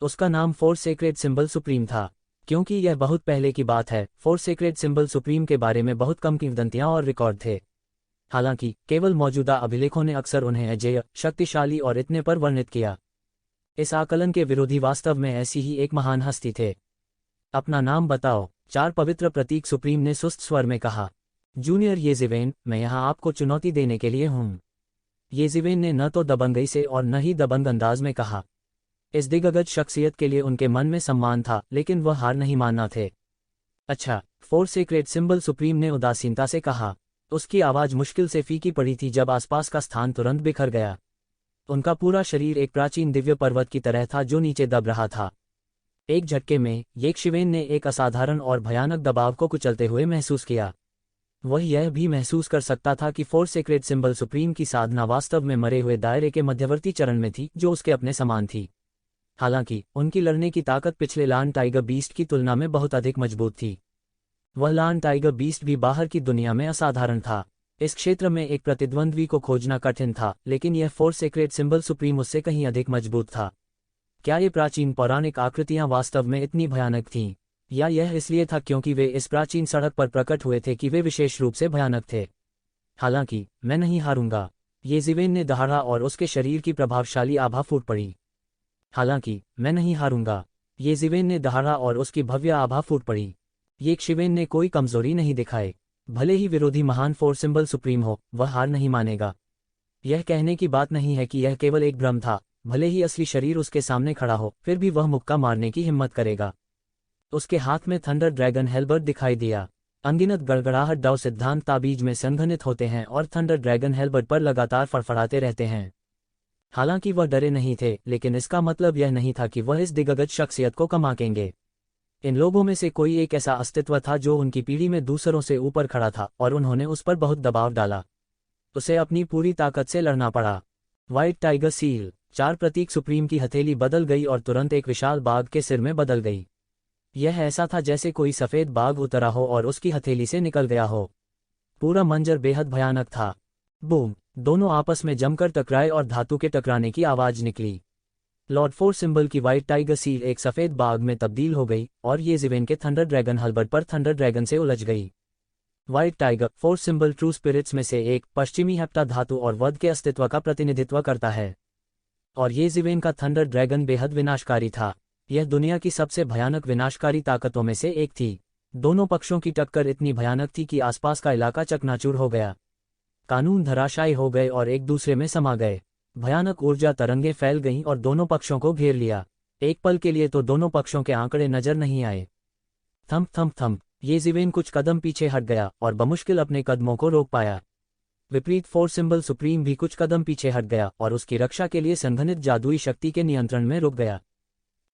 उसका नाम फोर सेक्रेड सिंबल सुप्रीम था। क्योंकि यह बहुत पहले की बात है, फोर सेक्रेड सिंबल सुप्रीम के बारे में बहुत कम किंवदंतियां और रिकॉर्ड थे। हालांकि केवल मौजूदा अभिलेखों ने अक्सर उन्हें अजेय, शक्तिशाली और इतने पर वर्णित किया। इस आकलन के विरोधी वास्तव में ऐसी ही एक महान हस्ती थे। अपना नाम बताओ, 4 पवित्र प्रतीक सुप्रीम ने सुस्त स्वर में कहा। जूनियर येजिवेन, मैं यहाँ आपको चुनौती देने के लिए हूँ। येजिवेन ने न तो दबंगई से और न ही दबंग अंदाज में कहा। इस दिग्गज शख्सियत के लिए उनके मन में सम्मान था, लेकिन वह हार नहीं मानना थे। अच्छा, फोर सीक्रेट सिंबल सुप्रीम ने उदासीनता से कहा। उसकी आवाज़ मुश्किल से फीकी पड़ी थी जब आसपास का स्थान तुरंत बिखर गया। उनका पूरा शरीर एक प्राचीन दिव्य पर्वत की तरह था जो नीचे दब रहा था। एक झटके में येशिवेन ने एक असाधारण और भयानक दबाव को कुचलते हुए महसूस किया। वह यह भी महसूस कर सकता था कि फोर सीक्रेट सिंबल सुप्रीम की साधना वास्तव में मरे हुए दायरे के मध्यवर्ती चरण में थी जो उसके अपने समान थी। हालांकि उनकी लड़ने की ताकत पिछले लॉर्ड टाइगर बीस्ट की तुलना में बहुत अधिक मजबूत थी। वह लॉर्ड टाइगर बीस्ट भी बाहर की दुनिया में असाधारण था। इस क्षेत्र में एक प्रतिद्वंद्वी को खोजना कठिन था, लेकिन यह फोर सीक्रेट सिंबल सुप्रीम उससे कहीं अधिक मजबूत था। क्या ये प्राचीन पौराणिक आकृतियां वास्तव में इतनी भयानक थीं, या यह इसलिए था क्योंकि वे इस प्राचीन सड़क पर प्रकट हुए थे कि वे विशेष रूप से भयानक थे? हालांकि मैं नहीं हारूंगा, येशिवेन ने दहाड़ा और उसके शरीर की प्रभावशाली आभा फूट पड़ी। हालांकि मैं नहीं हारूंगा, येशिवेन ने दहाड़ा और उसकी भव्य आभा फूट पड़ी। येशिवेन ने कोई कमजोरी नहीं दिखाई। भले ही विरोधी महान फोर सिंबल सुप्रीम हो, वह हार नहीं मानेगा। यह कहने की बात नहीं है कि यह केवल एक भ्रम था। भले ही असली शरीर उसके सामने खड़ा हो, फिर भी वह मुक्का मारने की हिम्मत करेगा। उसके हाथ में थंडर ड्रैगन हेलबर्ट दिखाई दिया। अनगिनत गड़गड़ाहट डाउ सिद्धांत ताबीज में संघनित होते हैं और थंडर ड्रैगन हेलबर्ट पर लगातार फड़फड़ाते रहते हैं। हालांकि वह डरे नहीं थे, लेकिन इसका मतलब यह नहीं था कि वह इस दिग्गज शख्सियत को कम आंकेंगे। इन लोगों में से कोई एक ऐसा अस्तित्व था जो उनकी पीढ़ी में दूसरों से ऊपर खड़ा था, और उन्होंने उस पर बहुत दबाव डाला। उसे अपनी पूरी ताकत से लड़ना पड़ा। White tiger seal. 4 प्रतीक सुप्रीम की हथेली बदल गई और तुरंत एक विशाल बाघ के सिर में बदल गई। यह ऐसा था जैसे कोई सफ़ेद बाघ उतरा हो और उसकी हथेली से निकल गया हो। पूरा मंजर बेहद भयानक था। बूम! दोनों आपस में जमकर टकराए और धातु के टकराने की आवाज़ निकली। लॉर्ड फोर सिंबल की व्हाइट टाइगर सील एक सफ़ेद बाघ में तब्दील हो गई और येशिवेन के थंडर ड्रैगन हेलबर्ट पर थंडर ड्रैगन से उलझ गई। White tiger four symbol true spirits में से एक पश्चिमी हेप्टा धातु और वध के अस्तित्व का प्रतिनिधित्व करता है, और येशिवेन का थंडर ड्रैगन बेहद विनाशकारी था। यह दुनिया की सबसे भयानक विनाशकारी ताकतों में से एक थी। दोनों पक्षों की टक्कर इतनी भयानक थी कि आसपास का इलाका चकनाचूर हो गया। कानून धराशायी हो गए और एक दूसरे में समा गए। भयानक ऊर्जा तरंगें फैल गईं और दोनों पक्षों को घेर लिया। एक पल के लिए तो दोनों पक्षों के आंकड़े नजर नहीं आए। Thump thump thump! येशिवेन कुछ कदम पीछे हट गया और बमुश्किल अपने कदमों को रोक पाया। विपरीत फोर सिंबल सुप्रीम भी कुछ कदम पीछे हट गया और उसकी रक्षा के लिए संघनित जादुई शक्ति के नियंत्रण में रुक गया।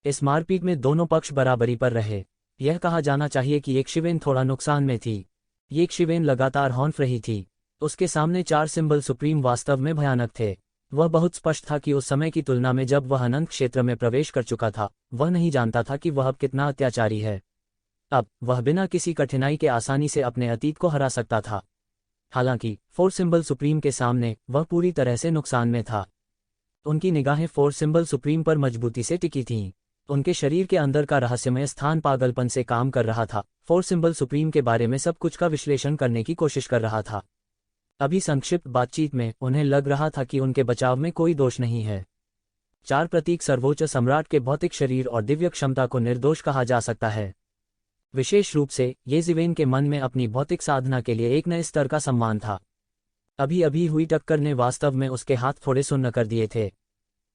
इस मारपीट में दोनों पक्ष बराबरी पर रहे। यह कहा जाना चाहिए कि येशिवेन थोड़ा नुकसान में थी। येशिवेन लगातार हॉन्फ रही थी। उसके सामने 4 सिंबल सुप्रीम वास्तव में भयानक थे। वह बहुत स्पष्ट था कि उस समय की तुलना में जब वह अनंत क्षेत्र में प्रवेश कर चुका था, वह नहीं जानता था कि वह अब कितना अत्याचारी है। अब वह बिना किसी कठिनाई के आसानी से अपने अतीत को हरा सकता था। हालांकि फोर सिंबल सुप्रीम के सामने वह पूरी तरह से नुकसान में था। उनकी निगाहें फोर सिंबल सुप्रीम पर मजबूती से टिकी थीं। उनके शरीर के अंदर का रहस्यमय स्थान पागलपन से काम कर रहा था। फोर सिंबल सुप्रीम के बारे में सब कुछ का विश्लेषण करने की कोशिश कर रहा था। अभी संक्षिप्त बातचीत में उन्हें लग रहा था कि उनके बचाव में कोई दोष नहीं है। 4 प्रतीक सर्वोच्च सम्राट के भौतिक शरीर और दिव्य क्षमता को निर्दोष कहा जा सकता है। विशेष रूप से येशिवेन के मन में अपनी भौतिक साधना के लिए एक नए स्तर का सम्मान था। अभी अभी हुई टक्कर ने वास्तव में उसके हाथ थोड़े सुन्न कर दिए थे।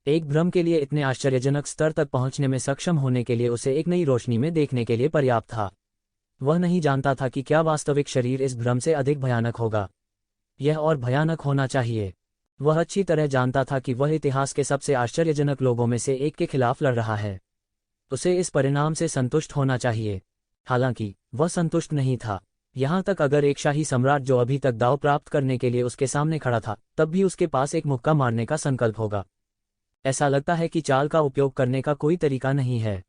एक भ्रम के लिए इतने आश्चर्यजनक स्तर तक पहुंचने में सक्षम होने के लिए उसे एक नई रोशनी में देखने के लिए पर्याप्त था। वह नहीं जानता था कि क्या वास्तविक शरीर इस भ्रम से अधिक भयानक होगा। यह और भयानक होना चाहिए। वह अच्छी तरह जानता था कि वह इतिहास के सबसे आश्चर्यजनक लोगों में से एक के खिलाफ लड़ रहा है। उसे इस परिणाम से संतुष्ट होना चाहिए। हालांकि वह संतुष्ट नहीं था। यहाँ तक अगर एक शाही सम्राट जो अभी तक दाव प्राप्त करने के लिए उसके सामने खड़ा था, तब भी उसके पास एक मुक्का मारने का संकल्प होगा। ऐसा लगता है कि चाल का उपयोग करने का कोई तरीका नहीं है।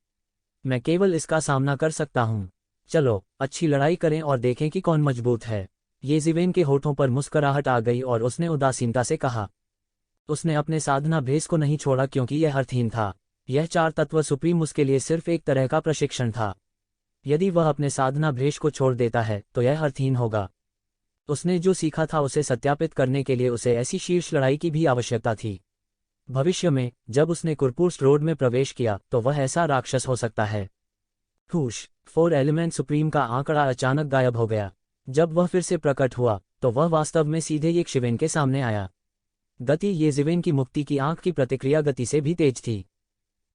मैं केवल इसका सामना कर सकता हूँ। चलो अच्छी लड़ाई करें और देखें कि कौन मजबूत है। येशिवेन के होठों पर मुस्कुराहट आ गई और उसने उदासीनता से कहा। उसने अपने साधना भेस को नहीं छोड़ा क्योंकि यह अर्थहीन था। यह 4 तत्व सुप्रीम उसके लिए सिर्फ एक तरह का प्रशिक्षण था। यदि वह अपने साधना भेष को छोड़ देता है तो यह अर्थहीन होगा। उसने जो सीखा था उसे सत्यापित करने के लिए उसे ऐसी शीर्ष लड़ाई की भी आवश्यकता थी। भविष्य में जब उसने कुरपुर्स रोड में प्रवेश किया तो वह ऐसा राक्षस हो सकता है। हुश! 4 एलिमेंट सुप्रीम का आंकड़ा अचानक गायब हो गया। जब वह फिर से प्रकट हुआ तो वह वास्तव में सीधे येशिवेन के सामने आया। गति येशिवेन की मुक्ति की आंख की प्रतिक्रिया गति से भी तेज थी।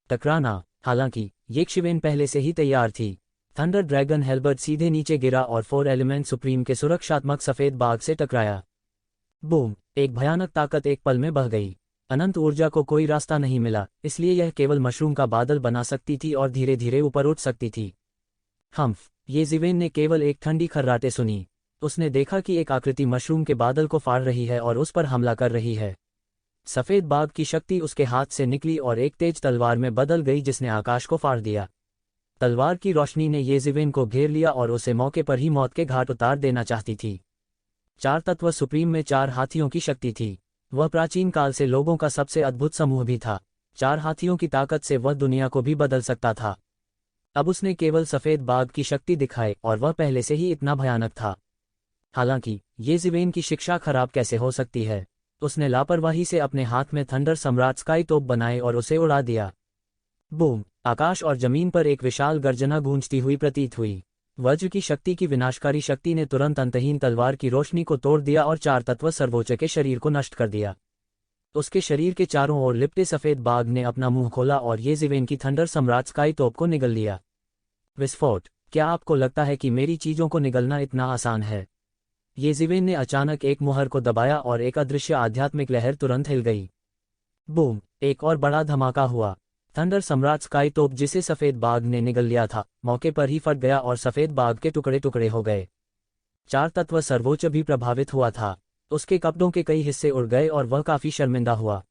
टकराना। हालांकि ये शिवेन पहले से ही तैयार थी। थंडर ड्रैगन हेल्बर्ट सीधे नीचे गिरा और 4 एलिमेंट सुप्रीम के सुरक्षात्मक सफेद बाग से टकराया। बूम! एक भयानक ताकत एक पल में बह गई। अनंत ऊर्जा को कोई रास्ता नहीं मिला, इसलिए यह केवल मशरूम का बादल बना सकती थी और धीरे धीरे ऊपर उठ सकती थी। हम्फ! ये ज़िवेन ने केवल एक ठंडी खर्राटे सुनी। उसने देखा कि एक आकृति मशरूम के बादल को फाड़ रही है और उस पर हमला कर रही है। सफेद बाग की शक्ति उसके हाथ से निकली और एक तेज तलवार में बदल गई जिसने आकाश को फाड़ दिया। तलवार की रोशनी ने ये ज़िवेन को घेर लिया और उसे मौके पर ही मौत के घाट उतार देना चाहती थी। 4 तत्व सुप्रीम में 4 हाथियों की शक्ति थी। वह प्राचीन काल से लोगों का सबसे अद्भुत समूह भी था। 4 हाथियों की ताकत से वह दुनिया को भी बदल सकता था। अब उसने केवल सफेद बाग की शक्ति दिखाई और वह पहले से ही इतना भयानक था। हालांकि ये ज़िवेन की शिक्षा खराब कैसे हो सकती है। उसने लापरवाही से अपने हाथ में थंडर सम्राट स्काई तोप बनाए और उसे उड़ा दिया। बूम! आकाश और जमीन पर एक विशाल गर्जना गूंजती हुई प्रतीत हुई। वज्र की शक्ति की विनाशकारी शक्ति ने तुरंत अंतहीन तलवार की रोशनी को तोड़ दिया और 4 तत्व सर्वोच्च के शरीर को नष्ट कर दिया। उसके शरीर के चारों ओर लिपटे सफेद बाग ने अपना मुंह खोला और ये ज़िवेन की थंडर सम्राट स्काई तोप को निगल लिया। विस्फोट! क्या आपको लगता है कि मेरी चीजों को निगलना इतना आसान है? ये ज़िवेन ने अचानक एक मुहर को दबाया और एक अदृश्य आध्यात्मिक लहर तुरंत हिल गई। बूम! एक और बड़ा धमाका हुआ। थंडर सम्राट स्काई तोप जिसे सफेद बाग ने निगल लिया था, मौके पर ही फट गया और सफेद बाग के टुकड़े टुकड़े हो गए। 4 तत्व सर्वोच्च भी प्रभावित हुआ था। उसके कपड़ों के कई हिस्से उड़ गए और वह काफी शर्मिंदा हुआ।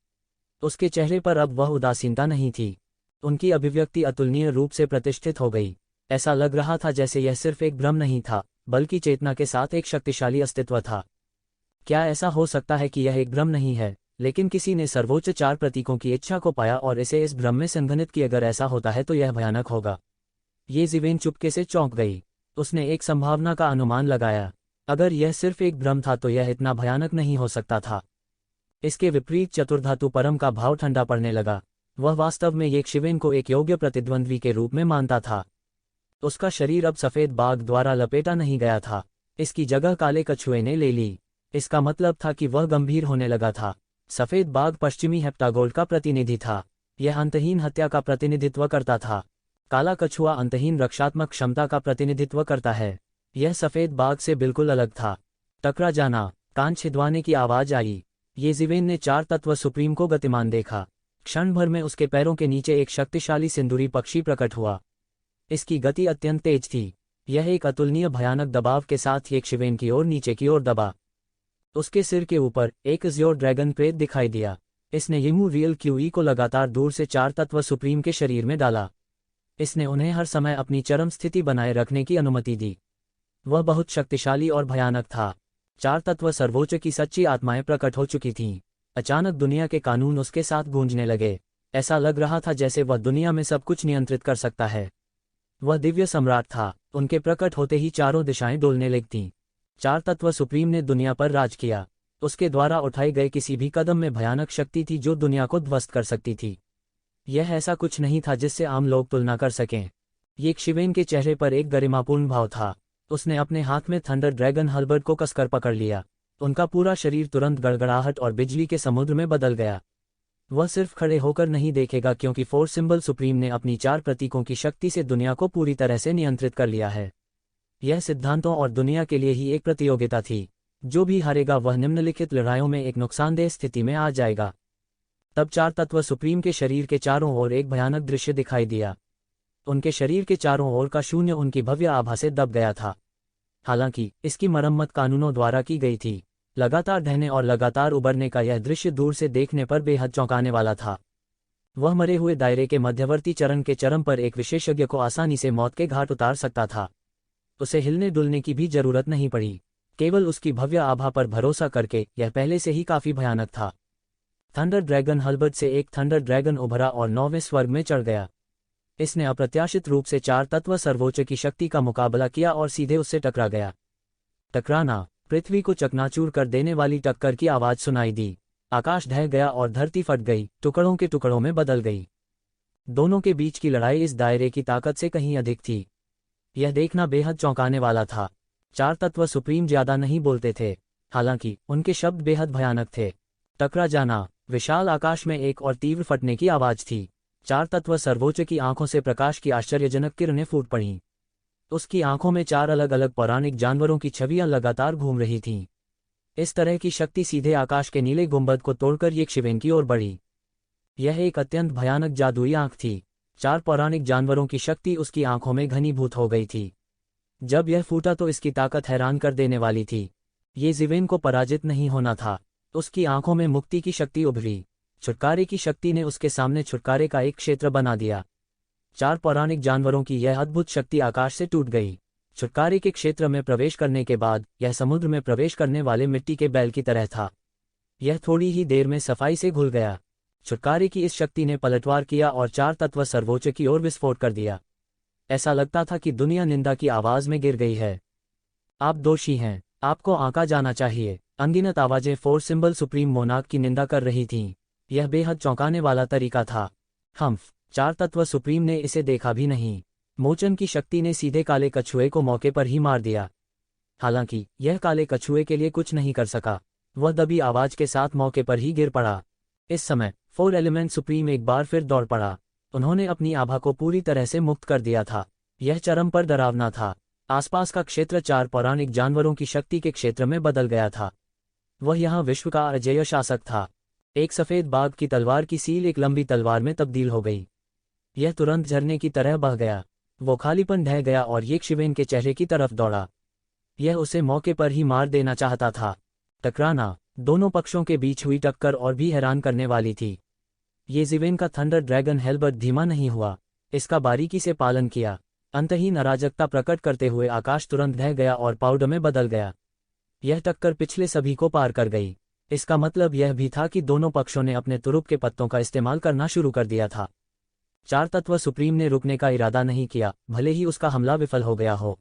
उसके चेहरे पर अब वह उदासीनता नहीं थी। उनकी अभिव्यक्ति अतुलनीय रूप से प्रतिष्ठित हो गई। ऐसा लग रहा था जैसे यह सिर्फ एक भ्रम नहीं था, बल्कि चेतना के साथ एक शक्तिशाली अस्तित्व था। क्या ऐसा हो सकता है कि यह एक भ्रम नहीं है, लेकिन किसी ने सर्वोच्च 4 प्रतीकों की इच्छा को पाया और इसे इस भ्रम में संघनित किया? अगर ऐसा होता है तो यह भयानक होगा। ये ज़िवेन चुपके से चौंक गई। उसने एक संभावना का अनुमान लगाया। अगर यह सिर्फ एक भ्रम था तो यह इतना भयानक नहीं हो सकता था। इसके विपरीत चतुर्धातु परम का भाव ठंडा पड़ने लगा। वह वास्तव में ये ज़िवेन को एक योग्य प्रतिद्वंद्वी के रूप में मानता था। उसका शरीर अब सफेद बाग द्वारा लपेटा नहीं गया था। इसकी जगह काले कछुए ने ले ली। इसका मतलब था कि वह गंभीर होने लगा था। सफेद बाग पश्चिमी हेप्टागोल्ड का प्रतिनिधि था। यह अंतहीन हत्या का प्रतिनिधित्व करता था। काला कछुआ अंतहीन रक्षात्मक क्षमता का प्रतिनिधित्व करता है। यह सफेद बाग से बिल्कुल अलग था। टकरा जाना! कान छिदवाने की आवाज आई। ये ज़िवेन ने 4 तत्व सुप्रीम को गतिमान देखा। क्षण भर में उसके पैरों के नीचे एक शक्तिशाली सिंदूरी पक्षी प्रकट हुआ। इसकी गति अत्यंत तेज थी। यह एक अतुलनीय भयानक दबाव के साथ एक ज़िवेन की ओर नीचे की ओर दबा। उसके सिर के ऊपर एक अज़्योर ड्रैगन प्रेत दिखाई दिया। इसने यीमू रियल क्यूई को लगातार दूर से 4 तत्व सुप्रीम के शरीर में डाला। इसने उन्हें हर समय अपनी चरम स्थिति बनाए रखने की अनुमति दी। वह बहुत शक्तिशाली और भयानक था। 4 तत्व सर्वोच्च की सच्ची आत्माएं प्रकट हो चुकी थीं। अचानक दुनिया के कानून उसके साथ गूंजने लगे। ऐसा लग रहा था जैसे वह दुनिया में सब कुछ नियंत्रित कर सकता है। वह दिव्य सम्राट था। उनके प्रकट होते ही चारों दिशाएं डोलने लगतीं। 4 तत्व सुप्रीम ने दुनिया पर राज किया। उसके द्वारा उठाए गए किसी भी कदम में भयानक शक्ति थी जो दुनिया को ध्वस्त कर सकती थी। यह ऐसा कुछ नहीं था जिससे आम लोग तुलना कर सकें। ये ज़िवेन के चेहरे पर एक गरिमापूर्ण भाव था। उसने अपने हाथ में थंडर ड्रैगन हेल्बर्ट को कसकर पकड़ लिया। उनका पूरा शरीर तुरंत गड़गड़ाहट और बिजली के समुद्र में बदल गया। वह सिर्फ खड़े होकर नहीं देखेगा, क्योंकि 4 सिंबल सुप्रीम ने अपनी 4 प्रतीकों की शक्ति से दुनिया को पूरी तरह से नियंत्रित कर लिया है। यह सिद्धांतों और दुनिया के लिए ही एक प्रतियोगिता थी। जो भी हारेगा वह निम्नलिखित लड़ाइयों में एक नुकसानदेह स्थिति में आ जाएगा। तब 4 तत्व सुप्रीम के शरीर के चारों ओर एक भयानक दृश्य दिखाई दिया। उनके शरीर के चारों ओर का शून्य उनकी भव्य आभा से दब गया था। हालांकि इसकी मरम्मत कानूनों द्वारा की गई थी। लगातार ढहने और लगातार उबरने का यह दृश्य दूर से देखने पर बेहद चौंकाने वाला था। वह मरे हुए दायरे के मध्यवर्ती चरण के चरम पर एक विशेषज्ञ को आसानी से मौत के घाट उतार सकता था। उसे हिलने डुलने की भी जरूरत नहीं पड़ी। केवल उसकी भव्य आभा पर भरोसा करके यह पहले से ही काफी भयानक था। थंडर ड्रैगन हेल्बर्ट से एक थंडर ड्रैगन उभरा और 9वें स्वर्ग में चढ़ गया। इसने अप्रत्याशित रूप से 4 तत्व सर्वोच्च की शक्ति का मुकाबला किया और सीधे उससे टकरा गया। टकराना! पृथ्वी को चकनाचूर कर देने वाली टक्कर की आवाज सुनाई दी। आकाश ढह गया और धरती फट गई, टुकड़ों के टुकड़ों में बदल गई। दोनों के बीच की लड़ाई इस दायरे की ताकत से कहीं अधिक थी। यह देखना बेहद चौंकाने वाला था। 4 तत्व सुप्रीम ज्यादा नहीं बोलते थे, हालांकि उनके शब्द बेहद भयानक थे। टकरा जाना! विशाल आकाश में एक और तीव्र फटने की आवाज थी। चार तत्व सर्वोच्च की आंखों से प्रकाश की आश्चर्यजनक किरणें फूट पड़ीं। उसकी आंखों में चार अलग अलग पौराणिक जानवरों की छवियां लगातार घूम रही थीं। इस तरह की शक्ति सीधे आकाश के नीले गुंबद को तोड़कर यक्षिवेन की ओर बढ़ी। यह एक अत्यंत भयानक जादुई आंख थी। चार पौराणिक जानवरों की शक्ति उसकी आंखों में घनीभूत हो गई थी। जब यह फूटा तो इसकी ताकत हैरान कर देने वाली थी। यज़िवेन को पराजित नहीं होना था। उसकी आंखों में मुक्ति की शक्ति उभरी। छुटकारे की शक्ति ने उसके सामने छुटकारे का एक क्षेत्र बना दिया। चार पौराणिक जानवरों की यह अद्भुत शक्ति आकाश से टूट गई। छुटकारे के क्षेत्र में प्रवेश करने के बाद यह समुद्र में प्रवेश करने वाले मिट्टी के बैल की तरह था। यह थोड़ी ही देर में सफाई से घुल गया। छुटकारे की इस शक्ति ने पलटवार किया और चार तत्व सर्वोच्च की ओर विस्फोट कर दिया। ऐसा लगता था कि दुनिया निंदा की आवाज में गिर गई है। आप दोषी हैं, आपको आंका जाना चाहिए। अनगिनत आवाजें फोर सिंबल सुप्रीम मोनार्क की निंदा कर रही थीं। यह बेहद चौंकाने वाला तरीका था। हम्फ, चार तत्व सुप्रीम ने इसे देखा भी नहीं। मोचन की शक्ति ने सीधे काले कछुए को मौके पर ही मार दिया। हालांकि यह काले कछुए के लिए कुछ नहीं कर सका। वह दबी आवाज के साथ मौके पर ही गिर पड़ा। इस समय फोर एलिमेंट सुप्रीम एक बार फिर दौड़ पड़ा। उन्होंने अपनी आभा को पूरी तरह से मुक्त कर दिया था। यह चरम पर डरावना था। आसपास का क्षेत्र चार पौराणिक जानवरों की शक्ति के क्षेत्र में बदल गया था। वह यहाँ विश्व का अजेय शासक था। एक सफेद बाघ की तलवार की सील एक लंबी तलवार में तब्दील हो गई। यह तुरंत झरने की तरह बह गया। वो खालीपन ढह गया और यक्षिवेन के चेहरे की तरफ दौड़ा। यह उसे मौके पर ही मार देना चाहता था। टकराना, दोनों पक्षों के बीच हुई टक्कर और भी हैरान करने वाली थी। यज़िवेन का थंडर ड्रैगन हेलबर्ट धीमा नहीं हुआ। इसका बारीकी से पालन किया। अंतहीन अराजकता प्रकट करते हुए आकाश तुरंत ढह गया और पाउडर में बदल गया। यह टक्कर पिछले सभी को पार कर गई। इसका मतलब यह भी था कि दोनों पक्षों ने अपने तुरुप के पत्तों का इस्तेमाल करना शुरू कर दिया था। चार तत्व सुप्रीम ने रुकने का इरादा नहीं किया, भले ही उसका हमला विफल हो गया हो।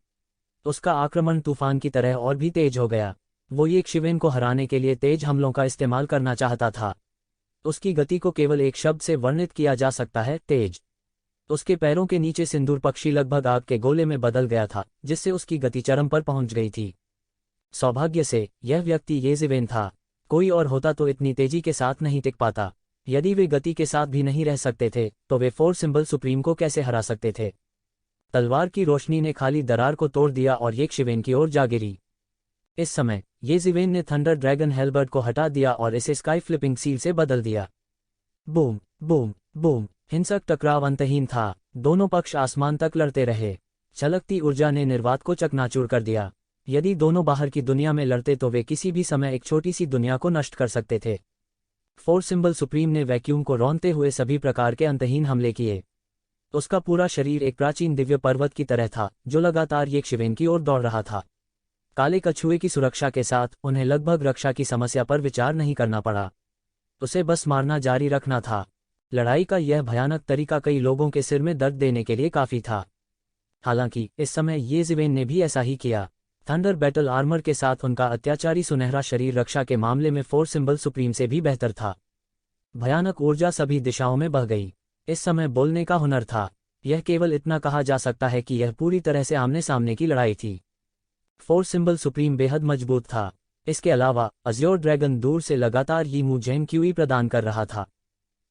उसका आक्रमण तूफान की तरह और भी तेज हो गया। वो यक्षिवेन को हराने के लिए तेज हमलों का इस्तेमाल करना चाहता था। उसकी गति को केवल एक शब्द से वर्णित किया जा सकता है, तेज। उसके पैरों के नीचे सिंदूर पक्षी लगभग आग के गोले में बदल गया था, जिससे उसकी गति चरम पर पहुंच गई थी। सौभाग्य से यह व्यक्ति यज़िवेन था। कोई और होता तो इतनी तेजी के साथ नहीं टिक पाता। यदि वे गति के साथ भी नहीं रह सकते थे तो वे फोर सिंबल सुप्रीम को कैसे हरा सकते थे। तलवार की रोशनी ने खाली दरार को तोड़ दिया और यक्षिवेन की ओर जा गिरी। इस समय यज़िवेन ने थंडर ड्रैगन हेलबर्ट को हटा दिया और इसे स्काई फ्लिपिंग सील से बदल दिया। बूम बूम बूम, हिंसक टकराव अंतहीन था। दोनों पक्ष आसमान तक लड़ते रहे। छलकती ऊर्जा ने निर्वात को चकनाचूर कर दिया। यदि दोनों बाहर की दुनिया में लड़ते तो वे किसी भी समय एक छोटी सी दुनिया को नष्ट कर सकते थे। फोर सिंबल सुप्रीम ने वैक्यूम को रौंदते हुए सभी प्रकार के अंतहीन हमले किए। उसका पूरा शरीर एक प्राचीन दिव्य पर्वत की तरह था जो लगातार यक्षिवेन की ओर दौड़ रहा था। काले कछुए की सुरक्षा के साथ उन्हें लगभग रक्षा की समस्या पर विचार नहीं करना पड़ा। उसे बस मारना जारी रखना था। लड़ाई का यह भयानक तरीका कई लोगों के सिर में दर्द देने के लिए काफी था। हालांकि इस समय यज़िवेन ने भी ऐसा ही किया। थंडर बैटल आर्मर के साथ उनका अत्याचारी सुनहरा शरीर रक्षा के मामले में फोर सिंबल सुप्रीम से भी बेहतर था। भयानक ऊर्जा सभी दिशाओं में बह गई। इस समय बोलने का हुनर था। यह केवल इतना कहा जा सकता है कि यह पूरी तरह से आमने सामने की लड़ाई थी। फोर सिंबल सुप्रीम बेहद मजबूत था। इसके अलावा अज़्योर ड्रैगन दूर से लगातार यीमू जेन क्यूई प्रदान कर रहा था।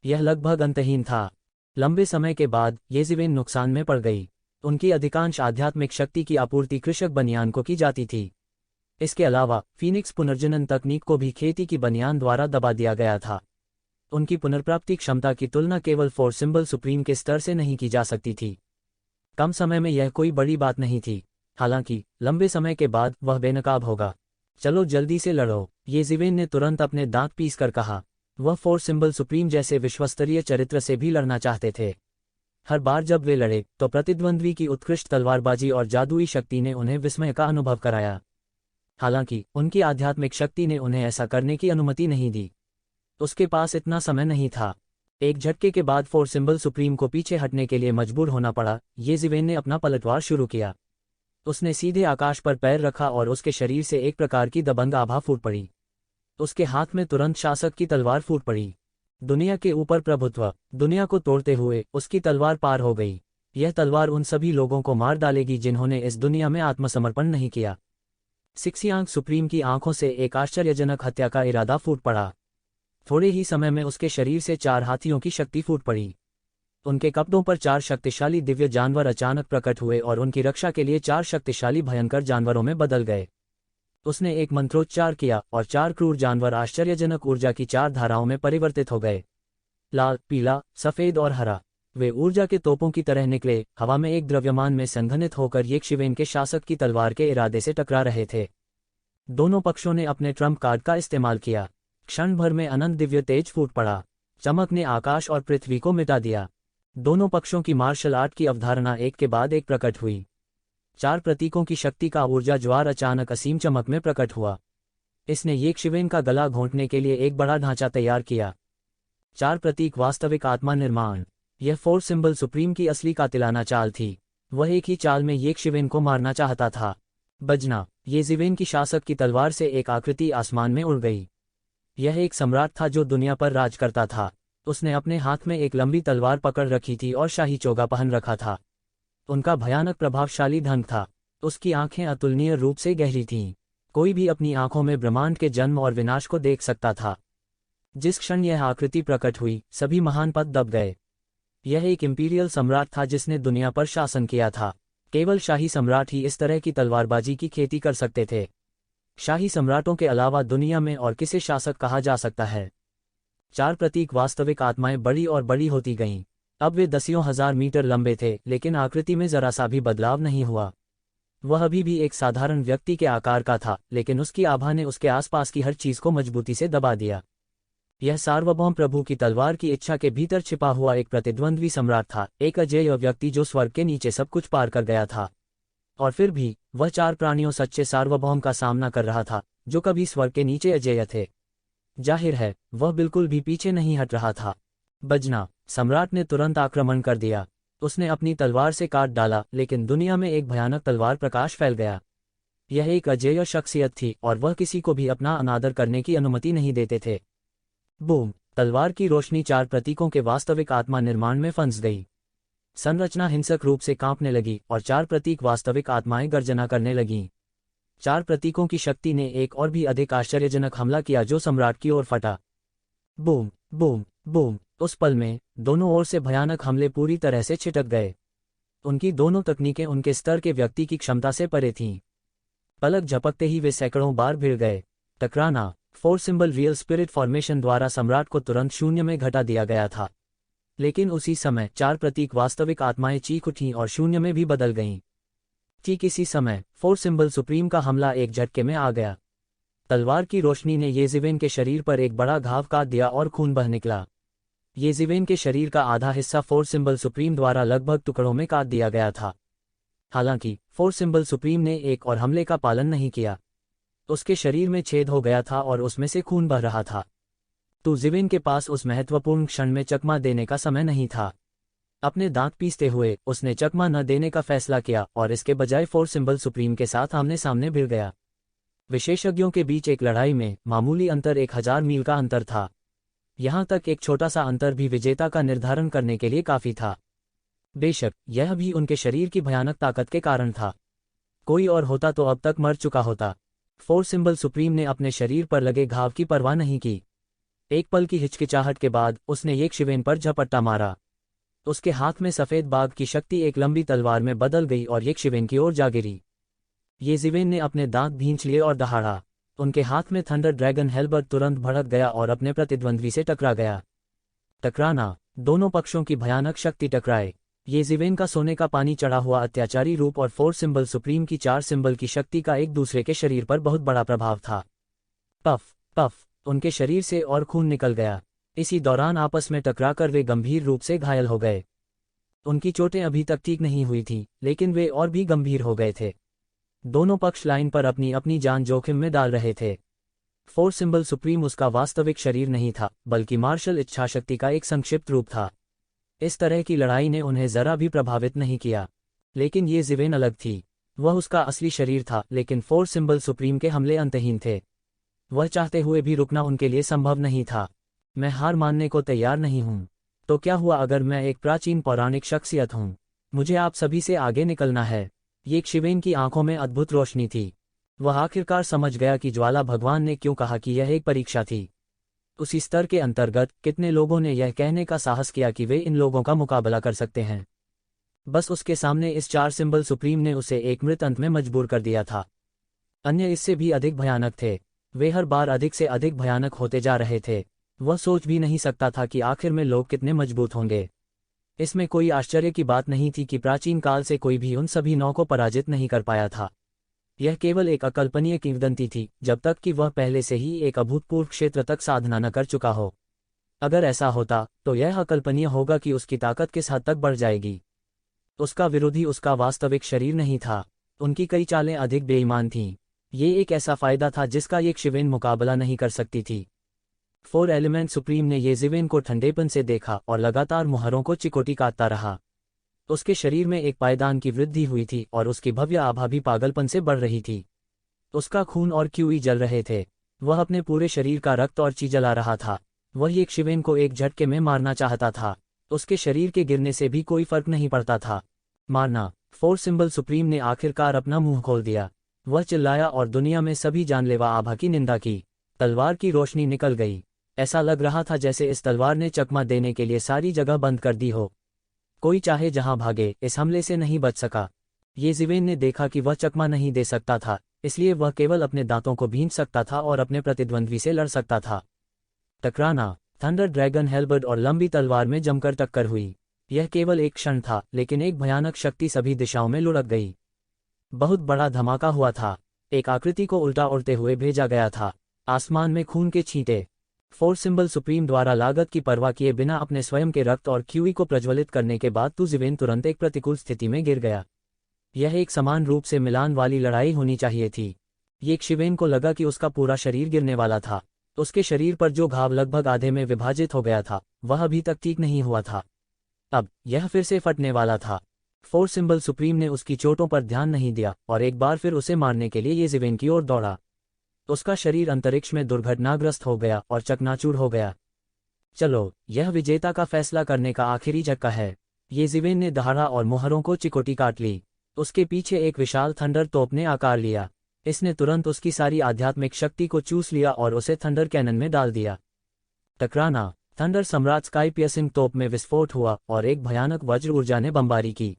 यह लगभग अंतहीन था। लंबे समय के बाद यज़िवेन नुकसान में पड़ गई। उनकी अधिकांश आध्यात्मिक शक्ति की आपूर्ति कृषक बनियान को की जाती थी। इसके अलावा फीनिक्स पुनर्जनन तकनीक को भी खेती की बनियान द्वारा दबा दिया गया था। उनकी पुनर्प्राप्ति क्षमता की तुलना केवल फोर सिंबल सुप्रीम के स्तर से नहीं की जा सकती थी। कम समय में यह कोई बड़ी बात नहीं थी। हालांकि लंबे समय के बाद वह बेनकाब होगा। चलो जल्दी से लड़ो, यज़िवेन ने तुरंत अपने दांत पीस कर कहा। वह फोर सिंबल सुप्रीम जैसे विश्वस्तरीय चरित्र से भी लड़ना चाहते थे। हर बार जब वे लड़े तो प्रतिद्वंद्वी की उत्कृष्ट तलवारबाजी और जादुई शक्ति ने उन्हें विस्मय का अनुभव कराया। हालांकि उनकी आध्यात्मिक शक्ति ने उन्हें ऐसा करने की अनुमति नहीं दी। उसके पास इतना समय नहीं था। एक झटके के बाद फोर सिंबल सुप्रीम को पीछे हटने के लिए मजबूर होना पड़ा। यज़िवेन ने अपना पलटवार शुरू किया। उसने सीधे आकाश पर पैर रखा और उसके शरीर से एक प्रकार की दबंग आभा फूट पड़ी। उसके हाथ में तुरंत शासक की तलवार फूट पड़ी। दुनिया के ऊपर प्रभुत्व, दुनिया को तोड़ते हुए उसकी तलवार पार हो गई। यह तलवार उन सभी लोगों को मार डालेगी जिन्होंने इस दुनिया में आत्मसमर्पण नहीं किया। सिक्सियांग सुप्रीम की आंखों से एक आश्चर्यजनक हत्या का इरादा फूट पड़ा। थोड़े ही समय में उसके शरीर से चार हाथियों की शक्ति फूट पड़ी। उनके कपड़ों पर 4 शक्तिशाली दिव्य जानवर अचानक प्रकट हुए और उनकी रक्षा के लिए 4 शक्तिशाली भयंकर जानवरों में बदल गए। उसने एक मंत्रोच्चार किया और 4 क्रूर जानवर आश्चर्यजनक ऊर्जा की 4 धाराओं में परिवर्तित हो गए, लाल, पीला, सफेद और हरा। वे ऊर्जा के तोपों की तरह निकले, हवा में एक द्रव्यमान में संघनित होकर यक्षिवेन के शासक की तलवार के इरादे से टकरा रहे थे। दोनों पक्षों ने अपने ट्रम्प कार्ड का इस्तेमाल किया। क्षण भर में अनंत दिव्य तेज फूट पड़ा। चमक ने आकाश और पृथ्वी को मिटा दिया। दोनों पक्षों की मार्शल आर्ट की अवधारणा एक के बाद एक प्रकट हुई। 4 प्रतीकों की शक्ति का ऊर्जा ज्वार अचानक असीम चमक में प्रकट हुआ। इसने यक्षिवेन का गला घोंटने के लिए एक बड़ा ढांचा तैयार किया। 4 प्रतीक वास्तविक आत्मा निर्माण। यह 4 सिंबल सुप्रीम की असली कातिलाना चाल थी। वह एक ही चाल में यक्षिवेन को मारना चाहता था। बजना, येजिवेन की शासक की तलवार से एक आकृति आसमान में उड़ गई। यह एक सम्राट था जो दुनिया पर राज करता था। उसने अपने हाथ में एक लंबी तलवार पकड़ रखी थी और शाही चोगा पहन रखा था। उनका भयानक प्रभावशाली ढंग था। उसकी आंखें अतुलनीय रूप से गहरी थीं। कोई भी अपनी आंखों में ब्रह्मांड के जन्म और विनाश को देख सकता था। जिस क्षण यह आकृति प्रकट हुई, सभी महान पद दब गए। यह एक इंपीरियल सम्राट था जिसने दुनिया पर शासन किया था। केवल शाही सम्राट ही इस तरह की तलवारबाजी की खेती कर सकते थे। शाही सम्राटों के अलावा दुनिया में और किसे शासक कहा जा सकता है। 4 प्रतीक वास्तविक आत्माएं बड़ी और बड़ी होती गईं। अब वे दसियों हजार मीटर लंबे थे, लेकिन आकृति में जरा सा भी बदलाव नहीं हुआ। वह अभी भी एक साधारण व्यक्ति के आकार का था, लेकिन उसकी आभा ने उसके आसपास की हर चीज को मजबूती से दबा दिया। यह सार्वभौम प्रभु की तलवार की इच्छा के भीतर छिपा हुआ एक प्रतिद्वंद्वी सम्राट था, एक अजेय व्यक्ति जो स्वर्ग के नीचे सब कुछ पार कर गया था। और फिर भी वह 4 प्राणियों सच्चे सार्वभौम का सामना कर रहा था, जो कभी स्वर्ग के नीचे अजेय थे। जाहिर है, वह बिल्कुल भी पीछे नहीं हट रहा था। बजना, सम्राट ने तुरंत आक्रमण कर दिया। उसने अपनी तलवार से काट डाला, लेकिन दुनिया में एक भयानक तलवार प्रकाश फैल गया। यह एक अजेय शख्सियत थी और वह किसी को भी अपना अनादर करने की अनुमति नहीं देते थे। बूम, तलवार की रोशनी 4 प्रतीकों के वास्तविक आत्मा निर्माण में फंस गई। संरचना हिंसक रूप से कांपने लगी और 4 प्रतीक वास्तविक आत्माएं गर्जना करने लगीं। 4 प्रतीकों की शक्ति ने एक और भी अधिक आश्चर्यजनक हमला किया जो सम्राट की ओर फटा। बूम बूम बूम, उस पल में दोनों ओर से भयानक हमले पूरी तरह से छिटक गए। उनकी दोनों तकनीकें उनके स्तर के व्यक्ति की क्षमता से परे थीं। पलक झपकते ही वे सैकड़ों बार भिड़ गए। टकराना, 4 सिंबल रियल स्पिरिट फॉर्मेशन द्वारा सम्राट को तुरंत शून्य में घटा दिया गया था। लेकिन उसी समय 4 प्रतीक वास्तविक आत्माएं चीख उठीं और शून्य में भी बदल गईं। ठीक इसी समय 4 सिंबल सुप्रीम का हमला एक झटके में आ गया। तलवार की रोशनी ने येजिवेन के शरीर पर एक बड़ा घाव काट दिया और खून बह निकला। येजिवेन के शरीर का आधा हिस्सा 4 सिंबल सुप्रीम द्वारा लगभग टुकड़ों में काट दिया गया था। हालांकि 4 सिंबल सुप्रीम ने एक और हमले का पालन नहीं किया। उसके शरीर में छेद हो गया था और उसमें से खून बह रहा था। तो जिवेन के पास उस महत्वपूर्ण क्षण में चकमा देने का समय नहीं था। अपने दांत पीसते हुए उसने चकमा न देने का फैसला किया और इसके बजाय 4 सिंबल सुप्रीम के साथ आमने सामने भिड़ गया। विशेषज्ञों के बीच एक लड़ाई में मामूली अंतर 1000 मील का अंतर था। यहां तक एक छोटा सा अंतर भी विजेता का निर्धारण करने के लिए काफी था। बेशक यह भी उनके शरीर की भयानक ताकत के कारण था। कोई और होता तो अब तक मर चुका होता। 4 सिंबल सुप्रीम ने अपने शरीर पर लगे घाव की परवाह नहीं की। एक पल की हिचकिचाहट के बाद उसने यक्षिवेन पर झपट्टा मारा। उसके हाथ में सफेद बाघ की शक्ति एक लंबी तलवार में बदल गई और यक्षिवेन की ओर जा गिरी। येजिवेन ने अपने दांत भींच लिए और दहाड़ा। उनके हाथ में थंडर ड्रैगन हेल्बर्ट तुरंत भड़क गया और अपने प्रतिद्वंद्वी से टकरा गया। टकराना, दोनों पक्षों की भयानक शक्ति टकराए। येजिवेन का सोने का पानी चढ़ा हुआ अत्याचारी रूप और 4 सिंबल सुप्रीम की 4 सिंबल की शक्ति का एक दूसरे के शरीर पर बहुत बड़ा प्रभाव था। पफ पफ, उनके शरीर से और खून निकल गया। इसी दौरान आपस में टकराकर वे गंभीर रूप से घायल हो गए। उनकी चोटें अभी तक ठीक नहीं हुई थीं, लेकिन वे और भी गंभीर हो गए थे। दोनों पक्ष लाइन पर अपनी अपनी जान जोखिम में डाल रहे थे। 4 सिंबल सुप्रीम उसका वास्तविक शरीर नहीं था, बल्कि मार्शल इच्छाशक्ति का एक संक्षिप्त रूप था। इस तरह की लड़ाई ने उन्हें जरा भी प्रभावित नहीं किया। लेकिन ये जिवेन अलग थी। वह उसका असली शरीर था, लेकिन 4 सिंबल सुप्रीम के हमले अंतहीन थे। वह चाहते हुए भी रुकना उनके लिए संभव नहीं था। मैं हार मानने को तैयार नहीं हूं। तो क्या हुआ अगर मैं एक प्राचीन पौराणिक शख्सियत हूं? मुझे आप सभी से आगे निकलना है। यक्षिवेन की आंखों में अद्भुत रोशनी थी। वह आखिरकार समझ गया कि ज्वाला भगवान ने क्यों कहा कि यह एक परीक्षा थी। उसी स्तर के अंतर्गत कितने लोगों ने यह कहने का साहस किया कि वे इन लोगों का मुकाबला कर सकते हैं। बस उसके सामने इस 4 सिंबल सुप्रीम ने उसे एक मृत अंत में मजबूर कर दिया था। अन्य इससे भी अधिक भयानक थे। वे हर बार अधिक से अधिक भयानक होते जा रहे थे। वह सोच भी नहीं सकता था कि आखिर में लोग कितने मजबूत होंगे। इसमें कोई आश्चर्य की बात नहीं थी कि प्राचीन काल से कोई भी उन सभी 9 को पराजित नहीं कर पाया था। यह केवल एक अकल्पनीय किंवदंती थी, जब तक कि वह पहले से ही एक अभूतपूर्व क्षेत्र तक साधना न कर चुका हो। अगर ऐसा होता तो यह अकल्पनीय होगा कि उसकी ताकत किस हद तक बढ़ जाएगी। उसका विरोधी उसका वास्तविक शरीर नहीं था। उनकी कई चालें अधिक बेईमान थीं। ये एक ऐसा फायदा था जिसका ये शिवेन मुकाबला नहीं कर सकती थी। 4 एलिमेंट सुप्रीम ने ये शिवेन को ठंडेपन से देखा और लगातार मुहरों को चिकोटी काटता रहा। उसके शरीर में एक पायदान की वृद्धि हुई थी और उसकी भव्य आभा भी पागलपन से बढ़ रही थी। उसका खून और क्यूई जल रहे थे। वह अपने पूरे शरीर का रक्त और ची जला रहा था। वह एक शिवेन को एक झटके में मारना चाहता था। उसके शरीर के गिरने से भी कोई फर्क नहीं पड़ता था। मारना। 4 सिंबल सुप्रीम ने आखिरकार अपना मुंह खोल दिया। वह चिल्लाया और दुनिया में सभी जानलेवा आभा की निंदा की। तलवार की रोशनी निकल गई। ऐसा लग रहा था जैसे इस तलवार ने चकमा देने के लिए सारी जगह बंद कर दी हो। कोई चाहे जहां भागे, इस हमले से नहीं बच सका। ये शिवेन ने देखा कि वह चकमा नहीं दे सकता था, इसलिए वह केवल अपने दांतों को भींच सकता था और अपने प्रतिद्वंद्वी से लड़ सकता था। टकराना। थंडर ड्रैगन हेल्बर्ड और लंबी तलवार में जमकर टक्कर हुई। यह केवल एक क्षण था, लेकिन एक भयानक शक्ति सभी दिशाओं में लुढ़क गई। बहुत बड़ा धमाका हुआ था। एक आकृति को उल्टा उड़ते हुए भेजा गया था। आसमान में खून के छींटे। 4 सिंबल सुप्रीम द्वारा लागत की परवाह किए बिना अपने स्वयं के रक्त और क्यूई को प्रज्वलित करने के बाद शिवेन तुरंत एक प्रतिकूल स्थिति में गिर गया। यह एक समान रूप से मिलान वाली लड़ाई होनी चाहिए थी। ये शिवेन को लगा कि उसका पूरा शरीर गिरने वाला था। उसके शरीर पर जो घाव लगभग आधे में विभाजित हो गया था, वह अभी तक ठीक नहीं हुआ था। अब यह फिर से फटने वाला था। 4 सिंबल सुप्रीम ने उसकी चोटों पर ध्यान नहीं दिया और एक बार फिर उसे मारने के लिए ये शिवेन की ओर दौड़ा। उसका शरीर अंतरिक्ष में दुर्घटनाग्रस्त हो गया और चकनाचूर हो गया। चलो, यह विजेता का फैसला करने का आखिरी झटका है। ये शिवेन ने दहाड़ा और मुहरों को चिकोटी काट ली। उसके पीछे एक विशाल थंडर तोप ने आकार लिया। इसने तुरंत उसकी सारी आध्यात्मिक शक्ति को चूस लिया और उसे थंडर कैनन में डाल दिया। टकराना। थंडर सम्राट स्काई पियर्सिंग तोप में विस्फोट हुआ और एक भयानक वज्र ऊर्जा ने बमबारी की।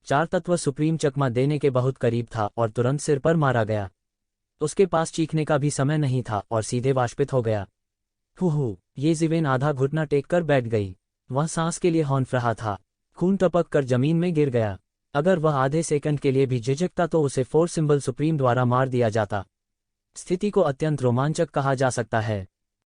4 तत्व सुप्रीम चकमा देने के बहुत करीब था और तुरंत सिर पर मारा गया। उसके पास चीखने का भी समय नहीं था और सीधे वाष्पित हो गया। हु ये शिवेन आधा घुटना टेक कर बैठ गई। वह सांस के लिए हौंफ रहा था। खून टपक कर जमीन में गिर गया। अगर वह आधे सेकंड के लिए भी झिझकता तो उसे 4 सिंबल सुप्रीम द्वारा मार दिया जाता। स्थिति को अत्यंत रोमांचक कहा जा सकता है।